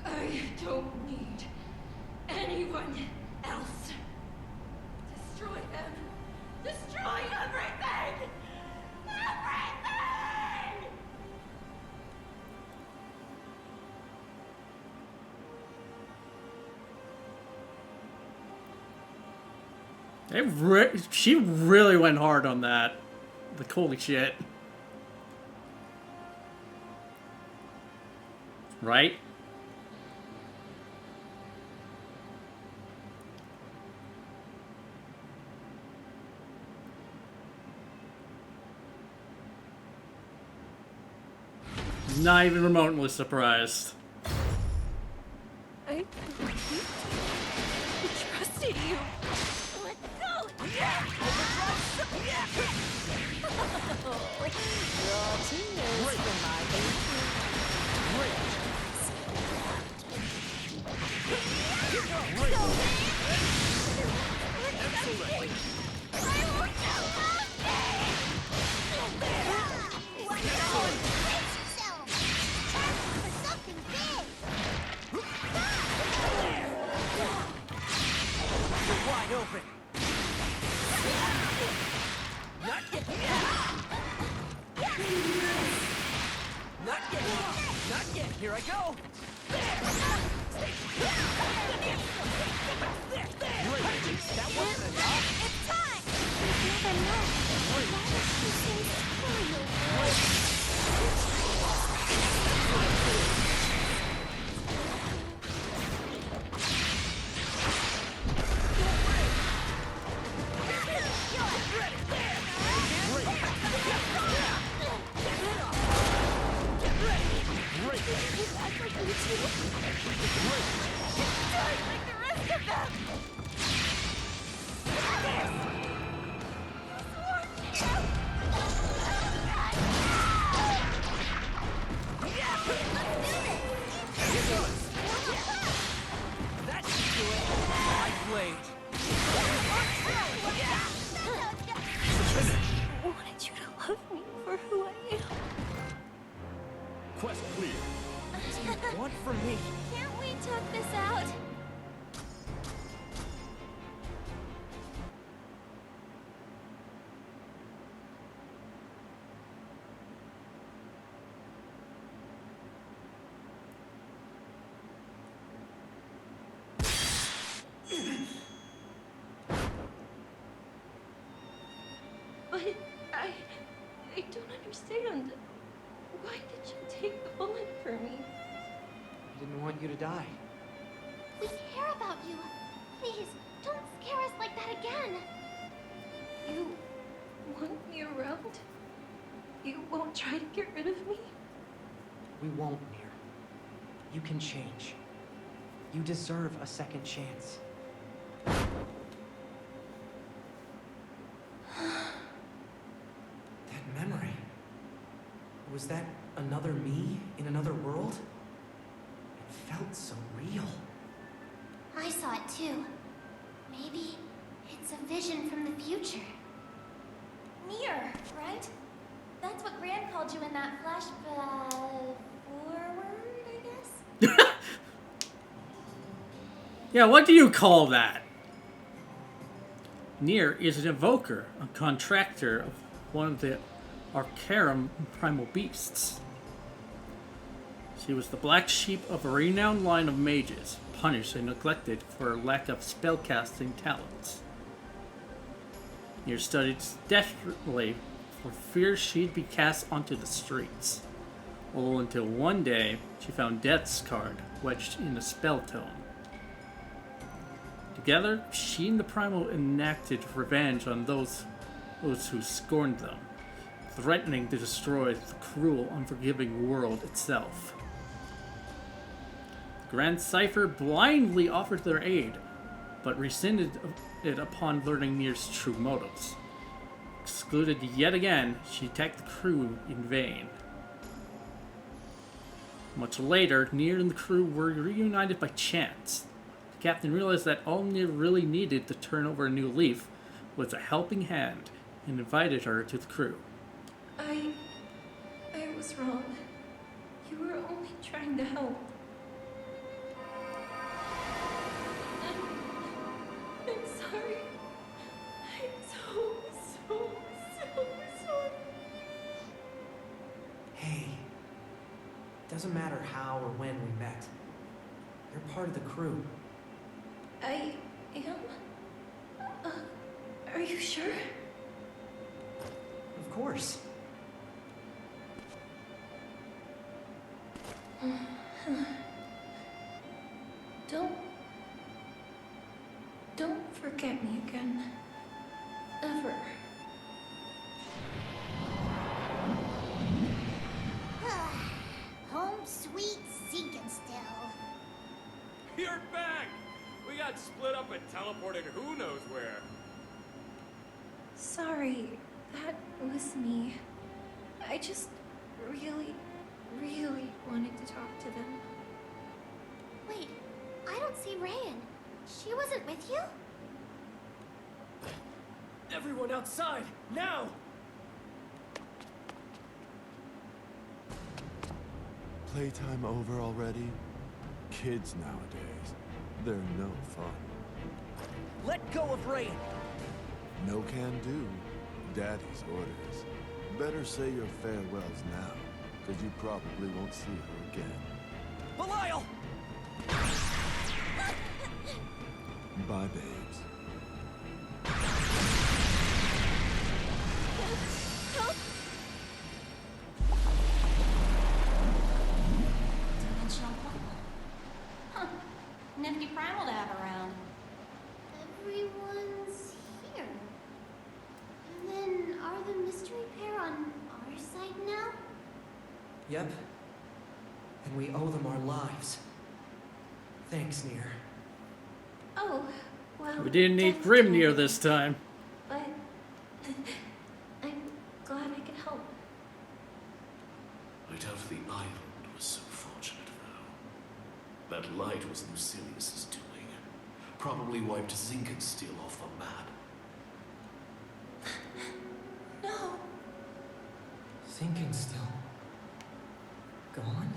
I don't need anyone else. Destroy them. Destroy everything! Everything! She really went hard on that. Like, holy shit. Right? Not even remotely surprised. I trusted you. Let's go! Your tears for my You're wide open. Not yet. Not yet. Not yet. Here I go. That wasn't enough. It's time! You never know. Why does she seem That should do it. My blade. I wanted you to love me for who I am. Quest clear. What do you want from me? Can't we talk this out? But I don't understand. Why did you take the bullet for me? I didn't want you to die. We care about you. Please, don't scare us like that again. You want me around? You won't try to get rid of me? We won't, Nier. You can change. You deserve a second chance. That memory. Was that another me in another world? It felt so real. I saw it too. Maybe it's a vision from the future. Near, right? That's what Gran called you in that forward, I guess? Yeah, what do you call that? Nier is an evoker, a contractor of one of the Arcarum primal beasts. She was the black sheep of a renowned line of mages, punished and neglected for lack of spellcasting talents. Nier studied desperately for fear she'd be cast onto the streets. All until one day, she found Death's card wedged in a spell tome. Together, she and the Primal enacted revenge on those who scorned them, threatening to destroy the cruel, unforgiving world itself. The Grand Cipher blindly offered their aid, but rescinded it upon learning Nier's true motives. Excluded yet again, she attacked the crew in vain. Much later, Nier and the crew were reunited by chance. The captain realized that all Nier really needed to turn over a new leaf was a helping hand, and invited her to the crew. I was wrong. You were only trying to help. I'm sorry. I'm so sorry. Hey, doesn't matter how or when we met. You're part of the crew. I am? Are you sure? Of course. Don't forget me again. Ever. and teleported who knows where. Sorry, that was me. I just really, really wanted to talk to them. Wait, I don't see Rayan. She wasn't with you? Everyone outside, now! Playtime over already? Kids nowadays, they're no fun. Let go of Rayan! No can do. Daddy's orders. Better say your farewells now, because you probably won't see her again. Belial! Bye, babes. Dimensional portal. Huh. Nifty primal to have around. Everyone's here. And then, are the mystery pair on our side now? Yep. And we owe them our lives. Thanks, Nier. Oh, well. We didn't need Grimnir this time. But I'm glad I could help. I doubt the island was so fortunate, though. That light was Lucilius's doing. Probably wiped Zinkensteel off the map. No. Thinking still. Gone?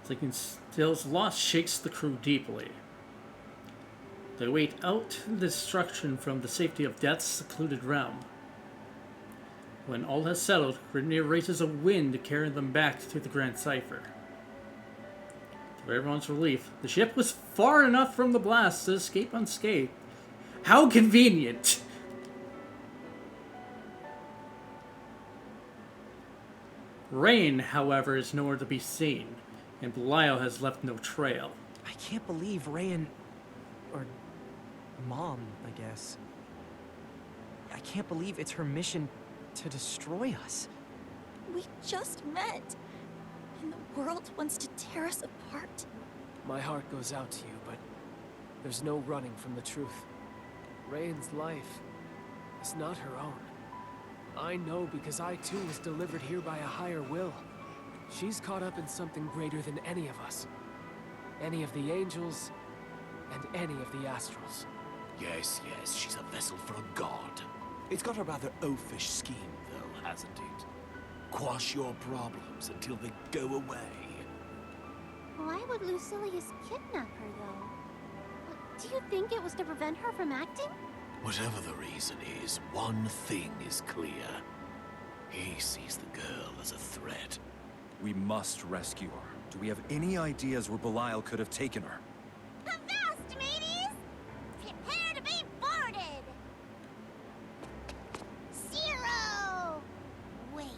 Zinkensteel's loss shakes the crew deeply. They wait out the destruction from the safety of Death's secluded realm. When all has settled, Grimnir raises a wind to carry them back to the Grand Cipher. To everyone's relief, the ship was far enough from the blast to escape unscathed. How convenient! Rain, however, is nowhere to be seen, and Belial has left no trail. I can't believe Rayan... or... Mom, I guess. I can't believe it's her mission to destroy us. We just met, and the world wants to tear us apart. My heart goes out to you, but there's no running from the truth. Rayan's life is not her own. I know because I too was delivered here by a higher will. She's caught up in something greater than any of us. Any of the angels, and any of the astrals. Yes, she's a vessel for a god. It's got a rather oafish scheme, though, hasn't it? Quash your problems until they go away. Why would Lucilius kidnap her, though? Do you think it was to prevent her from acting? Whatever the reason is, one thing is clear. He sees the girl as a threat. We must rescue her. Do we have any ideas where Belial could have taken her? Avast, mateys! Prepare to be boarded! Zero! Wait,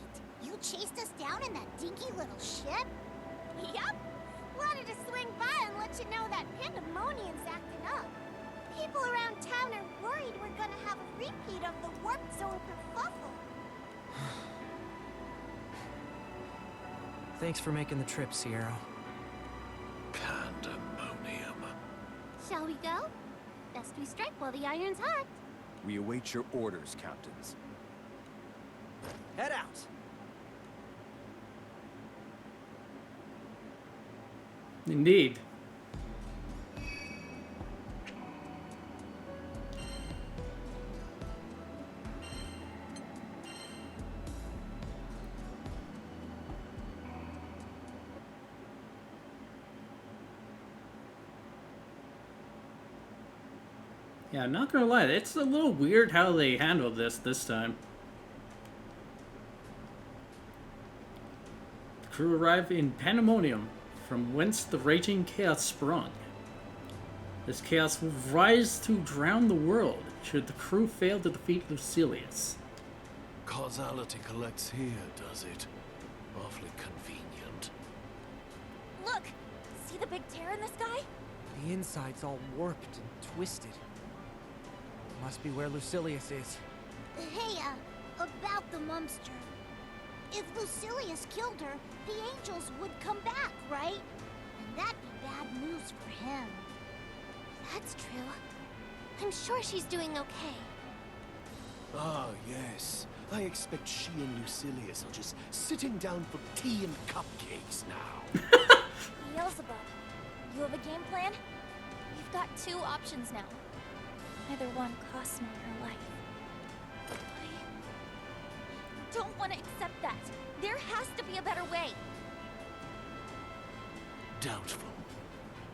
you chased us down in that dinky little ship? Yup! Wanted to swing by and let you know that Pandemonium's acting up. People around town are worried we're gonna have a repeat of the warp zone kerfuffle. Thanks for making the trip, Sierra. Pandemonium. Shall we go? Best we strike while the iron's hot. We await your orders, captains. Head out! Indeed. Yeah, I'm not gonna lie, it's a little weird how they handled this time. The crew arrive in Pandemonium, from whence the raging chaos sprung. This chaos will rise to drown the world, should the crew fail to defeat Lucilius. Causality collects here, does it? Awfully convenient. Look! See the big tear in the sky? The inside's all warped and twisted. Must be where Lucilius is. Hey, about the monster. If Lucilius killed her, the angels would come back, right? And that'd be bad news for him. That's true. I'm sure she's doing okay. Ah, yes. I expect she and Lucilius are just sitting down for tea and cupcakes now. Beelzebub, you have a game plan? We've got two options now. Either one costs me her life. I don't want to accept that. There has to be a better way. Doubtful.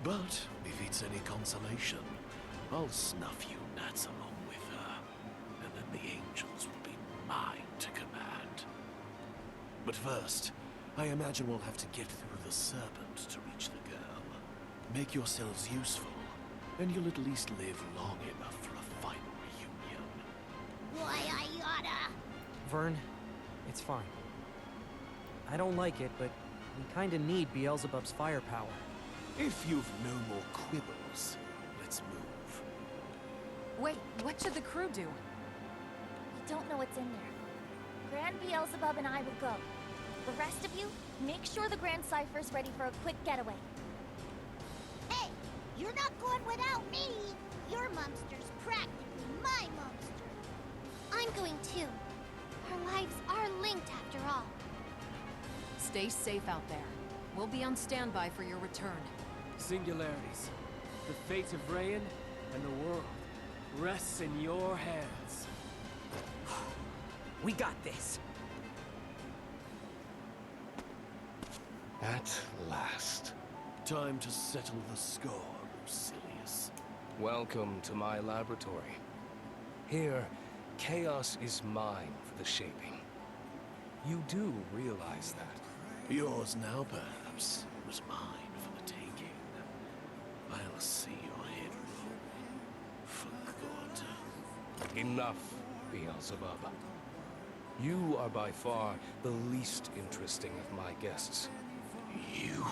But if it's any consolation, I'll snuff you nuts along with her, and then the angels will be mine to command. But first, I imagine we'll have to get through the serpent to reach the girl. Make yourselves useful, and you'll at least live long enough for a final reunion. Why, I oughta. Vern, it's fine. I don't like it, but we kinda need Beelzebub's firepower. If you've no more quibbles, let's move. Wait, what should the crew do? We don't know what's in there. Grand Beelzebub and I will go. The rest of you, make sure the Grand Cypher's ready for a quick getaway. Hey, you're not going without me. Your monster's practically my monster. I'm going too. Our lives are linked after all. Stay safe out there. We'll be on standby for your return. Singularities. The fate of Rayan and the world rests in your hands. We got this. At last. Time to settle the score, Lucilius. Welcome to my laboratory. Here, chaos is mine for the shaping. You do realize that? Yours now, perhaps. It was mine for the taking. I'll see your head roll. For good. Enough, Beelzebub. You are by far the least interesting of my guests. You?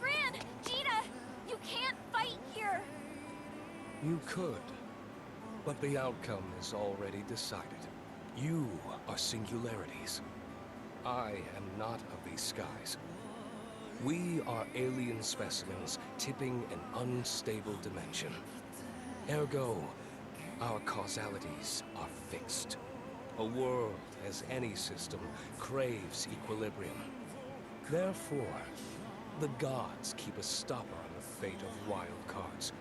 Gran! Gina! You can't fight here! You could, but the outcome is already decided. You are singularities. I am not of these skies. We are alien specimens tipping an unstable dimension. Ergo, our causalities are fixed. A world, as any system, craves equilibrium. Therefore, the gods keep a stopper on the fate of wild cards,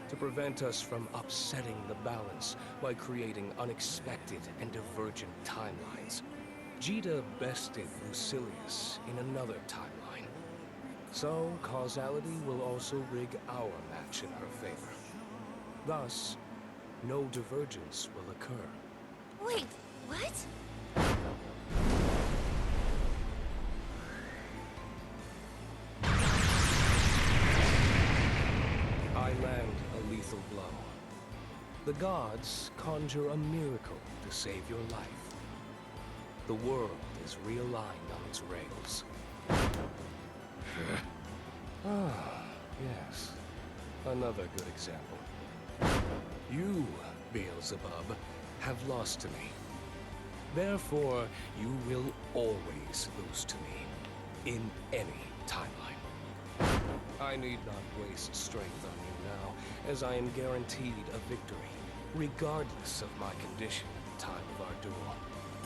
to prevent us from upsetting the balance by creating unexpected and divergent timelines. Jita bested Lucilius in another timeline. So, causality will also rig our match in her favor. Thus, no divergence will occur. Wait, what? I land a lethal blow. The gods conjure a miracle to save your life. The world is realigned on its rails. Ah, yes. Another good example. You, Beelzebub, have lost to me. Therefore, you will always lose to me, in any timeline. I need not waste strength on you now, as I am guaranteed a victory, regardless of my condition at the time of our duel.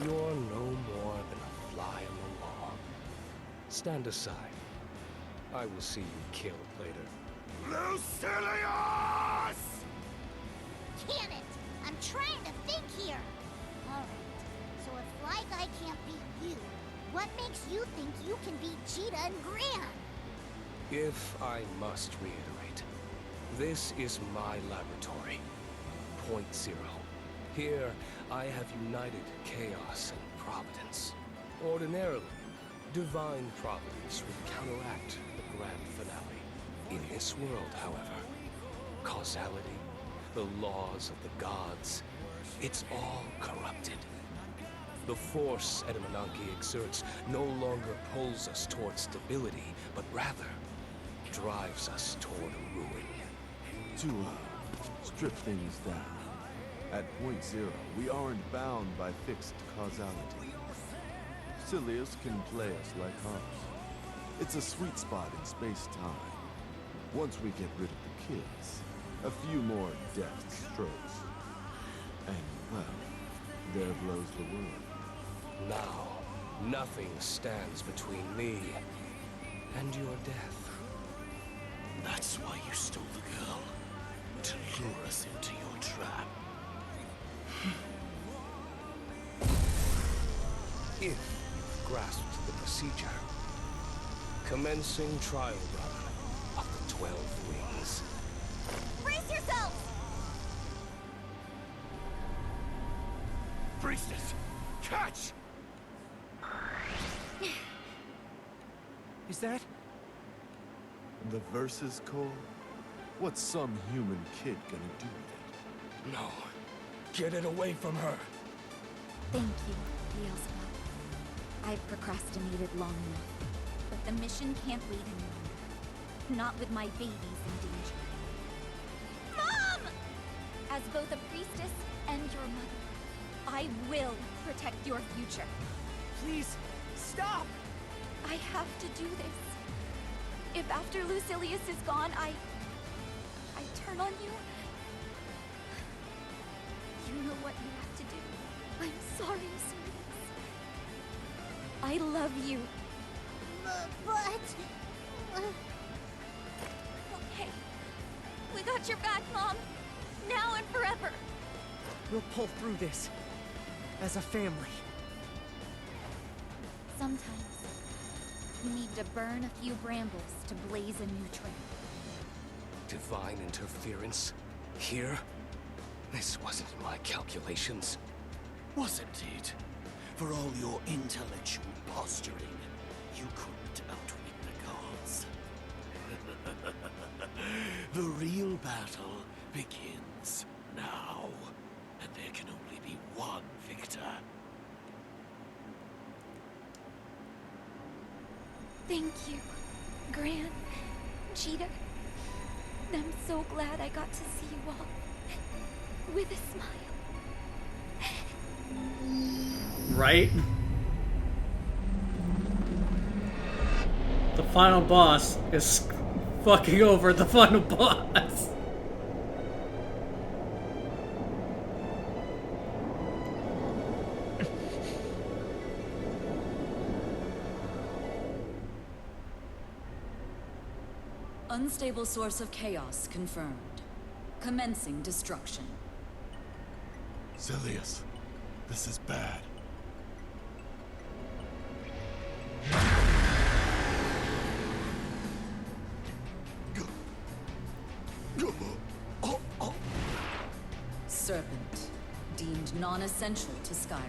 You're no more than a fly on the wall. Stand aside. I will see you killed later. Lucilius! Can it? I'm trying to think here. Alright, so if Fly Guy can't beat you, what makes you think you can beat Cheetah and Gran? If I must reiterate, this is my laboratory. Point Zero. Here, I have united chaos and providence. Ordinarily, divine providence would counteract the grand finale. In this world, however, causality, the laws of the gods, it's all corrupted. The force Edamananki exerts no longer pulls us toward stability, but rather drives us toward ruin. To strip things down. At point zero, we aren't bound by fixed causality. Lucilius can play us like hops. It's a sweet spot in space-time. Once we get rid of the kids, a few more deft strokes. And, well, there blows the world. Now, nothing stands between me and your death. That's why you stole the girl. To lure us into your trap. If you've grasped the procedure, commencing trial run of the 12 wings. Brace yourselves! Priestess, catch! Is that? The versus core? What's some human kid gonna do with it? No. Get it away from her. Thank you, Beelzebub. I've procrastinated long enough, but the mission can't wait any longer. Not with my babies in danger. Mom! As both a priestess and your mother, I will protect your future. Please, stop! I have to do this. If after Lucilius is gone, I turn on you, you know what you have to do. I'm sorry, Sirius. I love you. But... Okay. We got your back, Mom. Now and forever. We'll pull through this. As a family. Sometimes, you need to burn a few brambles to blaze a new trail. Divine interference? Here? This wasn't in my calculations. Wasn't it? For all your intellectual posturing, you couldn't outwit the gods. The real battle begins now, and there can only be one victor. Thank you, Gran, Cheetah. I'm so glad I got to see you all with a smile. Right? The final boss is fucking over the final boss. Unstable source of chaos confirmed. Commencing destruction. Zilius, this is bad. Serpent, deemed non-essential to Skyrim.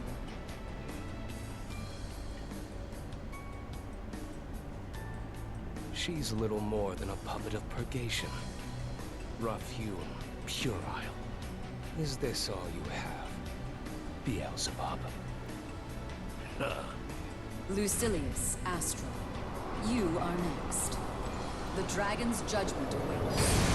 She's little more than a puppet of purgation. Rough-hewn, puerile. Is this all you have, Beelzebub? Lucilius, Astral. You are next. The dragon's judgment awaits.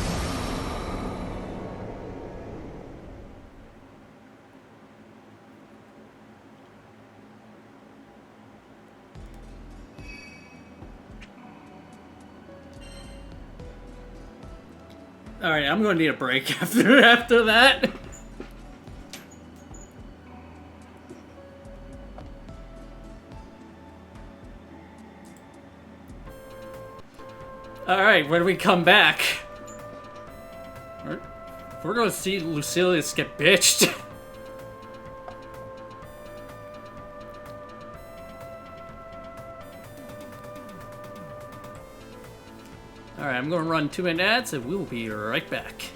Alright, I'm gonna need a break after that. Alright, when we come back, we're gonna see Lucilius get bitched. Alright, I'm gonna run 2-minute ads and we will be right back.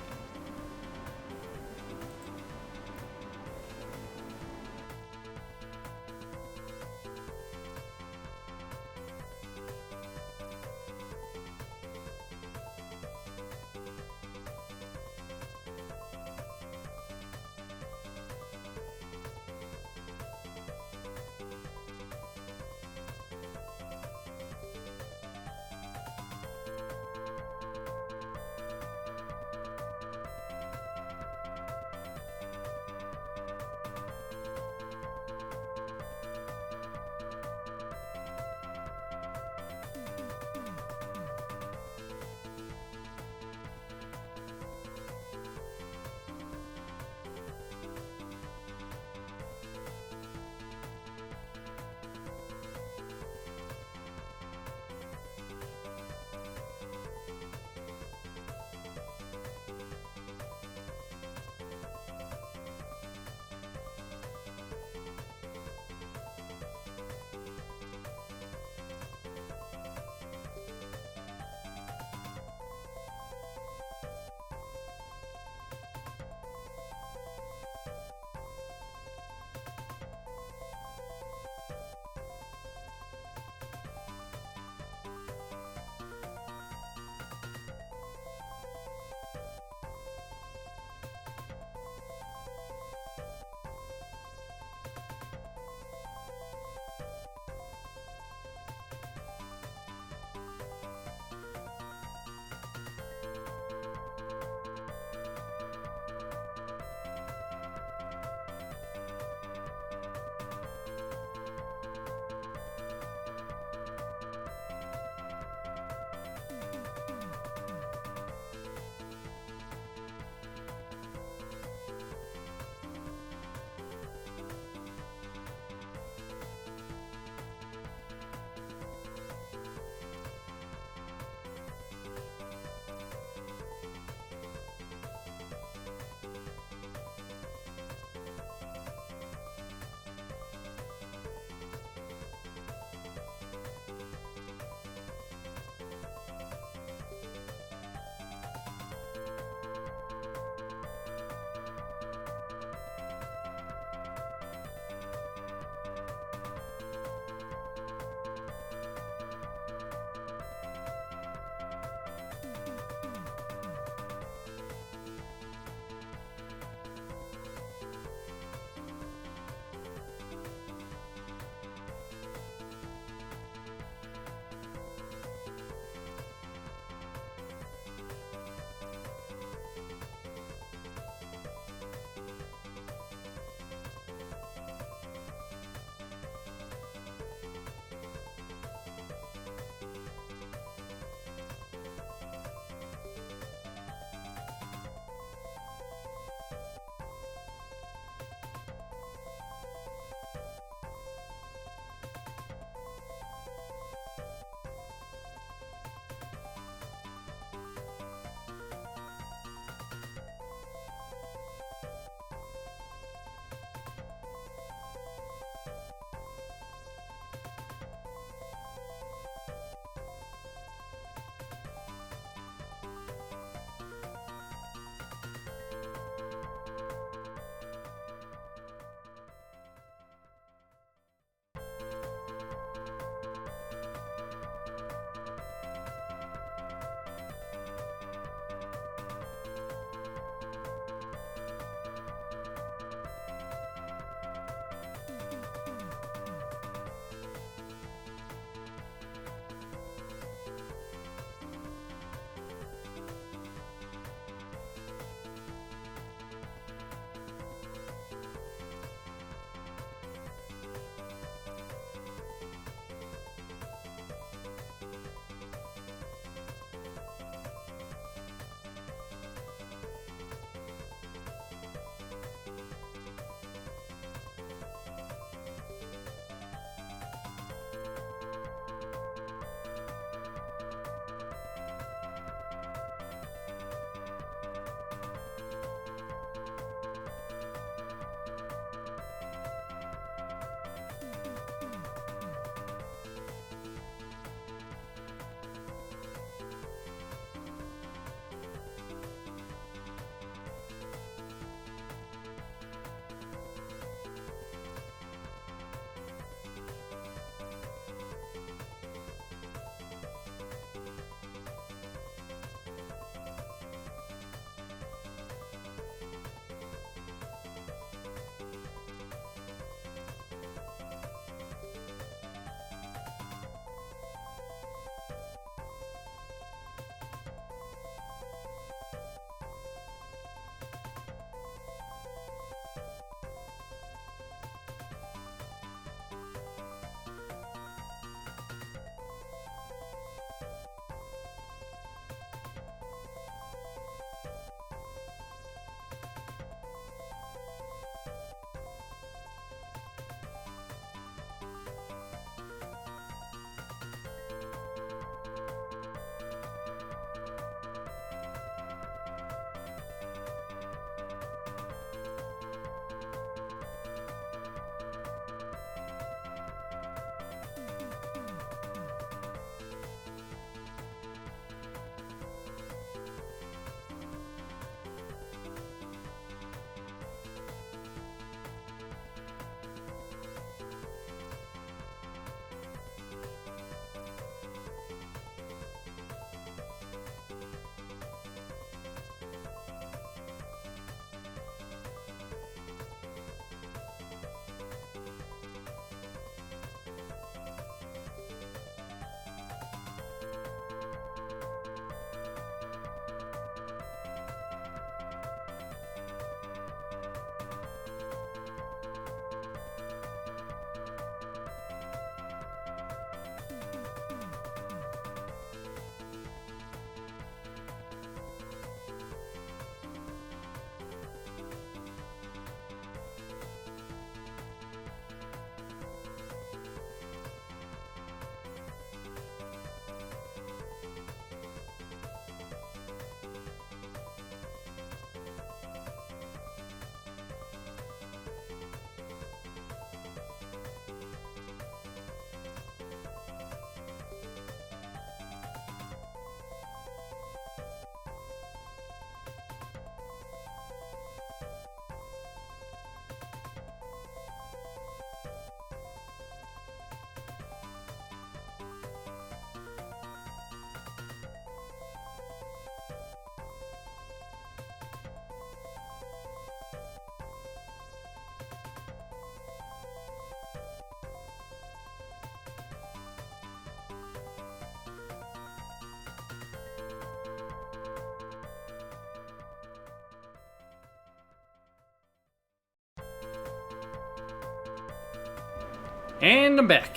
And I'm back.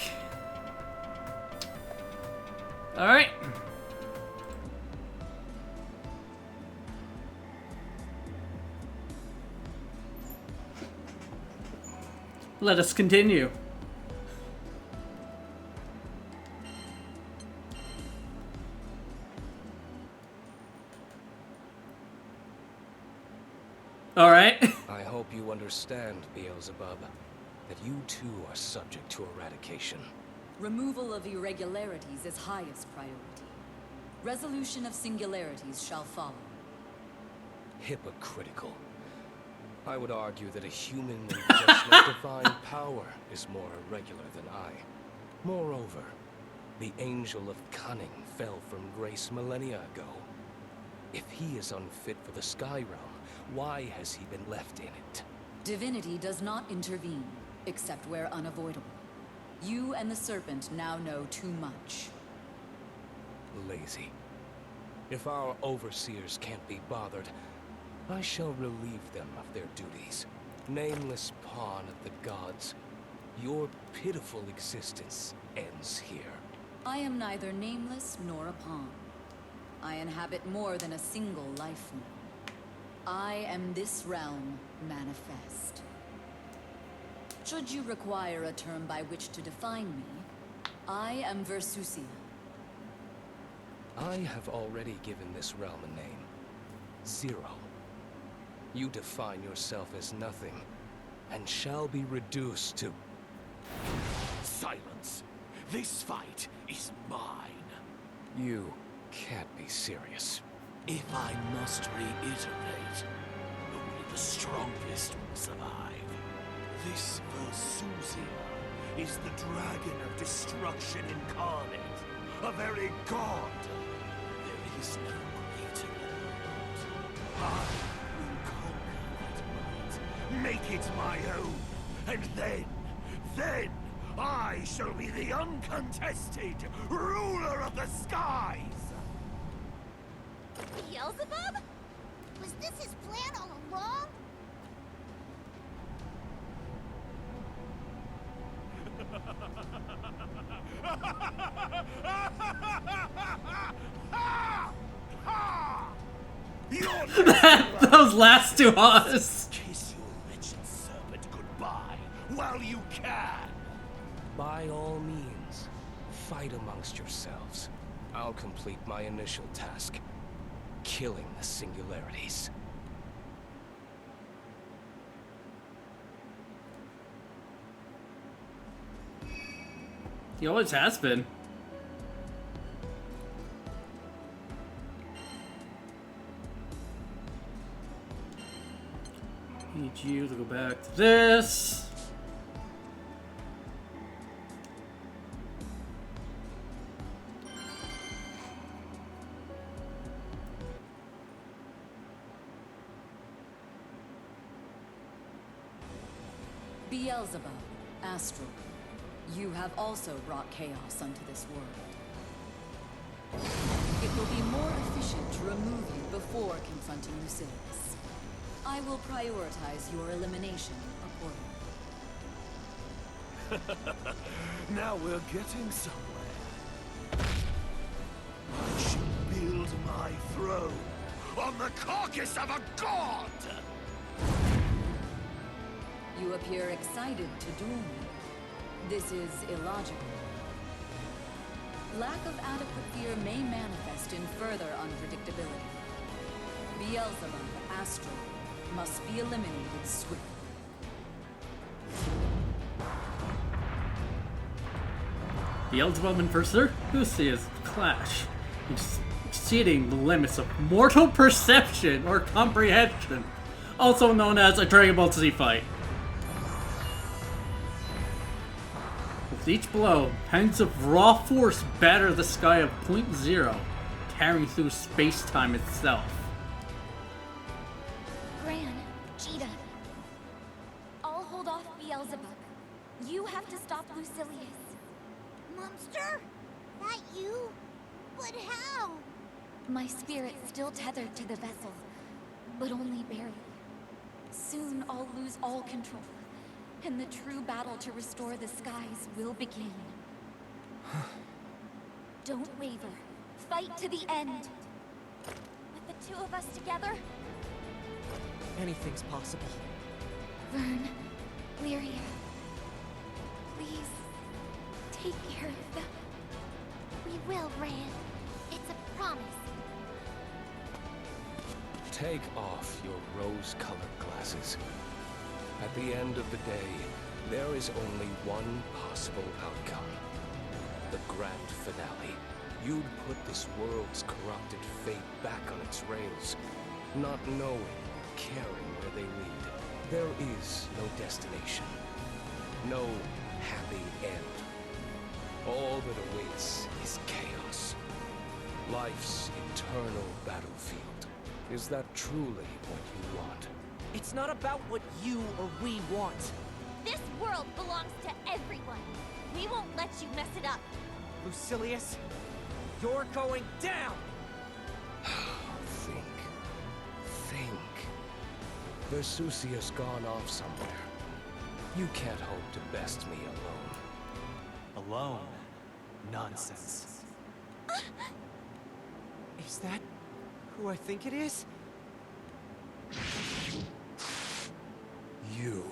Alright. Let us continue. Alright. I hope you understand, Beelzebub, that you too are subject to eradication. Removal of irregularities is highest priority. Resolution of singularities shall follow. Hypocritical. I would argue that a human in possession of divine power is more irregular than I. Moreover, the Angel of Cunning fell from grace millennia ago. If he is unfit for the Sky Realm, why has he been left in it? Divinity does not intervene, except where unavoidable. You and the Serpent now know too much. Lazy. If our overseers can't be bothered, I shall relieve them of their duties. Nameless pawn of the gods, your pitiful existence ends here. I am neither nameless nor a pawn. I inhabit more than a single life form. I am this realm manifest. Should you require a term by which to define me, I am Versusia. I have already given this realm a name. Zero. You define yourself as nothing, and shall be reduced to... Silence! This fight is mine. You can't be serious. If I must reiterate, only the strongest will survive. This Versusia is the dragon of destruction incarnate, a very god. There is no greater than I will conquer that might, make it my own, and then I shall be the uncontested ruler of the skies! Beelzebub? Was this his plan all along? Those last two us. Kiss your wretched serpent goodbye while you can. By all means, fight amongst yourselves. I'll complete my initial task, killing the singularities. He always has been. Need you to go back to this. Beelzebub, Astral, you have also brought chaos unto this world. It will be more efficient to remove you before confronting Lucilius. I will prioritize your elimination accordingly. Now we're getting somewhere. I shall build my throne on the carcass of a god! You appear excited to duel me. This is illogical. Lack of adequate fear may manifest in further unpredictability. Beelzebub, Astral, must be eliminated swiftly. Beelzebub and Versusia's clash, exceeding the limits of mortal perception or comprehension, also known as a Dragon Ball Z fight. With each blow, pens of raw force batter the sky of Point Zero, carrying through space-time itself. Gran, Cheetah. I'll hold off Beelzebub. You have to stop Lucilius. Monster? That you? But how? My spirit's still tethered to the vessel, but only barely. Soon I'll lose all control, and the true battle to restore the skies will begin. Don't waver. Fight to the end. With the two of us together, Anything's possible. Vern, Lyria, please take care of them. we will, Rand. It's a promise. Take off your rose-colored glasses. At the end of the day, there is only one possible outcome. The grand finale. You'd put this world's corrupted fate back on its rails, not knowing, caring where they lead. There is no destination. No happy end. All that awaits is chaos. Life's eternal battlefield. Is that truly what you want? It's not about what you or we want. This world belongs to everyone. We won't let you mess it up. Lucilius, you're going down! Think. Versusius gone off somewhere. You can't hope to best me alone. Alone? Nonsense. Is that who I think it is? You.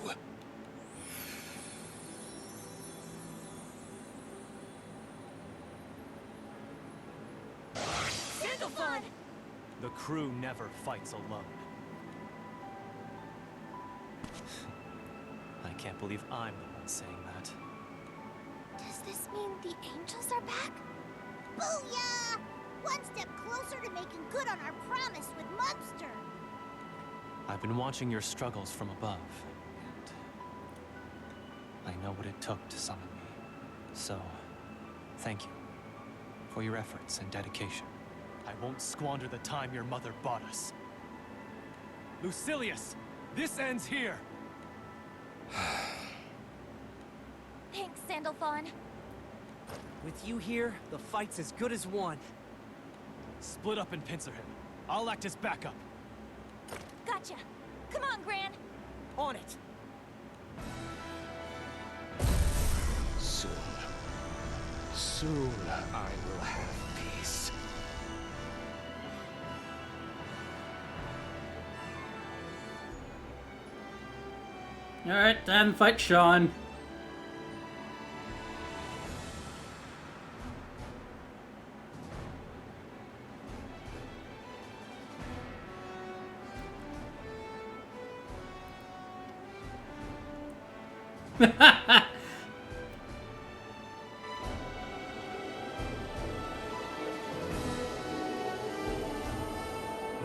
Sandalphon! The crew never fights alone. I can't believe I'm the one saying that. Does this mean the angels are back? Booyah! One step closer to making good on our promise with Munster. I've been watching your struggles from above, and I know what it took to summon me. So, thank you for your efforts and dedication. I won't squander the time your mother bought us. Lucilius, this ends here! Thanks, Sandalphon. With you here, the fight's as good as won. Split up and pincer him. I'll act as backup. Gotcha. Come on, Gran. On it. Soon I will have peace. Alright, time to fight Sean.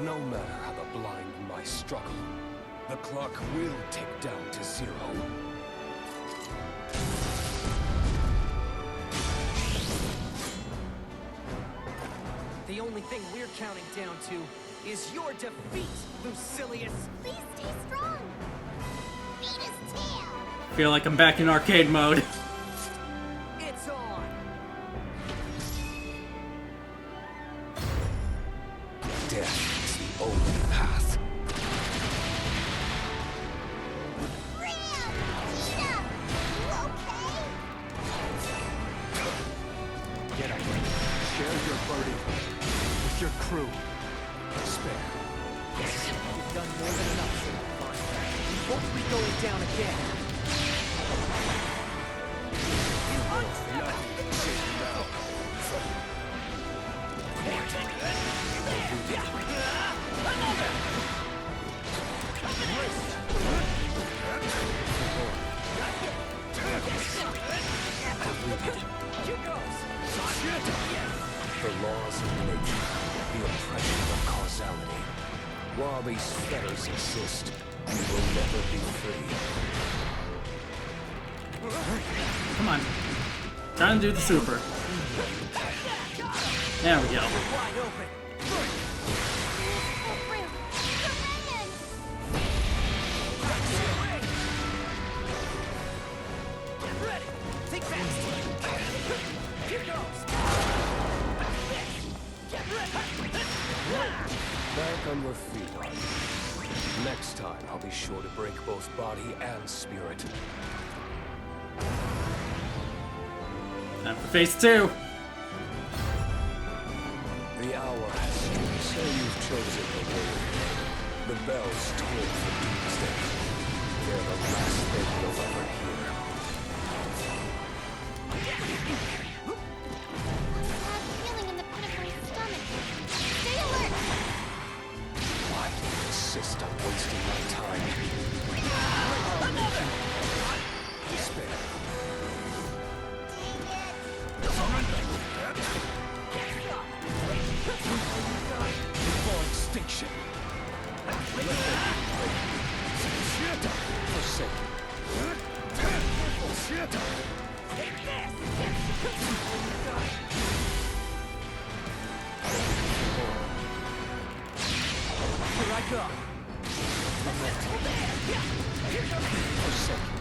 No matter how blind my struggle, the clock will tick down to 0. The only thing we're counting down to is your defeat, Lucilius! Please stay strong. Beat his tail. Feel like I'm back in arcade mode. It's on! Death is the only path. Get up. Share your burden with your crew. Spare. You've done more than enough, Sandalphon. You won't be going down again. The laws of nature, the oppression of causality. While these fetters exist, we will never be free. Come on. Trying to do the super. There we go. Wide open. Get ready. Take that. Here goes. Get ready. Back on your feet, Arthur. Next time, I'll be sure to break both body and spirit. Time for phase 2. The hour has struck, so you've chosen the way. The bells toll for doomsday. They're the last thing you'll ever hear. Bad feeling in the pit of my stomach. Stay alert! Why do you insist on wasting my time? Despair. Before extinction. Forsaken. Here I go. Forsaken.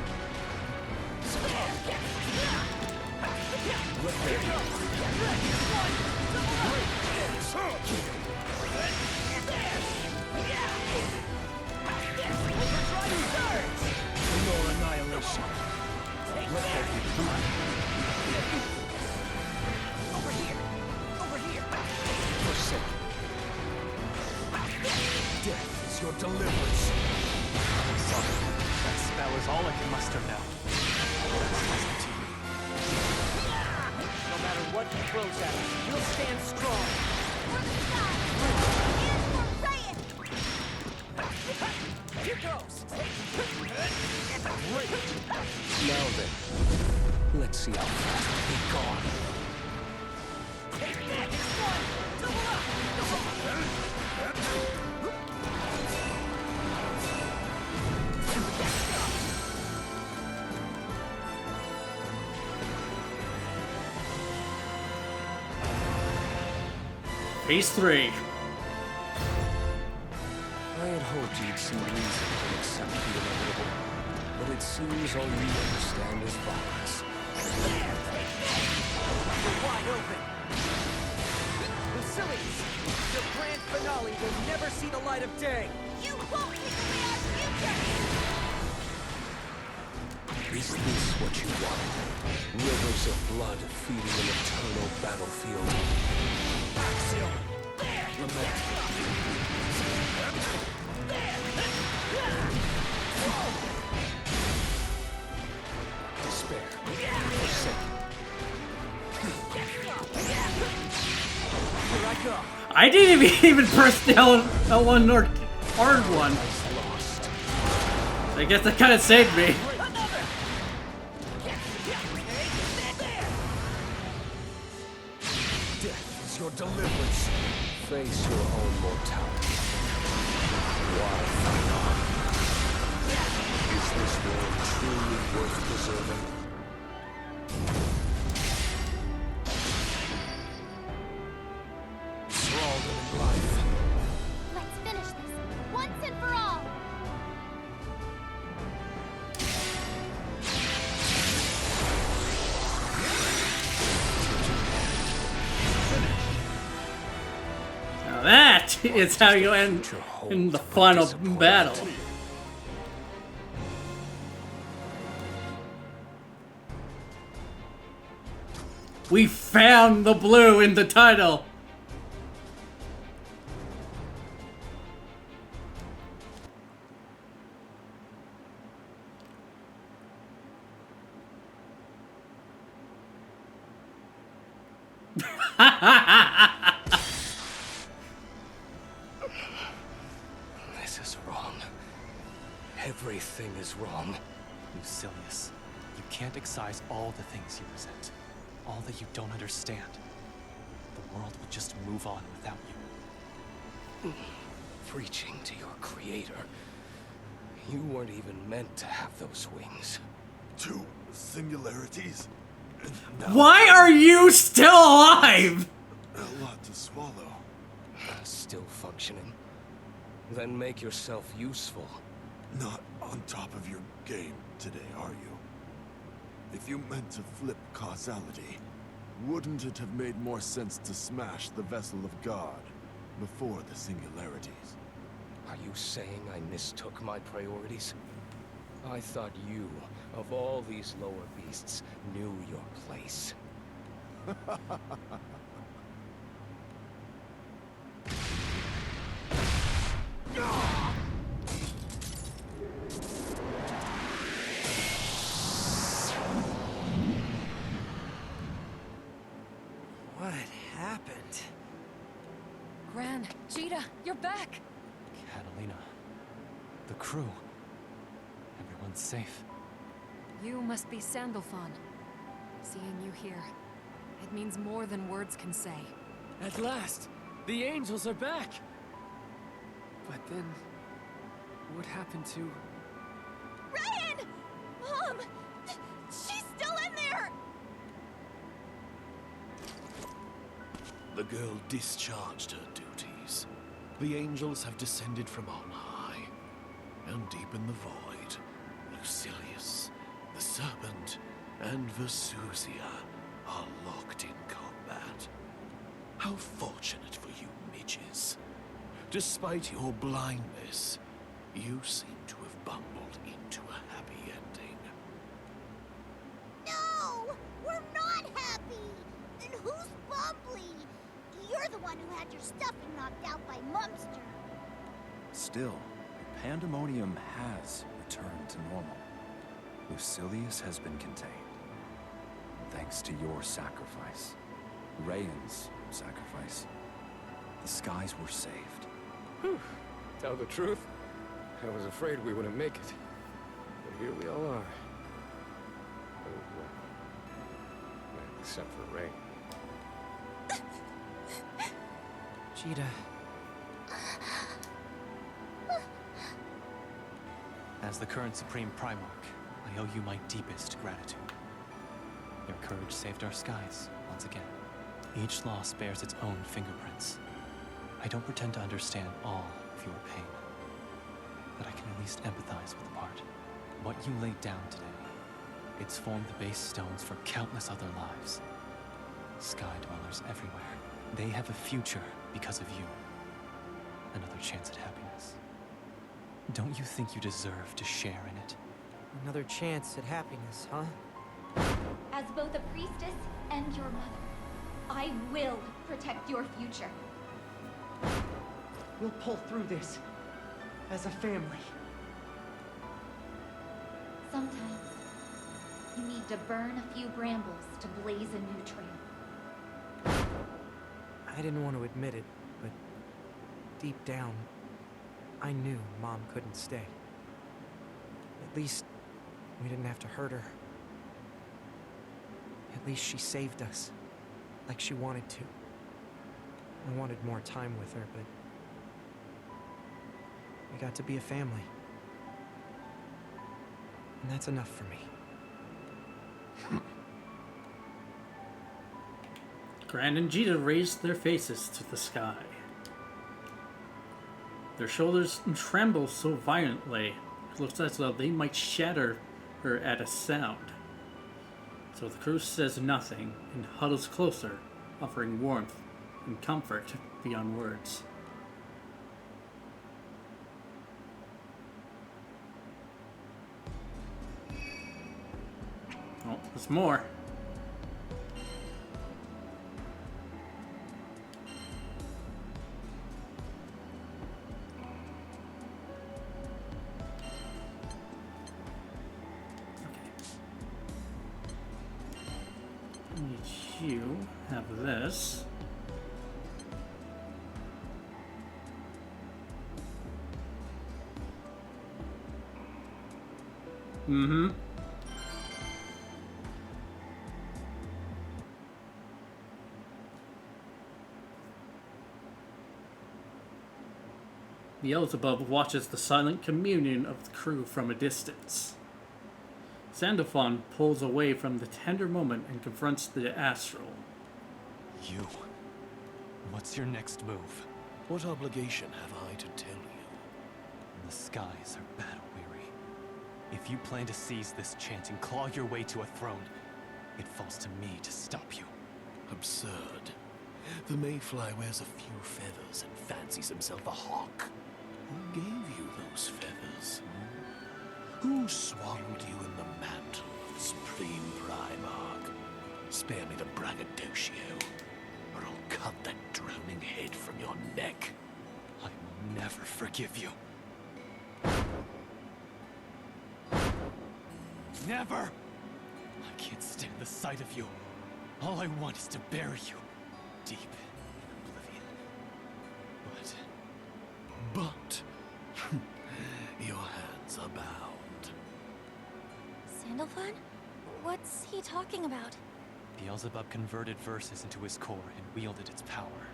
Let there be. Your annihilation. Let there be. Come on. Over here. Over here. Forsaken. Death is your deliverance. Sorry. That spell is all I can muster now. No matter what he throws at us, we'll stand strong. Here goes. Great. Now then, let's see how fast we can go. Phase 3. I had hoped you'd see reason to accept the inevitable, but it seems all you understand is violence. You're wide open. Lucilius, your grand finale will never see the light of day. You won't take away our future! Is this what you want? Rivers of blood feeding an eternal battlefield. Axiom! Lament. Despair. Forsaken. Here I go. I didn't even press the L1 or R1. I guess that kind of saved me. Death is your deliverance. Face your own mortality. Why fight on? Is this world truly worth preserving? Thraldom in life. Let's finish this, once and for all! Now that is how you end in the final battle. We found the blue in the title. This is wrong. Everything is wrong. Lucilius, you can't excise all the things you resent. All that you don't understand. The world will just move on without you. Preaching to your creator. You weren't even meant to have those wings. 2 singularities? Why are you still alive? A lot to swallow. Still functioning? Then make yourself useful. Not on top of your game today, are you? If you meant to flip causality, wouldn't it have made more sense to smash the vessel of God before the singularities? Are you saying I mistook my priorities? I thought you, of all these lower beasts, knew your place. What happened? Gran, Cheetah, you're back! Catalina. The crew. Everyone's safe. You must be Sandalphon. Seeing you here, it means more than words can say. At last! The angels are back! But then... what happened to... Ryan! Mom! She's still in there! The girl discharged her duties. The angels have descended from on high. And deep in the void, Lucilius, the serpent, and Vesusia are locked in combat. How fortunate for you, midges. Despite your blindness, you seem to have bumbled into a happy ending. No! We're not happy! Then who's bumbly? You're the one who had your stuffing knocked out by Mumster. Still, the pandemonium has returned to normal. Lucilius has been contained. Thanks to your sacrifice. Rayan's sacrifice. The skies were saved. Whew. Tell the truth, I was afraid we wouldn't make it. But here we all are. Oh, well, except for Ray. Cheetah. As the current Supreme Primarch, I owe you my deepest gratitude. Your courage saved our skies, once again. Each loss bears its own fingerprints. I don't pretend to understand all of your pain, but I can at least empathize with a part. What you laid down today, it's formed the base stones for countless other lives. Sky dwellers everywhere. They have a future because of you. Another chance at happiness. Don't you think you deserve to share in it? Another chance at happiness, huh? As both a priestess and your mother, I will protect your future. We'll pull through this. As a family. Sometimes, you need to burn a few brambles to blaze a new trail. I didn't want to admit it, but deep down, I knew Mom couldn't stay. At least, we didn't have to hurt her. At least she saved us, like she wanted to. I wanted more time with her, but we got to be a family. And that's enough for me. Gran and Jita raised their faces to the sky. Their shoulders tremble so violently, it looks as though they might shatter her at a sound. So the crew says nothing and huddles closer, offering warmth and comfort beyond words. Oh, there's more. You have this. Mm-hmm. Beelzebub watches the silent communion of the crew from a distance. Sandalphon pulls away from the tender moment and confronts the astral. You. What's your next move? What obligation have I to tell you? The skies are battle-weary. If you plan to seize this chance and claw your way to a throne, it falls to me to stop you. Absurd. The Mayfly wears a few feathers and fancies himself a hawk. Who gave you those feathers? Who swaddled you in the mantle of the Supreme Primarch? Spare me the braggadocio, or I'll cut that droning head from your neck. I will never forgive you. Never! I can't stand the sight of you. All I want is to bury you deep in oblivion. But your hands are bound. Sandalphon? What's he talking about? Beelzebub converted verses into his core and wielded its power.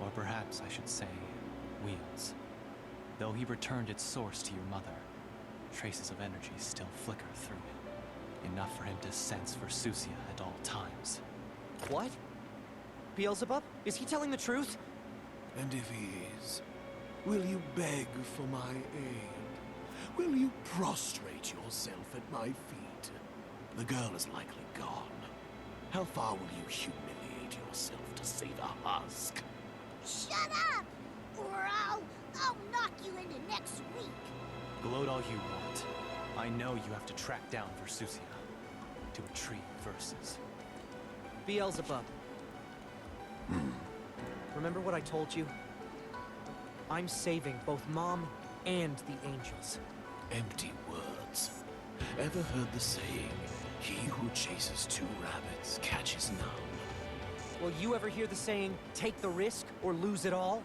Or perhaps I should say, wields. Though he returned its source to your mother, traces of energy still flicker through it. Enough for him to sense Versusia at all times. What? Beelzebub? Is he telling the truth? And if he is, will you beg for my aid? Will you prostrate yourself at my feet? The girl is likely gone. How far will you humiliate yourself to save a husk? Shut up! Or I'll knock you into next week. Gloat all you want. I know you have to track down Versusia to retrieve verses. Beelzebub. Remember what I told you? I'm saving both Mom and the angels. Empty words. Ever heard the saying, he who chases two rabbits catches none? Will you ever hear the saying, take the risk or lose it all?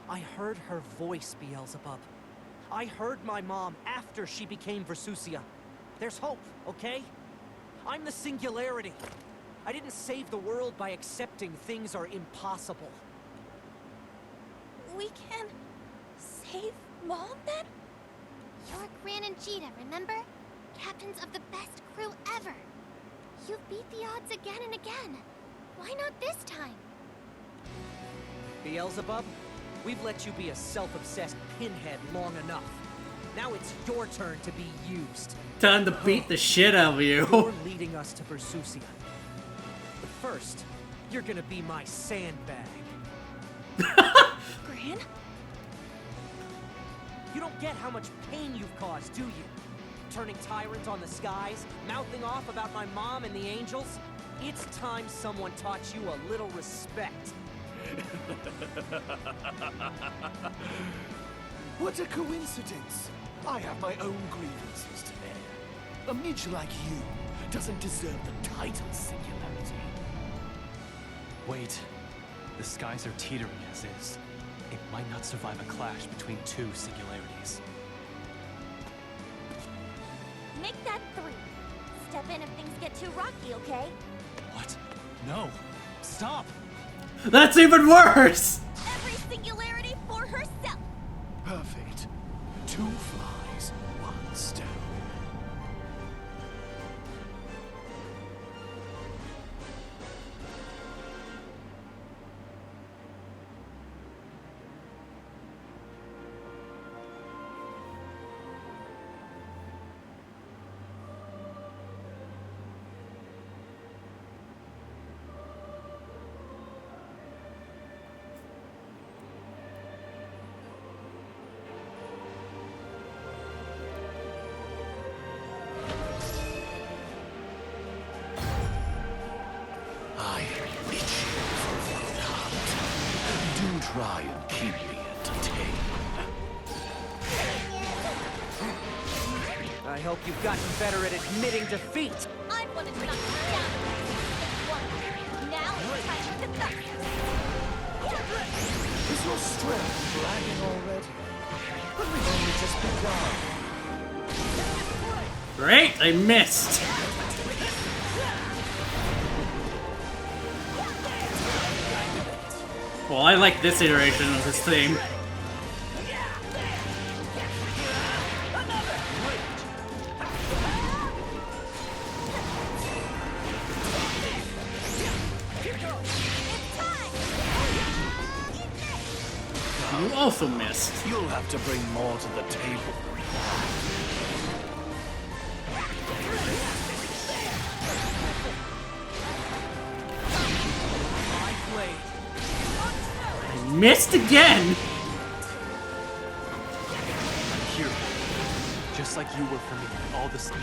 I heard her voice, Beelzebub. I heard my mom after she became Versusia. There's hope, okay? I'm the Singularity. I didn't save the world by accepting things are impossible. We can save Mom, then? You're Gran and Cheetah, remember? Captains of the best crew ever. You've beat the odds again and again. Why not this time? Beelzebub, we've let you be a self-obsessed pinhead long enough. Now it's your turn to be used. Time to beat the shit out of you. You're leading us to Versusia. But first, you're gonna be my sandbag. Gran? You don't get how much pain you've caused, do you? Turning tyrants on the skies, mouthing off about my mom and the angels? It's time someone taught you a little respect. What a coincidence! I have my own grievances to bear. A midge like you doesn't deserve the title Singularity. Wait. The skies are teetering as is. It might not survive a clash between two singularities. Make that 3. Step in if things get too rocky, okay? What? No! Stop! That's even worse! Every singularity for herself! Perfect. 2 flies, 1 stone. Try and keep me entertained. I hope you've gotten better at admitting defeat. I wanted to knock you down. Now it's time for catharsis. Is your strength flagging already? But we've only just begun. Great, I missed. Well, I like this iteration of this theme. You also missed. You'll have to bring more to the table. Missed again! I'm here. Just like you were for me, all the same.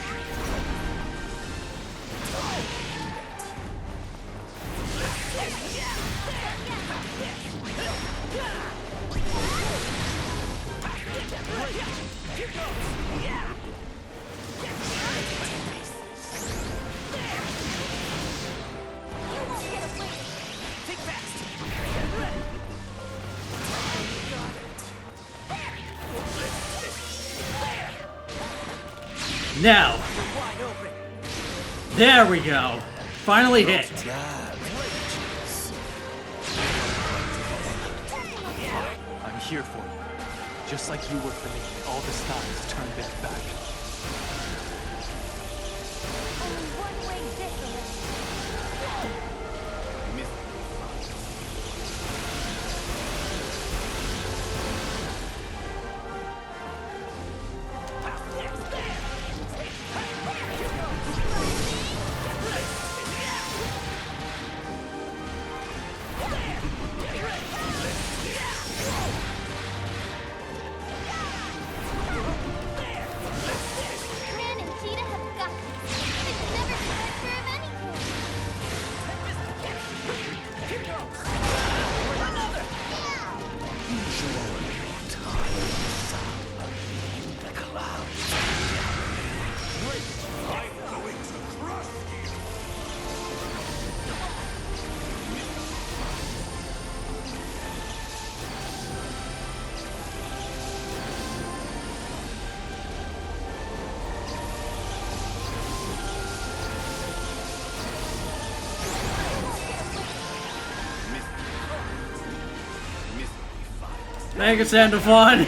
Now. There we go. Finally hit. I'm here for you. Just like you were for me, all the skies turned their back. Only one way this Gran and Cheetah have got this. They should never be unsure of anything. Mega Sandafon.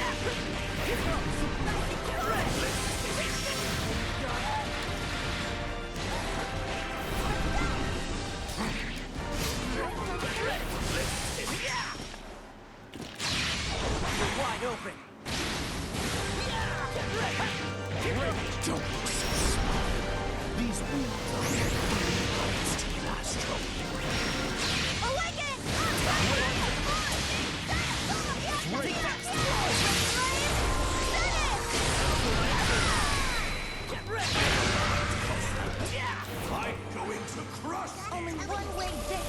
Wide open. Don't look so small. These wounds are meant to last I'm going to crush Only one way this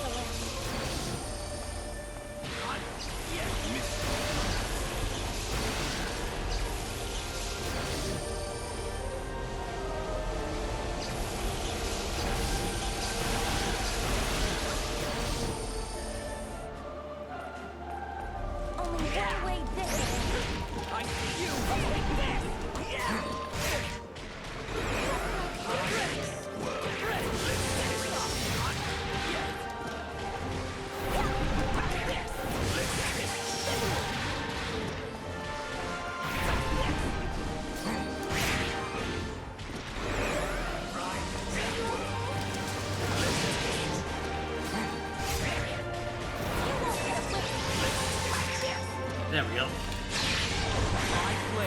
Only one way this I see you. There we go.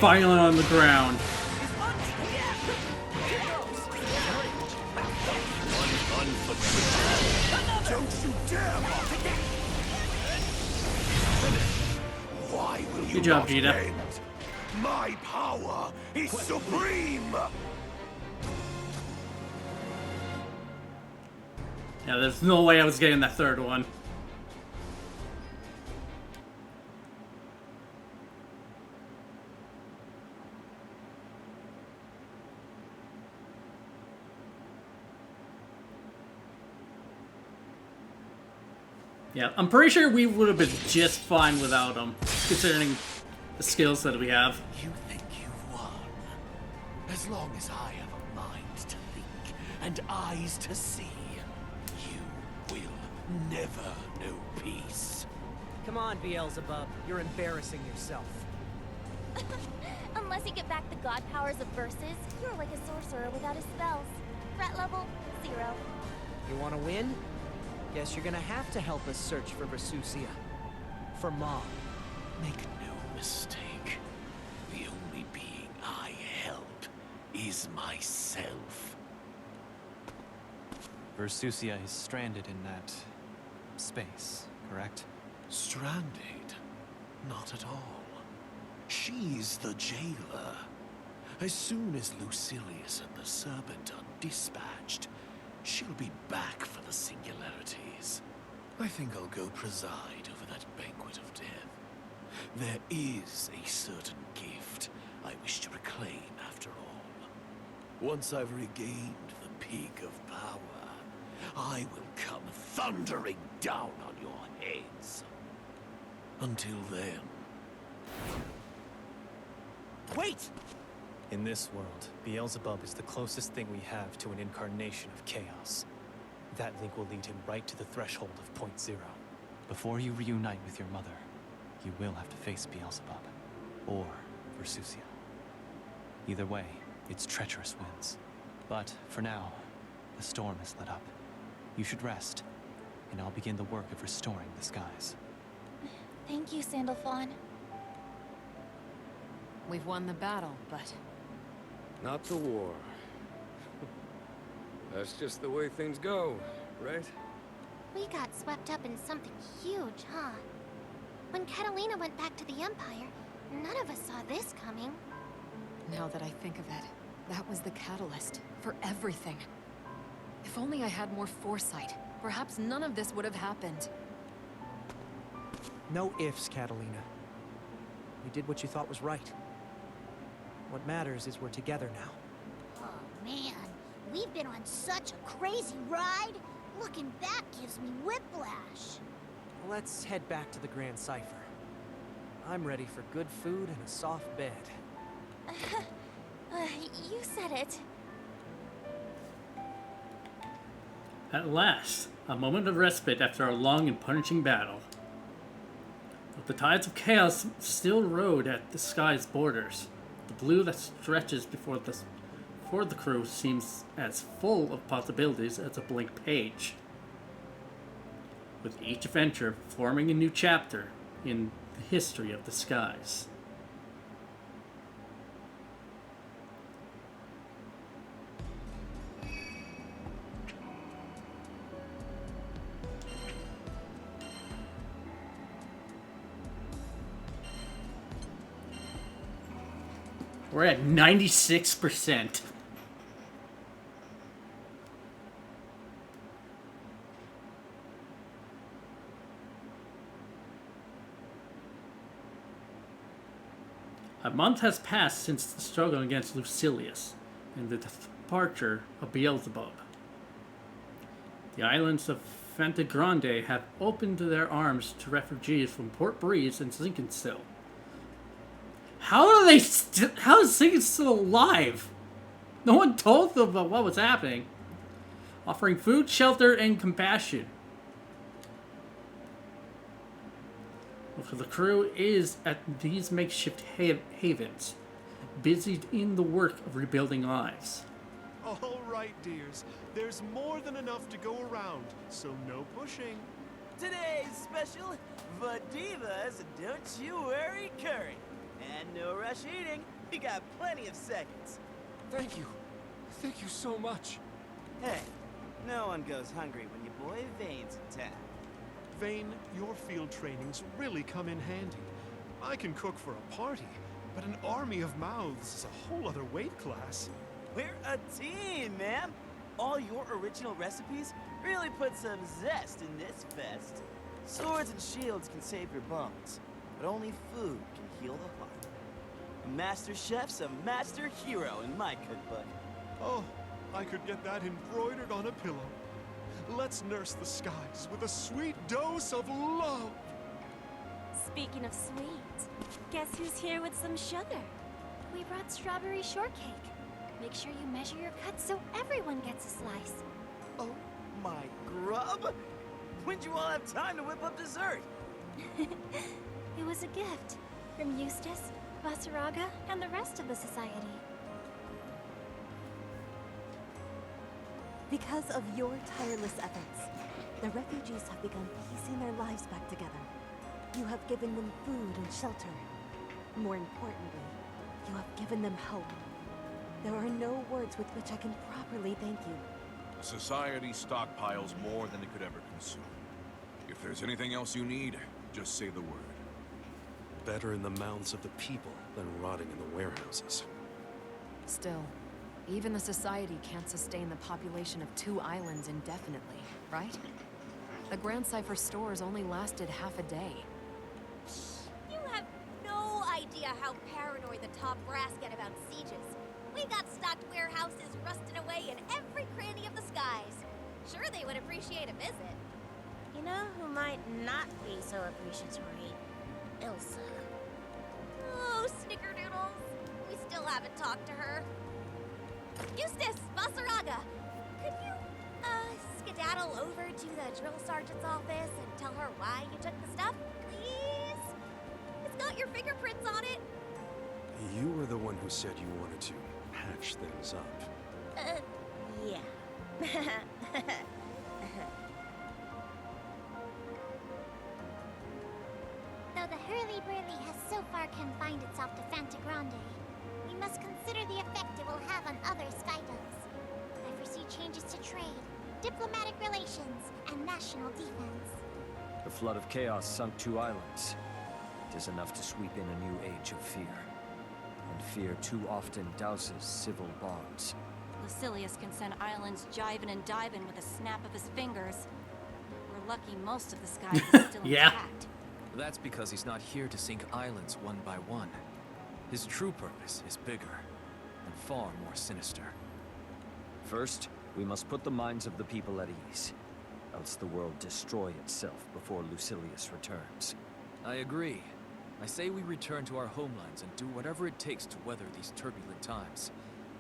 Finally on the ground. Don't you dare mock me! Why will you Good job, not Vita. bend? My power is supreme! Yeah, there's no way I was getting that third one. Yeah, I'm pretty sure we would have been just fine without him, considering the skills that we have. You think you've won? As long as I have a mind to think and eyes to see, you will never know peace. Come on, Beelzebub. You're embarrassing yourself. Unless you get back the god powers of verses, you're like a sorcerer without his spells. Threat level, 0. You want to win? Guess you're gonna have to help us search for Versusia. For Mom. Make no mistake. The only being I help is myself. Versusia is stranded in that space, correct? Stranded? Not at all. She's the jailer. As soon as Lucilius and the Serpent are dispatched, she'll be back for the singularities. I think I'll go preside over that banquet of death. There is a certain gift I wish to reclaim after all. Once I've regained the peak of power, I will come thundering down on your heads. Until then... Wait! In this world, Beelzebub is the closest thing we have to an incarnation of chaos. That link will lead him right to the threshold of Point Zero. Before you reunite with your mother, you will have to face Beelzebub, or Versusia. Either way, its treacherous winds. But for now, the storm has let up. You should rest, and I'll begin the work of restoring the skies. Thank you, Sandalphon. We've won the battle, but... Not the war. That's just the way things go, right? We got swept up in something huge, huh? When Catalina went back to the Empire, none of us saw this coming. Now that I think of it, that was the catalyst for everything. If only I had more foresight, perhaps none of this would have happened. No ifs, Catalina. You did what you thought was right. What matters is we're together now. Oh man, we've been on such a crazy ride. Looking back gives me whiplash. Let's head back to the Grand Cipher. I'm ready for good food and a soft bed. You said it. At last, a moment of respite after a long and punishing battle. But the tides of chaos still rode at the sky's borders. The blue that stretches before the crew seems as full of possibilities as a blank page, with each adventure forming a new chapter in the history of the skies. We're at 96%. A month has passed since the struggle against Lucilius and the departure of Beelzebub. The islands of Fanta Grande have opened their arms to refugees from Port Breeze and Sinkenstill. How is Sinken still alive? No one told them about what was happening. Offering food, shelter, and compassion. So the crew is at these makeshift havens, busied in the work of rebuilding lives. All right, dears. There's more than enough to go around, so no pushing. Today's special, Vadivas Don't You Worry Curry. And no rush eating. We got plenty of seconds. Thank you. Thank you so much. Hey, no one goes hungry when your boy Vane's in town. Vane, your field trainings really come in handy. I can cook for a party, but an army of mouths is a whole other weight class. We're a team, man. All your original recipes really put some zest in this fest. Swords and shields can save your bones, but only food can heal the heart. A master chef's a master hero in my cookbook. Oh, I could get that embroidered on a pillow. Let's nurse the skies with a sweet dose of love. Speaking of sweet, guess who's here with some sugar? We brought strawberry shortcake. Make sure you measure your cuts so everyone gets a slice. Oh my grub! When'd you all have time to whip up dessert? It was a gift from Eustace, Vasaraga, and the rest of the society. Because of your tireless efforts, the refugees have begun piecing their lives back together. You have given them food and shelter. More importantly, you have given them hope. There are no words with which I can properly thank you. The Society stockpiles more than it could ever consume. If there's anything else you need, just say the word. Better in the mouths of the people than rotting in the warehouses. Still, even the Society can't sustain the population of 2 islands indefinitely, right? The Grand Cipher stores only lasted half a day. You have no idea how paranoid the top brass get about sieges. We got stocked warehouses rusting away in every cranny of the skies. Sure, they would appreciate a visit. You know who might not be so appreciatory? Ilsa. Oh, snickerdoodles. We still still haven't talked to her. Eustace, Basaraga, could you, skedaddle over to the drill sergeant's office and tell her why you took the stuff, please? It's got your fingerprints on it. You were the one who said you wanted to patch things up. Yeah. Though the hurly-burly has so far confined itself to Fanta Grande, we must consider the effect it will have on other Skydomes. I foresee changes to trade, diplomatic relations, and national defense. The flood of chaos sunk 2 islands. It is enough to sweep in a new age of fear. And fear too often douses civil bonds. Lucilius can send islands jiving and diving with a snap of his fingers. We're lucky most of the skies is still intact. That's because he's not here to sink islands one by one. His true purpose is bigger and far more sinister. First, we must put the minds of the people at ease. Else the world destroy itself before Lucilius returns. I agree. I say we return to our homelands and do whatever it takes to weather these turbulent times.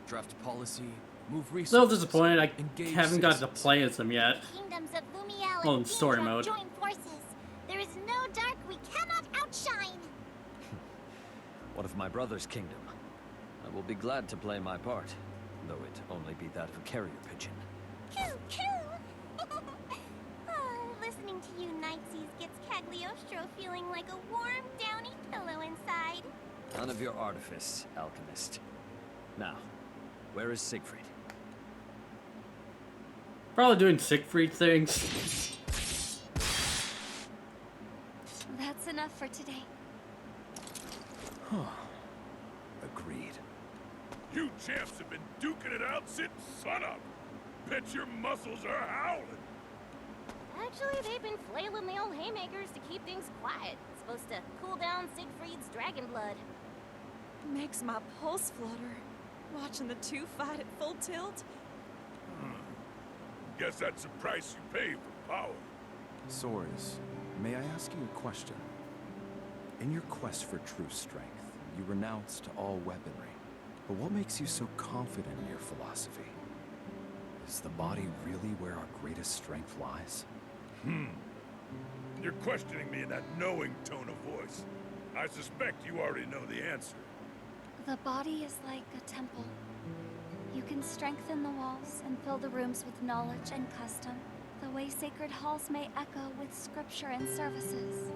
Draft policy, move resources. Still disappointed I haven't got to play as them yet. Kingdoms of Lumiel Well, in and story Daedra mode. join forces. There is no dark we cannot outshine. What of my brother's kingdom? I will be glad to play my part, though it only be that of a carrier pigeon. Coo, coo. Listening to you Nightsies gets Cagliostro feeling like a warm, downy pillow inside. None of your artifice, alchemist. Now, where is Siegfried? Probably doing Siegfried things. That's enough for today. Agreed. You champs have been duking it out since sunup. Bet your muscles are howling. Actually, they've been flailing the old haymakers to keep things quiet. It's supposed to cool down Siegfried's dragon blood. Makes my pulse flutter. Watching the two fight at full tilt. Guess that's the price you pay for power. Soris, may I ask you a question? In your quest for true strength, you renounced all weaponry. But what makes you so confident in your philosophy? Is the body really where our greatest strength lies? You're questioning me in that knowing tone of voice. I suspect you already know the answer. The body is like a temple. You can strengthen the walls and fill the rooms with knowledge and custom, the way sacred halls may echo with scripture and services.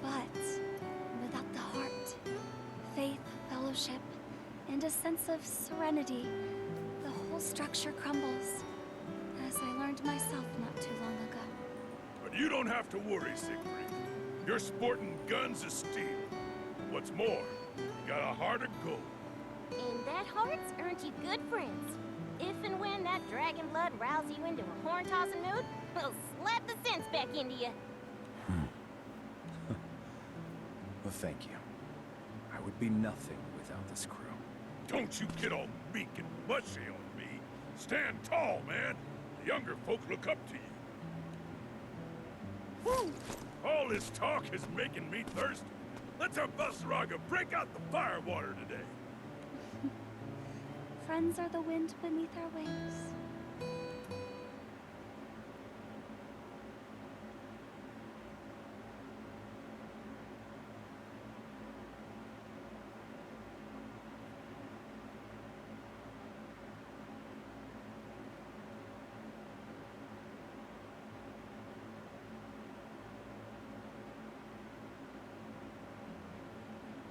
But without the heart, faith, fellowship, and a sense of serenity, the whole structure crumbles, as I learned myself not too long ago. But you don't have to worry, Siegfried. You're sporting guns of steel. What's more, you got a heart of gold. And that heart's earned you good friends. If and when that dragon blood rouses you into a horn-tossing mood, we'll slap the sense back into you. Well, thank you. I would be nothing without this crew. Don't you get all meek and mushy on me. Stand tall, man. The younger folk look up to you. Woo! All this talk is making me thirsty. Let's have Basaraga break out the firewater today. Friends are the wind beneath our wings.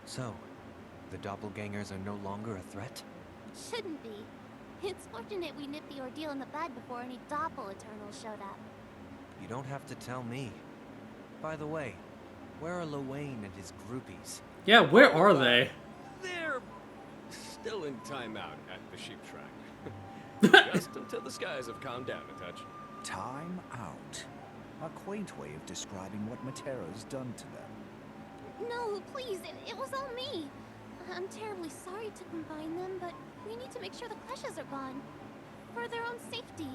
So, the doppelgangers are no longer a threat? Shouldn't be. It's fortunate we nipped the ordeal in the bud before any Doppel Eternals showed up. You don't have to tell me. By the way, where are Lewayne and his groupies? Yeah, where are they? They're still in timeout at the sheep shrine. Just until the skies have calmed down a touch. Time out. A quaint way of describing what Matera's done to them. No, please, it was all me. I'm terribly sorry to combine them, but we need to make sure the clashes are gone. For their own safety.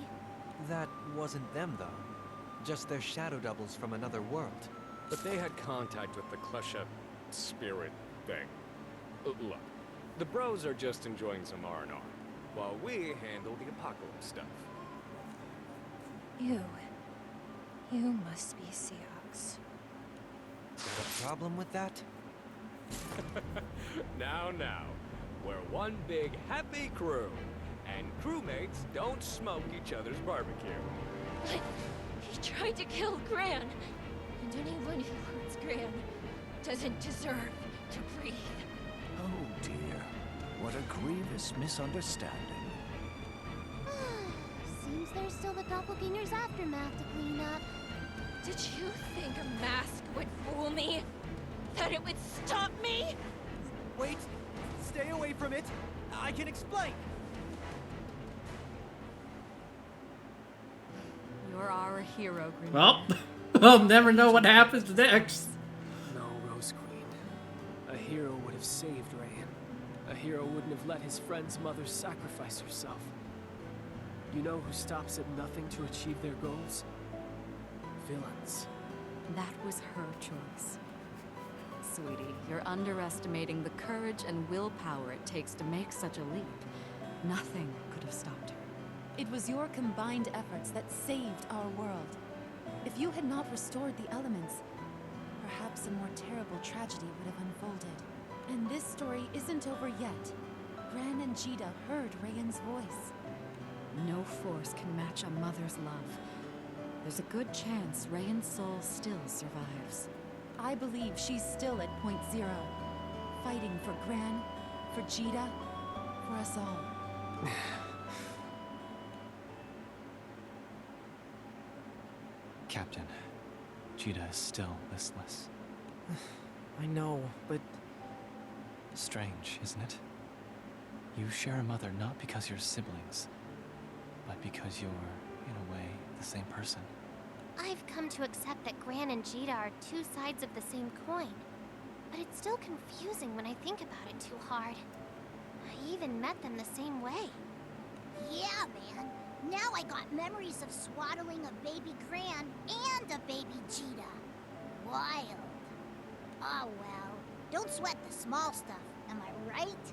That wasn't them, though. Just their shadow doubles from another world. But they had contact with the Klesha spirit thing. Look, The bros are just enjoying some R&R, while we handle the apocalypse stuff. You must be Seahawks. Got a problem with that? Now, we're one big happy crew, and crewmates don't smoke each other's barbecue. But he tried to kill Gran, and anyone who hurts Gran doesn't deserve to breathe. Oh dear. What a grievous misunderstanding. Seems there's still the doppelganger's aftermath to clean up. Did you think a mask would fool me? That it would stop me? Wait! Stay away from it! I can explain! You're our hero, Granblue. Well, I'll never know what happens next. No, Rose Queen. A hero would have saved Rayan. A hero wouldn't have let his friend's mother sacrifice herself. You know who stops at nothing to achieve their goals? Villains. That was her choice. Sweetie, you're underestimating the courage and willpower it takes to make such a leap. Nothing could have stopped her. It was your combined efforts that saved our world. If you had not restored the elements, perhaps a more terrible tragedy would have unfolded. And this story isn't over yet. Gran and Jita heard Rayan's voice. No force can match a mother's love. There's a good chance Rayan's soul still survives. I believe she's still at Point Zero, fighting for Gran, for Jita, for us all. Captain, Jita is still listless. I know, but... Strange, isn't it? You share a mother not because you're siblings, but because you're, in a way, the same person. I've come to accept that Gran and Jita are two sides of the same coin. But it's still confusing when I think about it too hard. I even met them the same way. Yeah, man. Now I got memories of swaddling a baby Gran and a baby Jita. Wild. Oh well. Don't sweat the small stuff, am I right?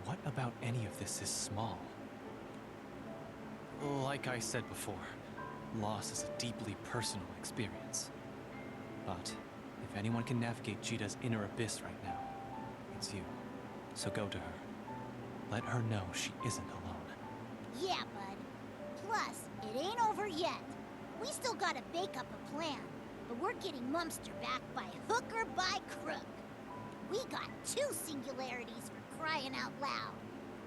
What about any of this is small? Like I said before, loss is a deeply personal experience. But if anyone can navigate Jita's inner abyss right now, it's you. So go to her. Let her know she isn't alone. Yeah, bud. Plus, it ain't over yet. We still gotta bake up a plan, but we're getting Mumster back by hook or by crook. We got 2 singularities for crying out loud.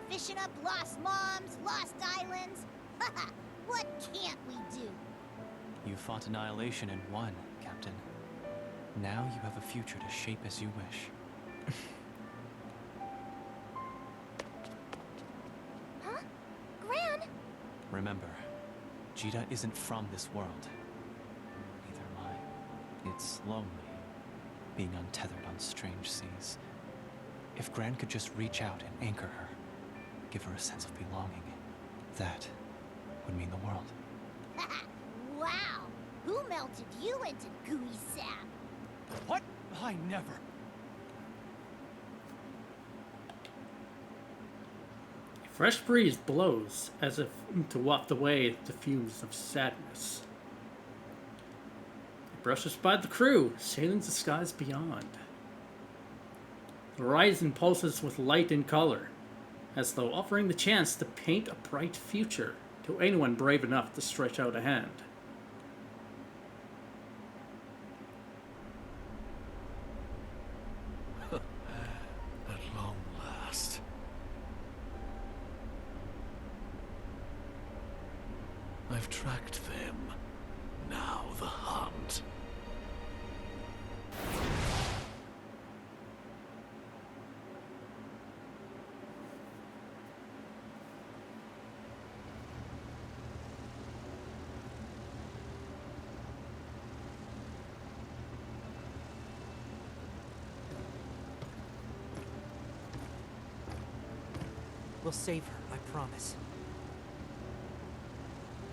Fishing up lost moms, lost islands. Haha, what can't we do? You fought annihilation and won, Captain. Now you have a future to shape as you wish. Huh? Gran? Remember, Jita isn't from this world. Neither am I. It's lonely, being untethered on strange seas. If Gran could just reach out and anchor her, give her a sense of belonging, that would mean the world. Wow! Who melted you into gooey sap? What? I never. A fresh breeze blows as if to waft away the fumes of sadness. It brushes by the crew, sailing the skies beyond. The horizon pulses with light and color, as though offering the chance to paint a bright future to anyone brave enough to stretch out a hand. At long last. I've tracked them. Now the hunt. We'll save her, I promise.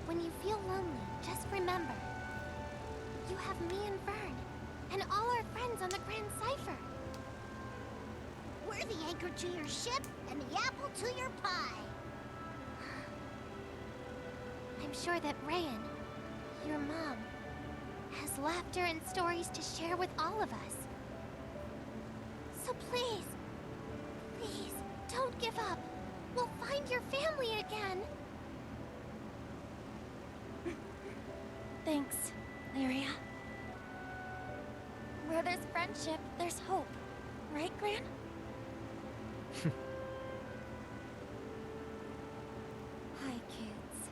When you feel lonely, just remember. You have me and Vern, and all our friends on the Grand Cipher. We're the anchor to your ship and the apple to your pie. I'm sure that Rayan, your mom, has laughter and stories to share with all of us. So please, please, don't give up. We'll find your family again. Thanks, Lyria. Where there's friendship, there's hope. Right, Gran? Hi, kids.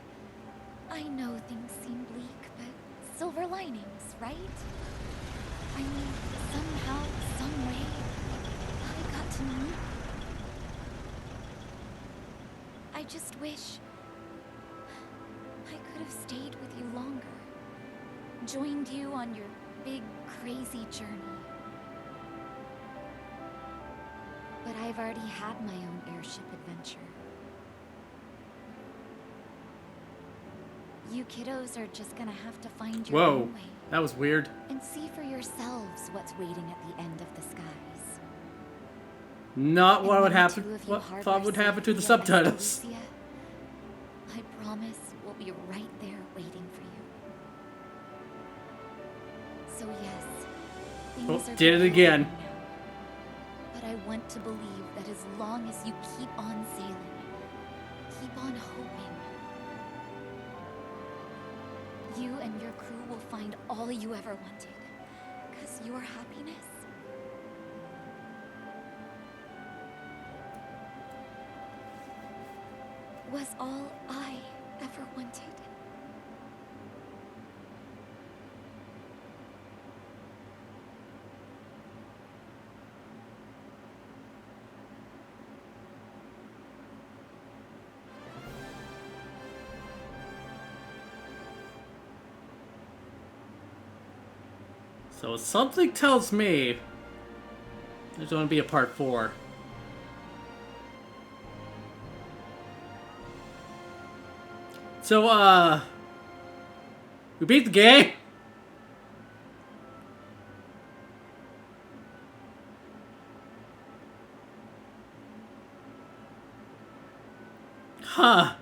I know things seem bleak, but silver linings, right? I mean, somehow, some way, I got to meet you. I just wish I could have stayed with you longer. Joined you on your big, crazy journey. But I've already had my own airship adventure. You kiddos are just gonna have to find your Whoa, own way. that was weird. And see for yourselves what's waiting at the end of the skies. Not what And would when the happen. two of you What harbor thought would happen to the safely at subtitles? Andalusia, I promise we'll be right there waiting for you. So yes, things Oh, are did it getting again. harder now. But I want to believe that as long as you keep on sailing, keep on hoping, you and your crew will find all you ever wanted. 'Cause your happiness was all I ever wanted. So something tells me there's going to be a part 4. So, we beat the game? Huh.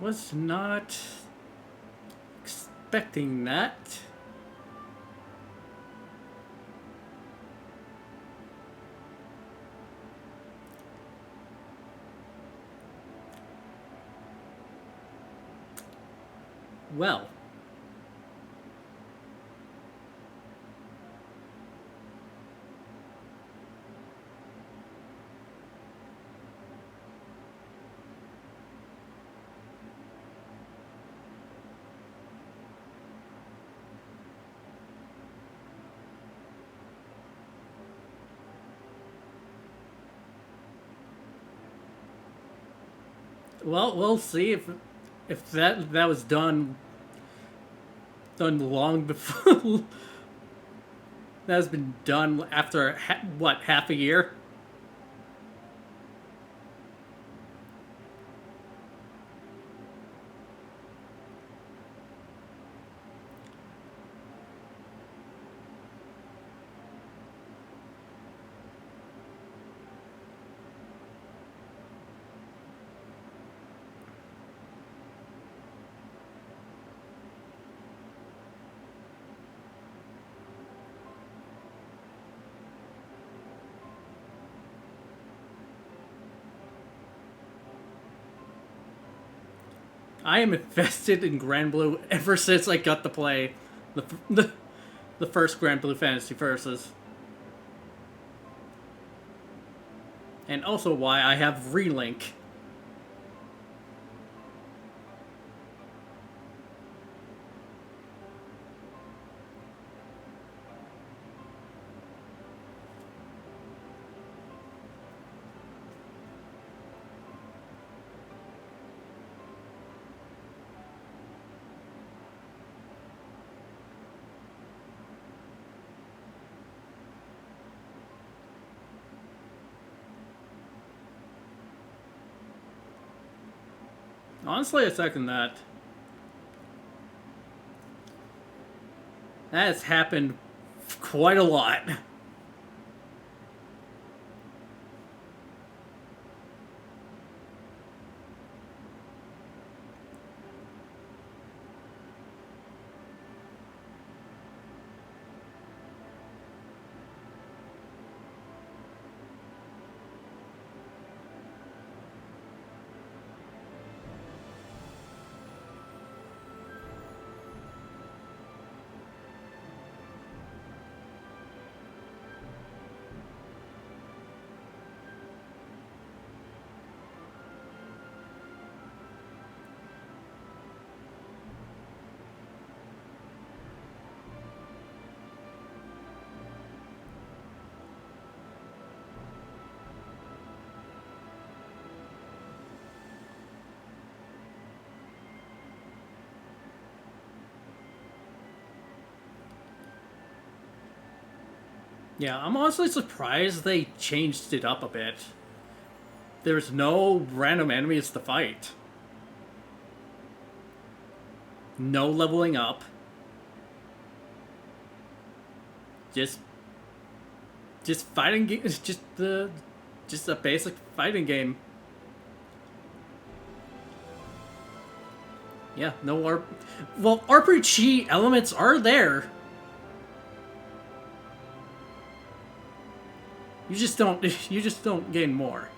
Was not expecting that. Well. Well, we'll see if that was done long before. That has been done after what, half a year? I am invested in Granblue ever since I got to play the first Granblue Fantasy Versus. And also why I have Relink. Honestly, I second that. That has happened quite a lot. Yeah, I'm honestly surprised they changed it up a bit. There's no random enemies to fight. No leveling up. Just fighting game. It's just a basic fighting game. Yeah, no well, RPG elements are there. You just don't gain more.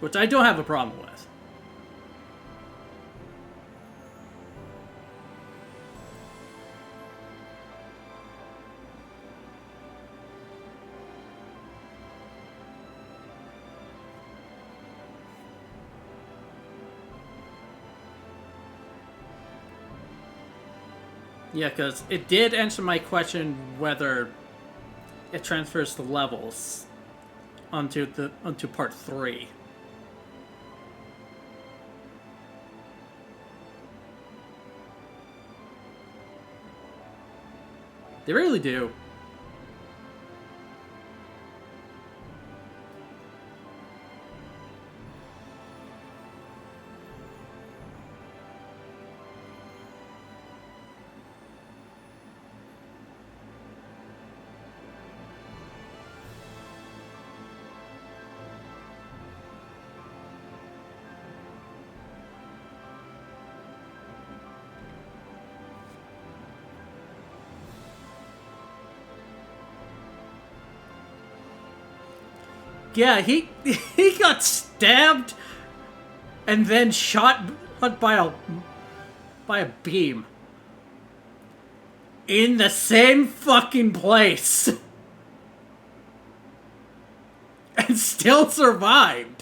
Which I don't have a problem with. Yeah, because it did answer my question whether it transfers the levels onto part 3. They really do. Yeah, he got stabbed and then shot by a beam in the same fucking place and still survived.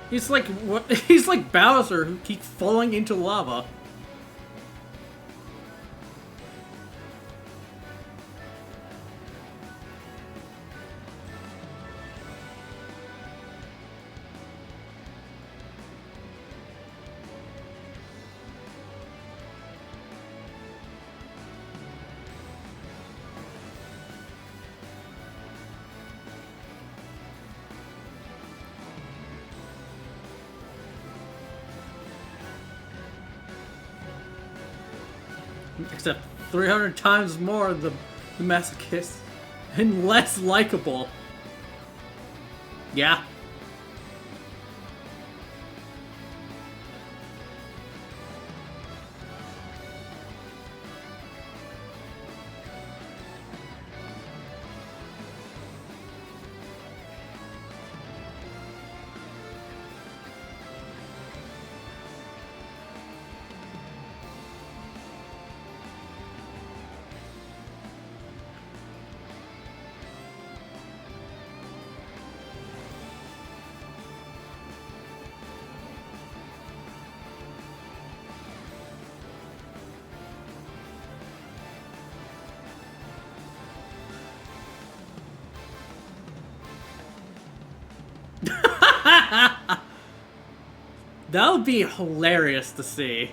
He's like what? He's like Bowser who keeps falling into lava. Except 300 times more the masochist and less likable. Yeah. That would be hilarious to see.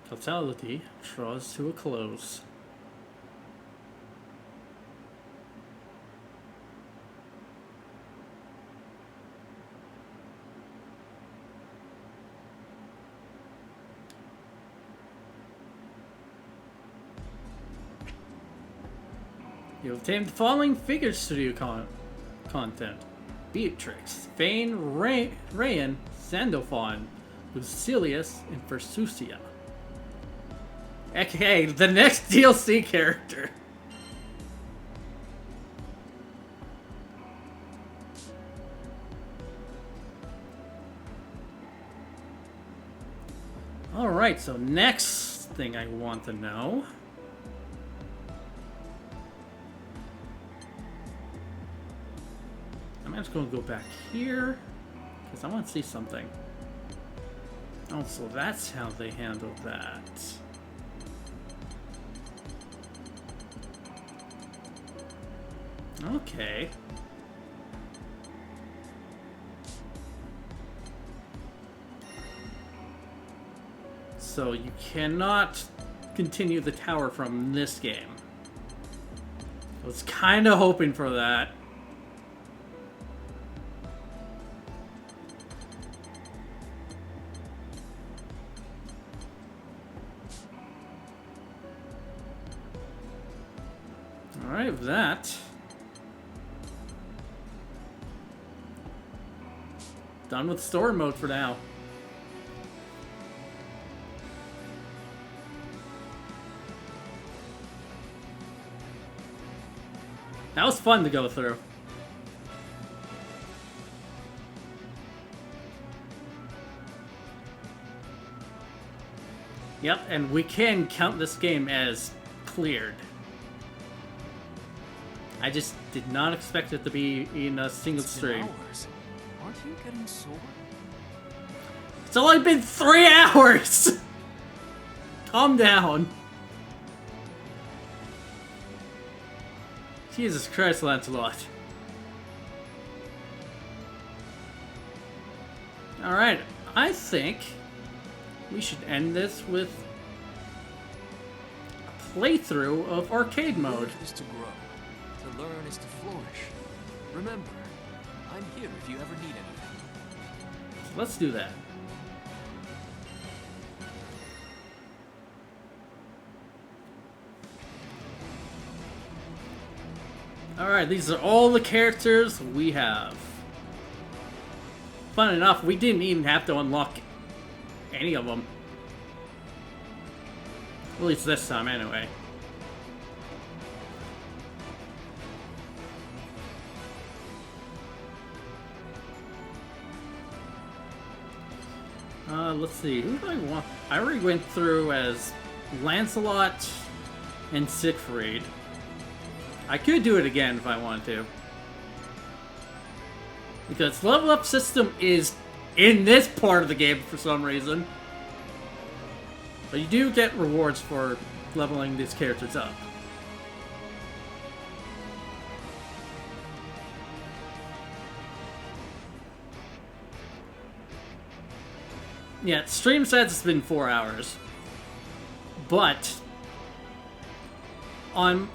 Totality draws to a close. You obtained the following figure studio content: Beatrix, Fane, Rayan, Sandalphon, Lucilius, and Versusia. Okay, the next DLC character. Alright, so next thing I want to know. I'm just going to go back here because I want to see something. Oh, so that's how they handled that. Okay. So you cannot continue the tower from this game. I was kind of hoping for that. Alright, with that. Done with story mode for now. That was fun to go through. Yep, and we can count this game as cleared. I just did not expect it to be in a single stream. Aren't you getting sore? It's only been 3 hours! Calm down. Jesus Christ, Lancelot. Alright, I think we should end this with a playthrough of arcade mode. Live is to grow. To learn is to flourish. Remember, I'm here if you ever need anything. So let's do that. Alright, these are all the characters we have. Fun enough, we didn't even have to unlock any of them. At least this time, anyway. Let's see, who do I want? I already went through as Lancelot and Siegfried. I could do it again if I wanted to. Because level up system is in this part of the game for some reason. But you do get rewards for leveling these characters up. Yeah, stream says it's been 4 hours. But on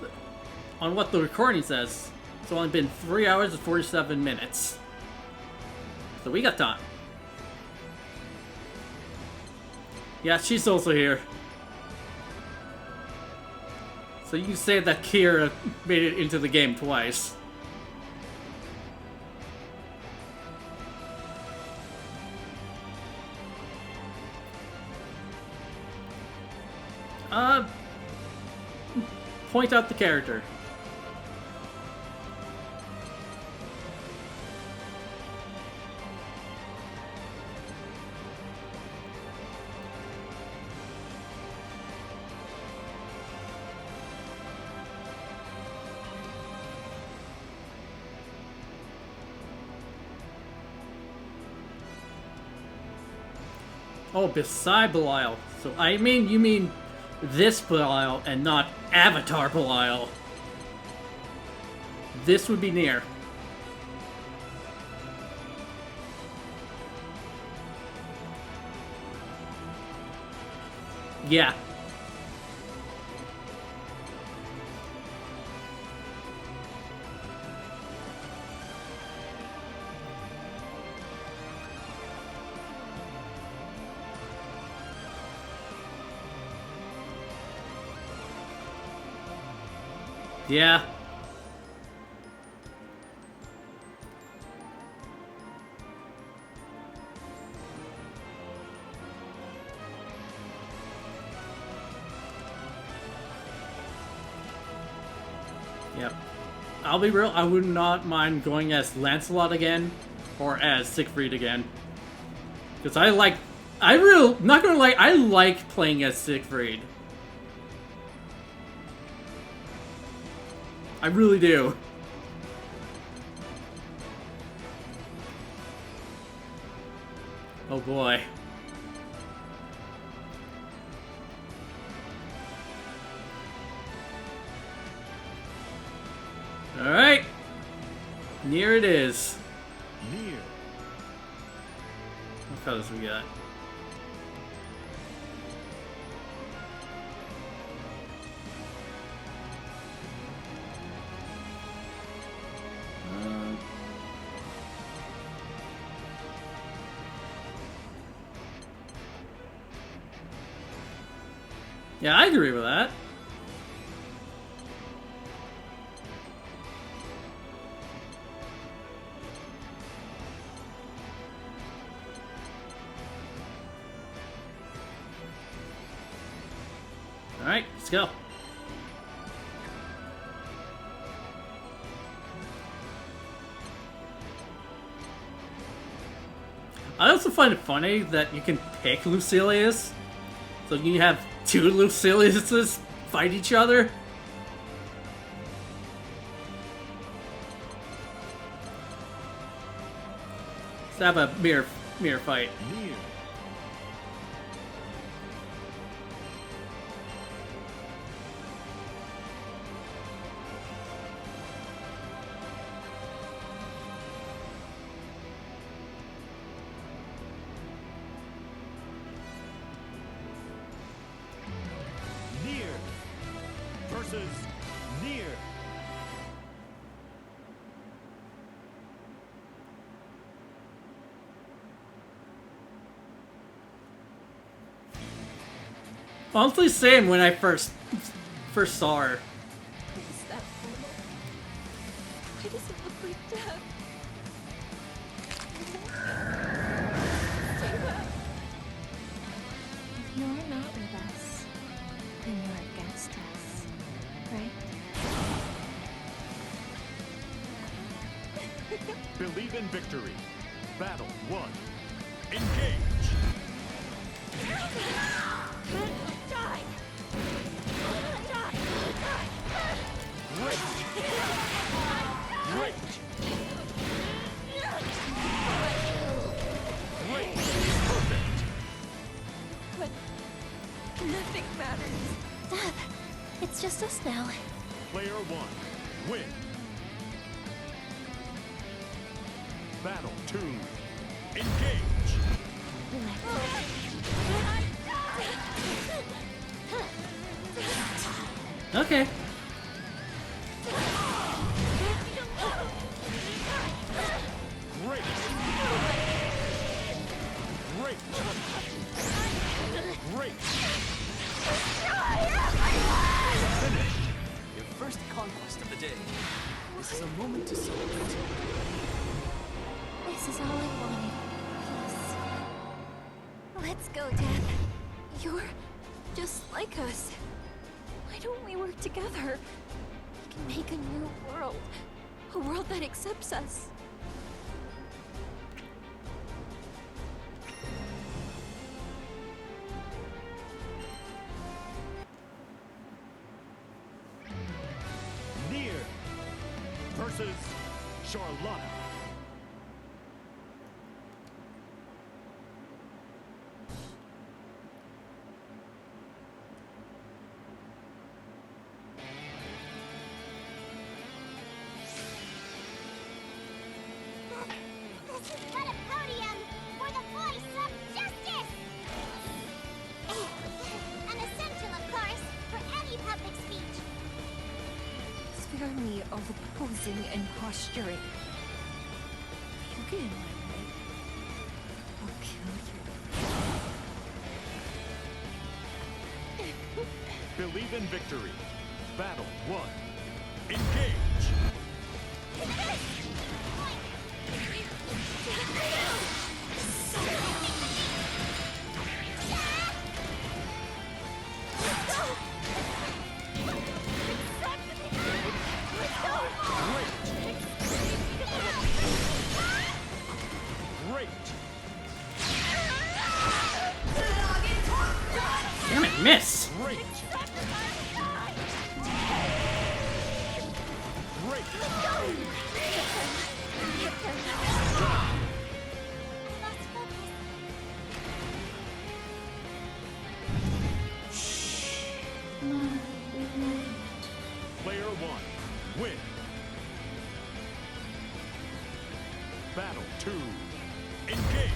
what the recording says, it's only been 3 hours and 47 minutes. So we got time. Yeah, she's also here. So you can say that Kira made it into the game twice. Point out the character. Oh, beside Belial. So I mean, you mean this Belial and not Avatar Belial. This would be near. Yeah. Yeah. Yep. I'll be real, I would not mind going as Lancelot again, or as Siegfried again. Because not gonna lie, I like playing as Siegfried. I really do. Oh boy. Alright. Near it is. Near. What colors we got? Yeah, I agree with that. Alright, let's go. I also find it funny that you can pick Lucilius. So you have two Luciliuses fight each other. Let's have a mirror fight. Near. Near versus near. Honestly, same when I first saw her. Is that horrible? Why does it look like death? You're not with us, then you're against us, right? Believe in victory. Battle 1. Engage. Die! Great. Great. Great. Perfect. But nothing matters. Dad, it's just us now. Player 1. Win. Battle 2. Engage. Okay. Great. Great. Great. Finish. Your first conquest of the day. This is a moment to celebrate. This is all I wanted. Peace. Let's go, Dad. You're just like us. Why don't we work together? We can make a new world. A world that accepts us. Near versus Charlotta. This is but a podium for the voice of justice! An essential, of course, for any public speech. Spare me of the posing and posturing. If you get in my way, I'll kill you. Believe in victory. Battle 1. Engage! Great! Damn it, miss! Great! Player 1, win. Battle 2, engage.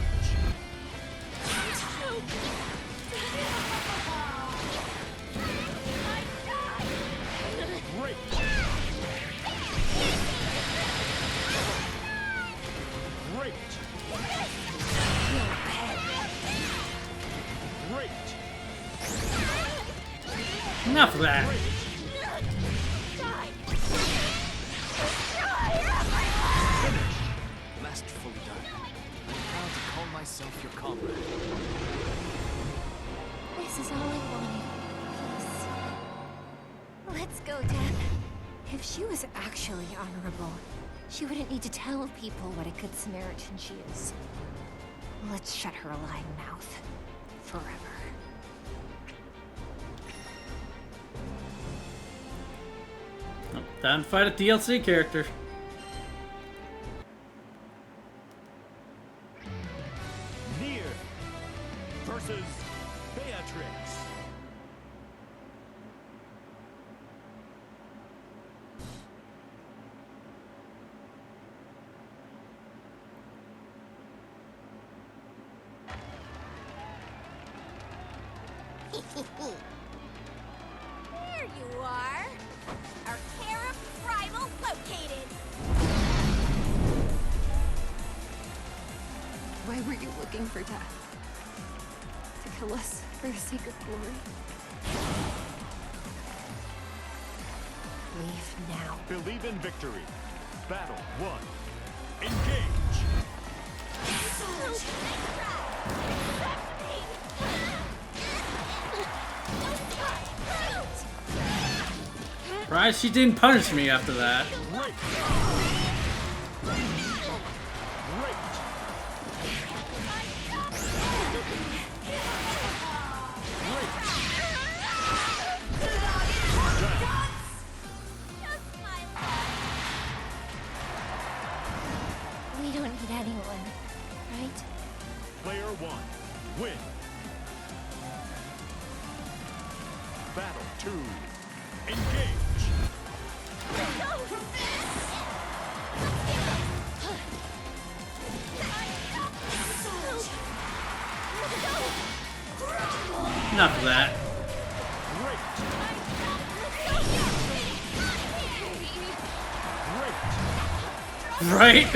Great. Great. Great. Enough of that. Masterfully done. I'm proud to call myself your comrade. This is all I wanted. Peace. Let's go, Death. If she was actually honorable, she wouldn't need to tell people what a good Samaritan she is. Let's shut her lying mouth. Forever. Oh, time to fight a DLC character. Nier versus Beatrix. There you are! Our Terra rival located! Why were you looking for Death? To kill us for the sake of glory? Leave now. Believe in victory. Battle 1. Engage. Surprised she didn't punish me after that. Great. We don't need anyone, right? Player 1, win. Battle 2, engage. Enough of that. Right?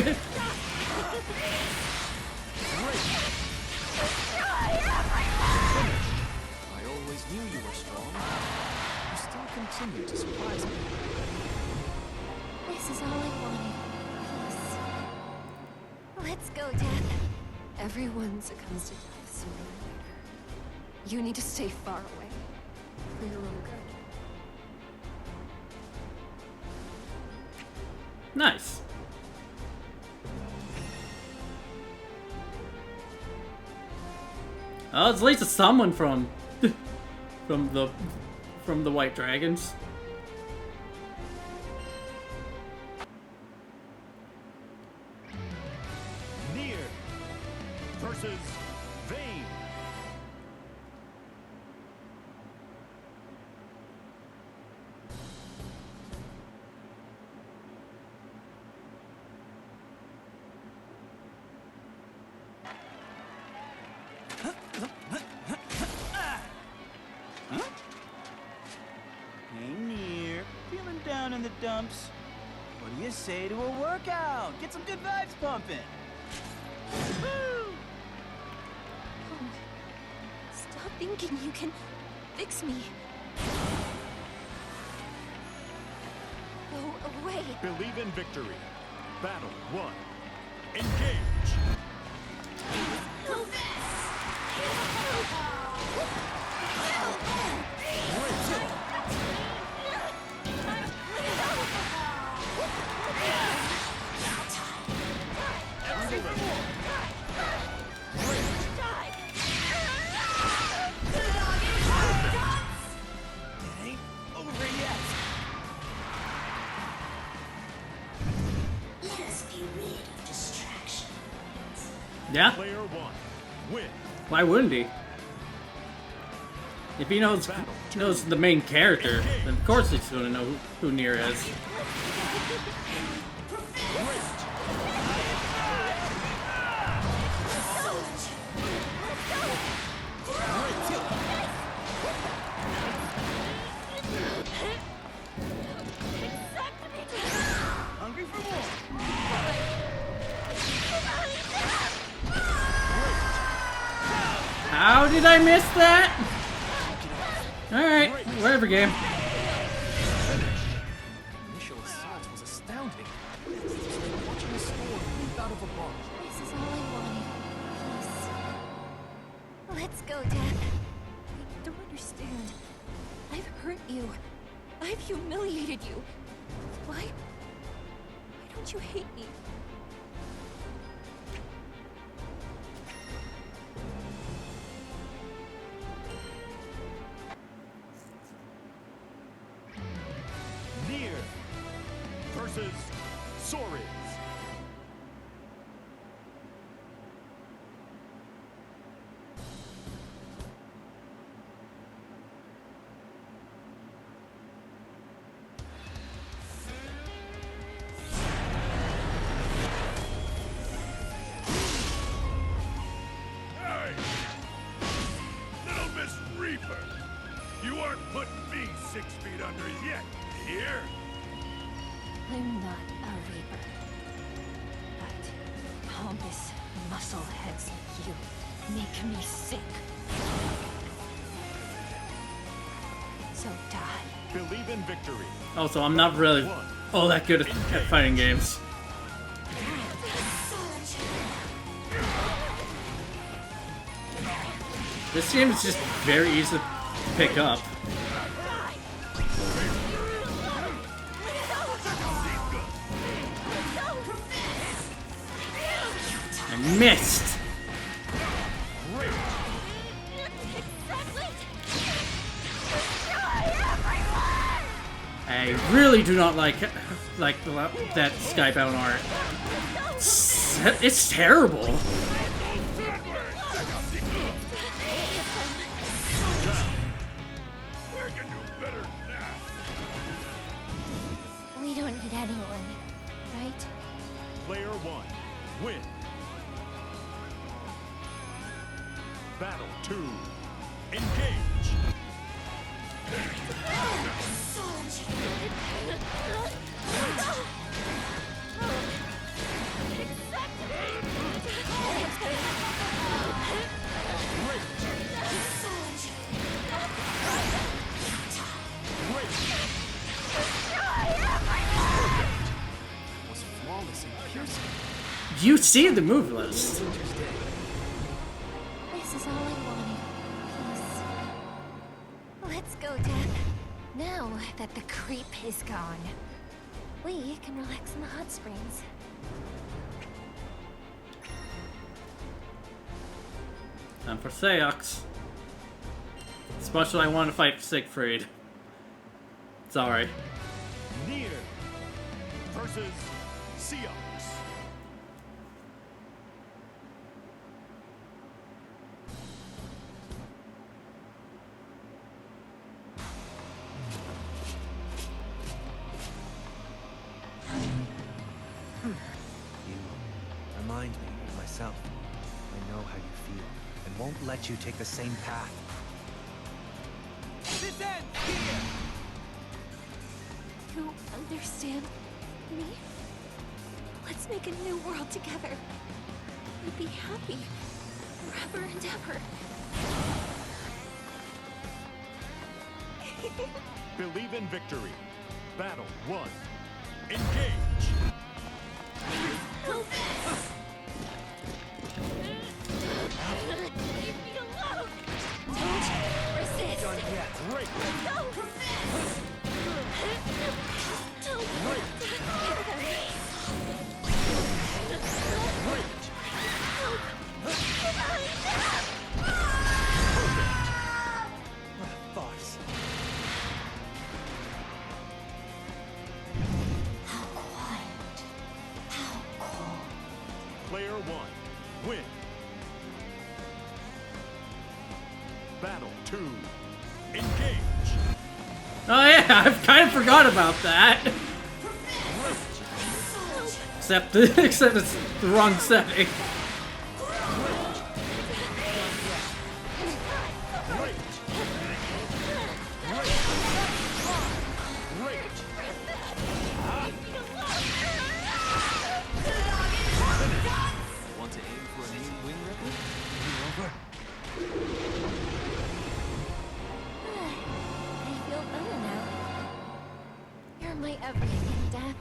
I always knew you were strong. You still continue to surprise me. This is all I wanted. Peace. Let's go, Death. Everyone succumbs to death sooner or later. You need to stay far away. For your own good. Nice. Oh, it's at least someone from from the White Dragons. Nier versus Vayne. down in the dumps? What do you say to a workout? Get some good vibes pumping. Oh, stop thinking you can fix me. Go away. Believe in victory. Battle 1. Engage. It ain't over yet. Let us be rid of distraction. Yeah? Player 1. Win. Why wouldn't he? If he knows the main character, then of course he's gonna know who Nier is. Hungry for more? How did I miss that? Alright, whatever game. Initial assault was astounding. Watching the storm leap out of a bar. This is all I wanted. Peace. Let's go, Dad. I don't understand. I've hurt you. I've humiliated you. Why don't you hate me? Nier versus Soriz. Hey! Little Miss Reaper! You aren't putting me 6 feet under yet, you hear? I'm not a Reaper. But pompous muscleheads like you make me sick. So die. Believe in victory. Oh, so I'm not really all that good at fighting games. This game is just very easy to pick up. I missed! I really do not like that Skybound art. It's terrible. We don't need anyone, right? Player 1. Win. Battle 2. Engage. Was flawless and piercing. You see the move list. This is all I wanted. Peace. Let's go, Dad. Now that the creep is gone, we can relax in the hot springs. Time for Seox. Especially I want to fight Siegfried. Sorry. Nier versus Seox. You remind me of myself. I know how you feel, and won't let you take the same path. This ends here! You understand me? Let's make a new world together. And be happy forever and ever. Believe in victory. Battle 1. Engage! Leave me alone! Don't resist! Done yet. Great! Don't! What a farce. How quiet. How cold. Player 1. Win. Battle 2. Engage! Oh yeah, I've kind of forgot about that. Except it's the wrong setting. Want to aim for a new win record? I feel better now. You're my everything, Dad.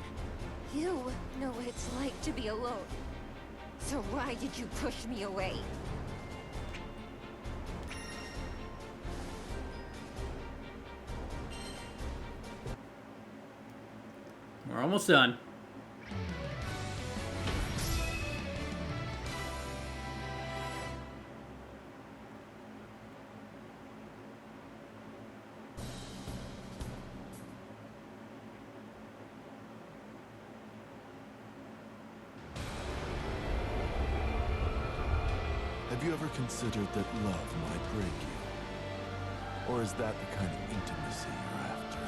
You know what it's like to be alone. So why did you push me away? We're almost done. Have you ever considered that love might break you? Or is that the kind of intimacy you're after?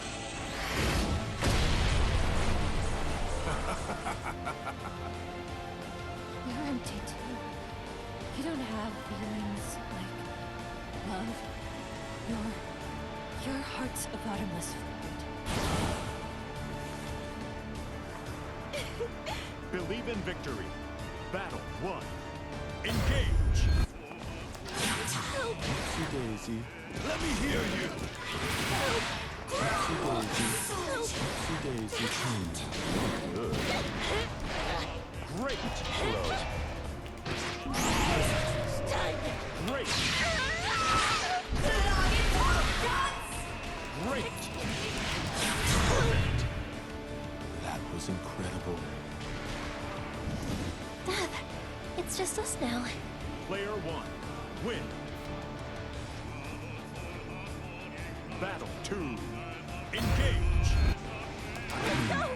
You're empty too. You don't have feelings like love. Your heart's a bottomless void. Believe in victory. Battle 1. Engage! Oopsie daisy. Let me hear you! Oopsie daisy. Oopsie daisy. Good. Great! Blow. Great! Great! Perfect! That was incredible. Dad, it's just us now. Player 1. Win. Battle 2. Engage! Good.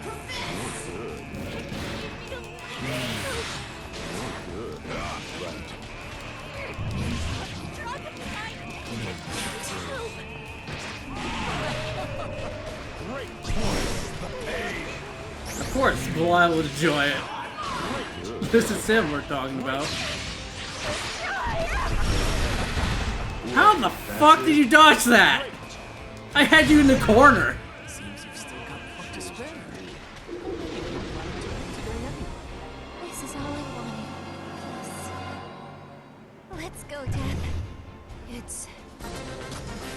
Right. Great! Of course, Belial would enjoy it. This is him we're talking about. How the fuck did you dodge that? I had you in the corner. Seems you've still got pluck to spare. This is all I wanted. Peace. Let's go, Dad. It's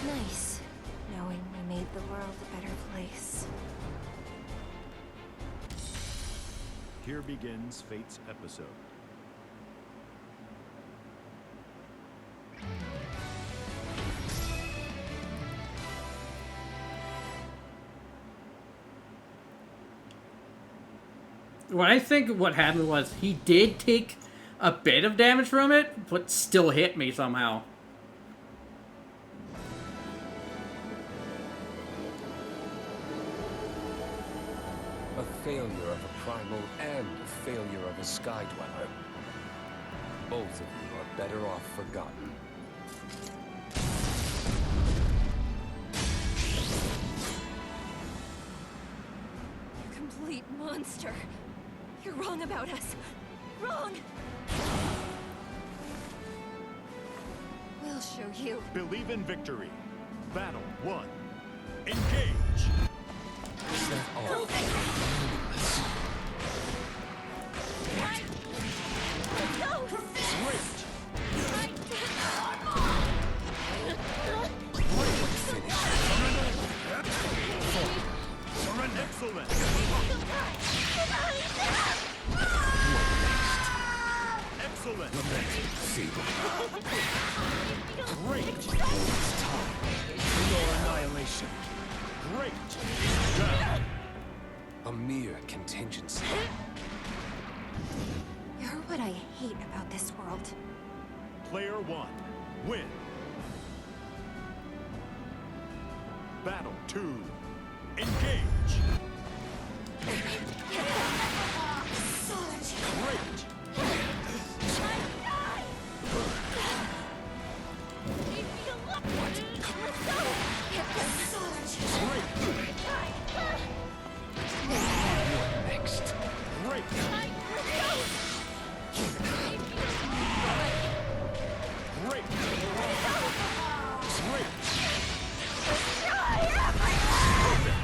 nice knowing we made the world a better place. Here begins Fate's episode. What I think what happened was he did take a bit of damage from it, but still hit me somehow. A failure of a primal and a failure of a sky dweller. Both of you are better off forgotten. You complete monster. You're wrong about us. Wrong! We'll show you. Believe in victory. Battle 1. Engage! Is that all. Excellent. Excellent. Great. It's time for your annihilation. Great. A mere contingency. You're what I hate about this world. Player 1, win. Battle 2, engage. Great. Next. Great. Great.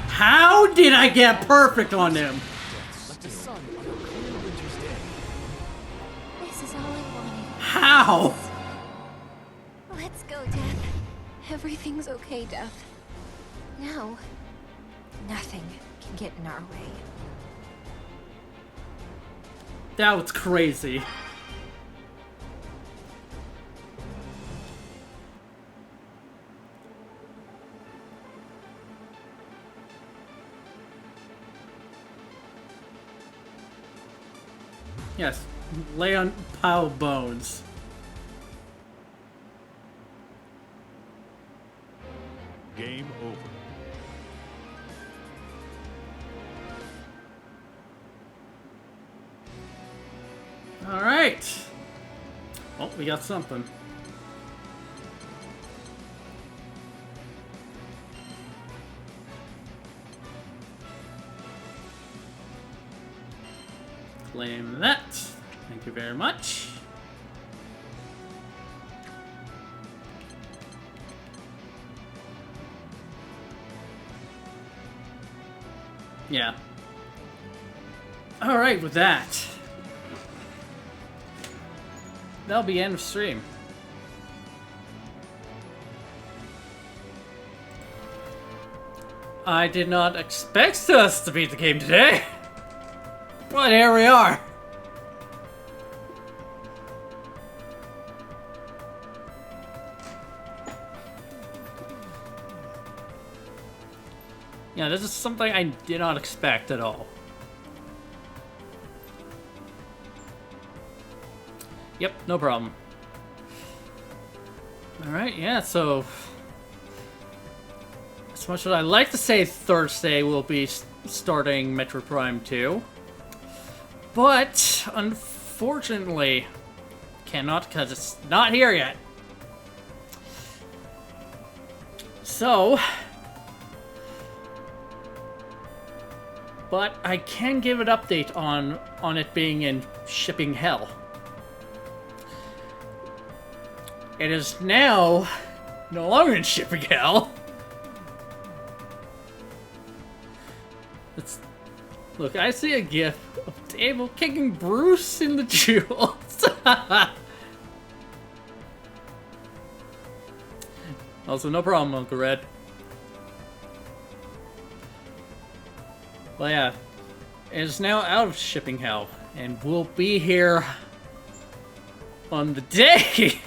How did I get perfect on him? Like the sun on a clear winter's day. This is all I wanted. How? Let's go, Death. Everything's okay, Death. Now, nothing can get in our way. That was crazy. Yes, lay on pile of bones. Game over. All right. Oh, we got something. Claim that. Thank you very much. Yeah. All right, with that, that'll be end of stream. I did not expect us to beat the game today, but here we are. Yeah, this is something I did not expect at all. Yep, no problem. Alright, yeah, so as much as I like to say Thursday we'll be starting Metro Prime 2, but unfortunately cannot because it's not here yet. So, but I can give an update on it being in shipping hell. It is now no longer in shipping hell. Look, I see a gif of Abel kicking Bruce in the jewels. Also, no problem, Uncle Red. Well, yeah, it is now out of shipping hell, and will be here on the day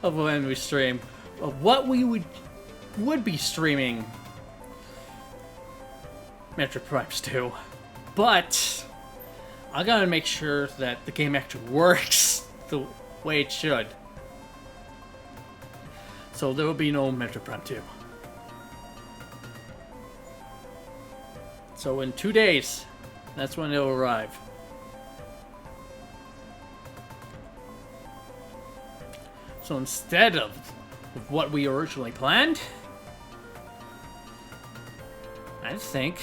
of when we stream, of what we would be streaming Metro Prime 2. But I gotta make sure that the game actually works the way it should. So there will be no Metro Prime 2. So in 2 days, that's when it'll arrive. So instead of what we originally planned, I think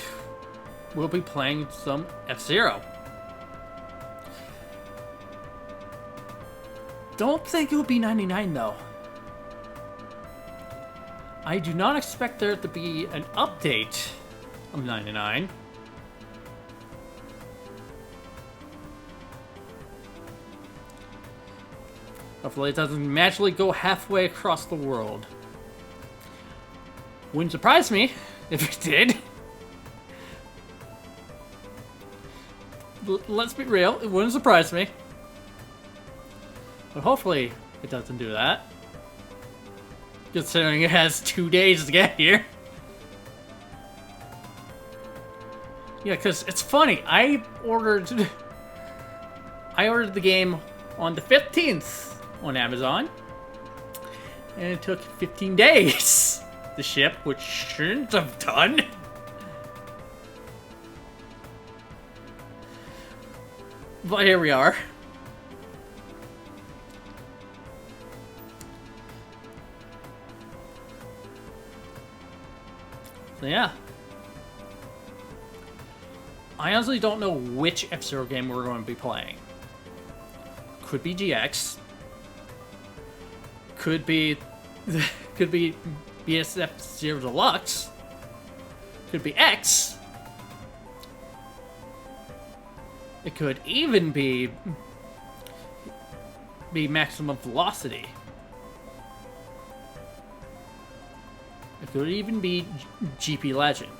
we'll be playing some F-Zero. Don't think it will be 99 though. I do not expect there to be an update of 99. Hopefully it doesn't magically go halfway across the world. Wouldn't surprise me if it did. Let's be real, it wouldn't surprise me. But hopefully it doesn't do that. Considering it has 2 days to get here. Yeah, because it's funny, I ordered the game on the 15th on Amazon, and it took 15 days to ship, which shouldn't have done. But here we are. So yeah. I honestly don't know which F-Zero game we're going to be playing. Could be GX. Could be BSF Zero Deluxe. Could be X. It could even be Maximum Velocity. It could even be GP Legend.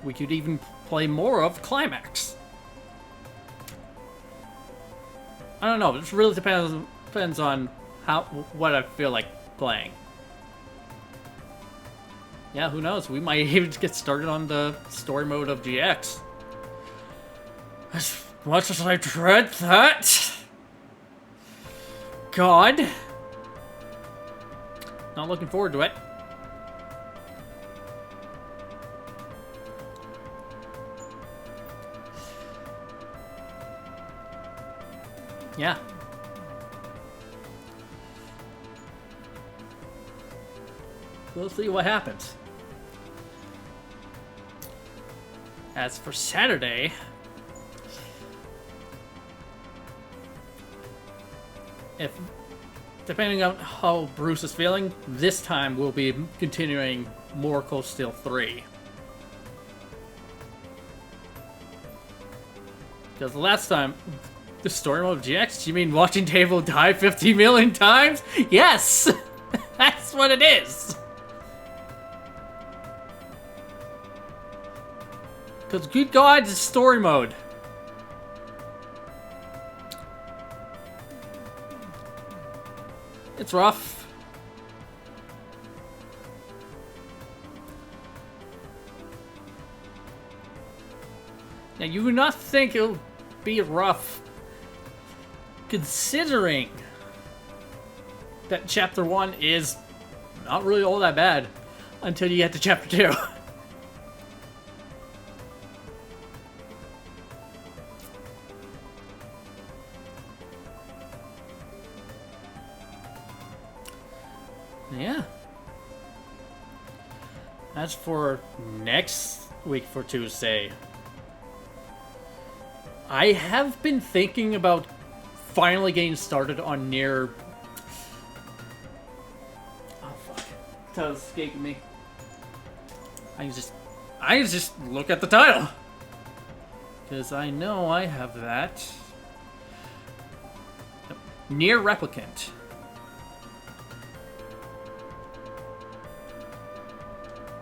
We could even play more of Climax. I don't know. It really depends on what I feel like playing. Yeah, who knows? We might even get started on the story mode of GX. As much as I dread that. God. Not looking forward to it. Yeah. We'll see what happens. As for Saturday, depending on how Bruce is feeling, this time we'll be continuing more Cold Steel 3. Because the last time, the story mode of GX, you mean watching Table die 50 million times? Yes! That's what it is! Because good God, it's story mode. It's rough. Now, you would not think it'll be rough, considering that Chapter 1 is not really all that bad until you get to Chapter 2. Yeah. As for next week for Tuesday, I have been thinking about finally getting started on Nier. Oh fuck! Title's escaping me. I can just look at the title because I know I have that. Nier Replicant.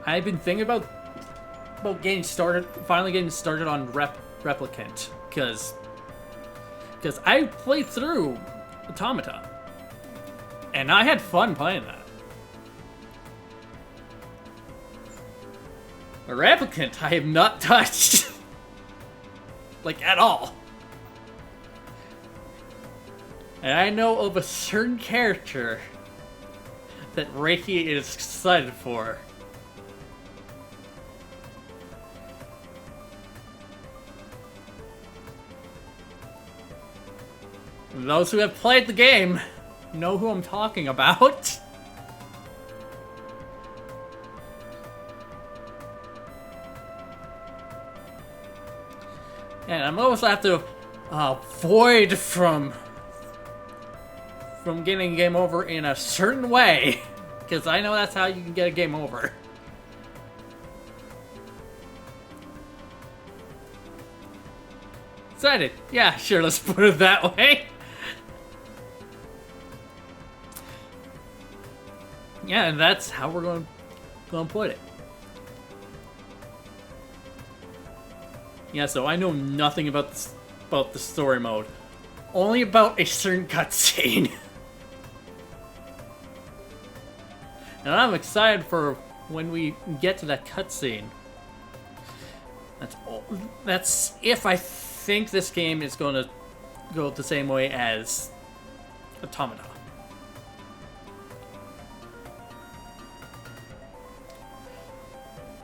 I've been thinking about finally getting started on Replicant, because I played through Automata, and I had fun playing that. A Replicant I have not touched, like at all. And I know of a certain character that Reiki is excited for. Those who have played the game know who I'm talking about. And I'm always have to avoid from getting game over in a certain way, because I know that's how you can get a game over. Excited. Yeah, sure, let's put it that way. Yeah, and that's how we're going to put it. Yeah, so I know nothing about the story mode. Only about a certain cutscene. And I'm excited for when we get to that cutscene. That's if I think this game is going to go the same way as Automata.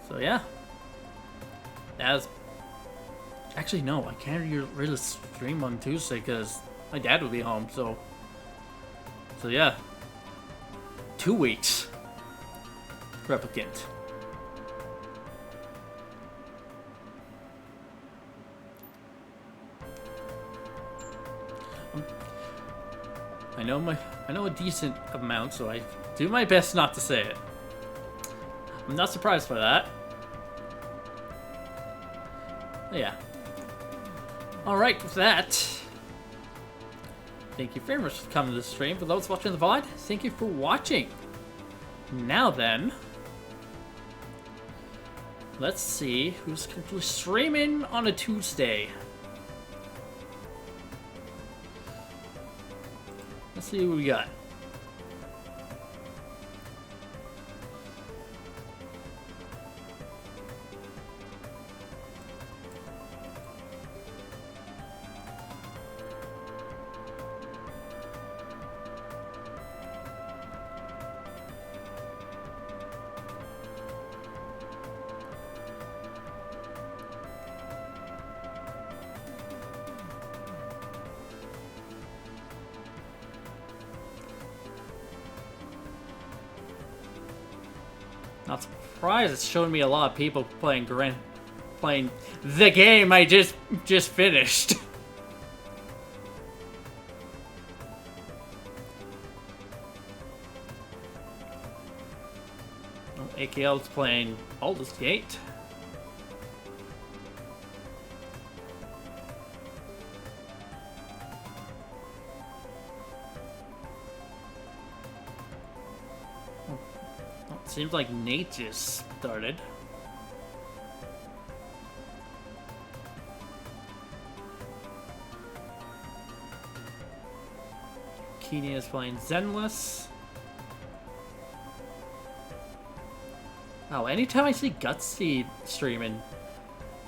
So yeah. Actually, no, I can't really stream on Tuesday because my dad will be home, so yeah. 2 weeks. Replicant. I know a decent amount, so I do my best not to say it. I'm not surprised by that. But yeah. Alright, with that, thank you very much for coming to the stream. For those watching the VOD, thank you for watching. Now then, let's see who's streaming on a Tuesday. Let's see what we got. Not surprised, it's showing me a lot of people playing the game I just finished. AKL's playing Baldur's Gate. Seems like Nate just started. Keenan is playing Zenless. Oh, anytime I see Gutsy streaming,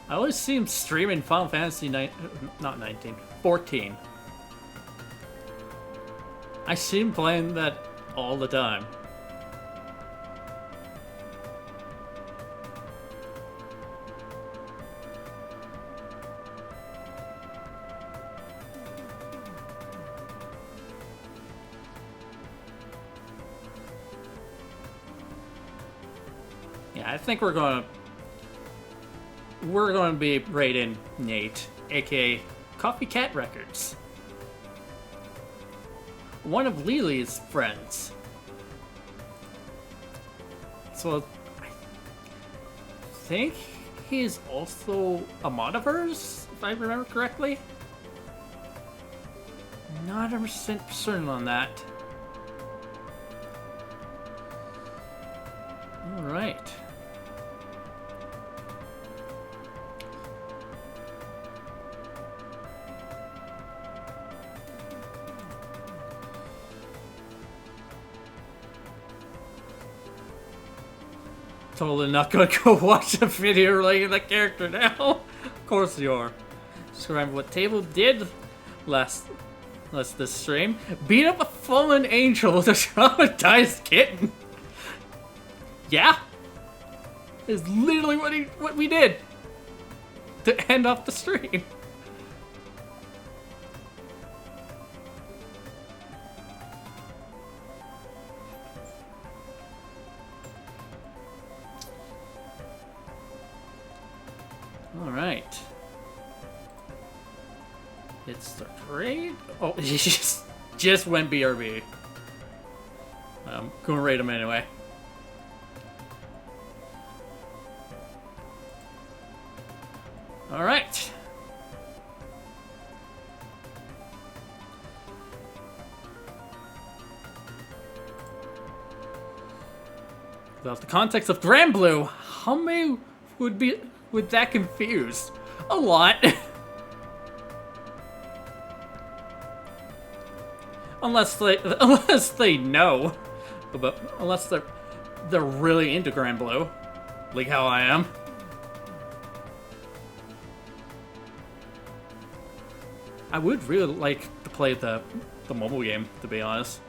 I always see him streaming Final Fantasy 14. I see him playing that all the time. Yeah, I think we're gonna be raiding Nate, aka Coffee Cat Records, one of Lily's friends. So I think he's also a Modiverse, if I remember correctly. Not 100% certain on that. All right. Totally not gonna go watch a video relating to the character now. Of course you are. Describe what Table did last this stream. Beat up a fallen angel with a traumatized kitten. Yeah. Is literally what we did to end off the stream. All right. It's the raid. Oh, he just went BRB. I'm gonna raid him anyway. All right. Without the context of Granblue, how many would that confuse? A lot. unless they know, but unless they're really into Granblue, like how I am. I would really like to play the mobile game, to be honest.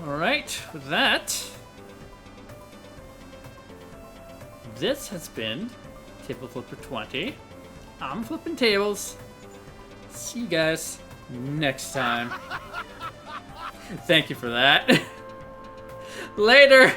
Alright, with that, this has been Table Flipper 20. I'm flipping tables. See you guys next time. Thank you for that. Later!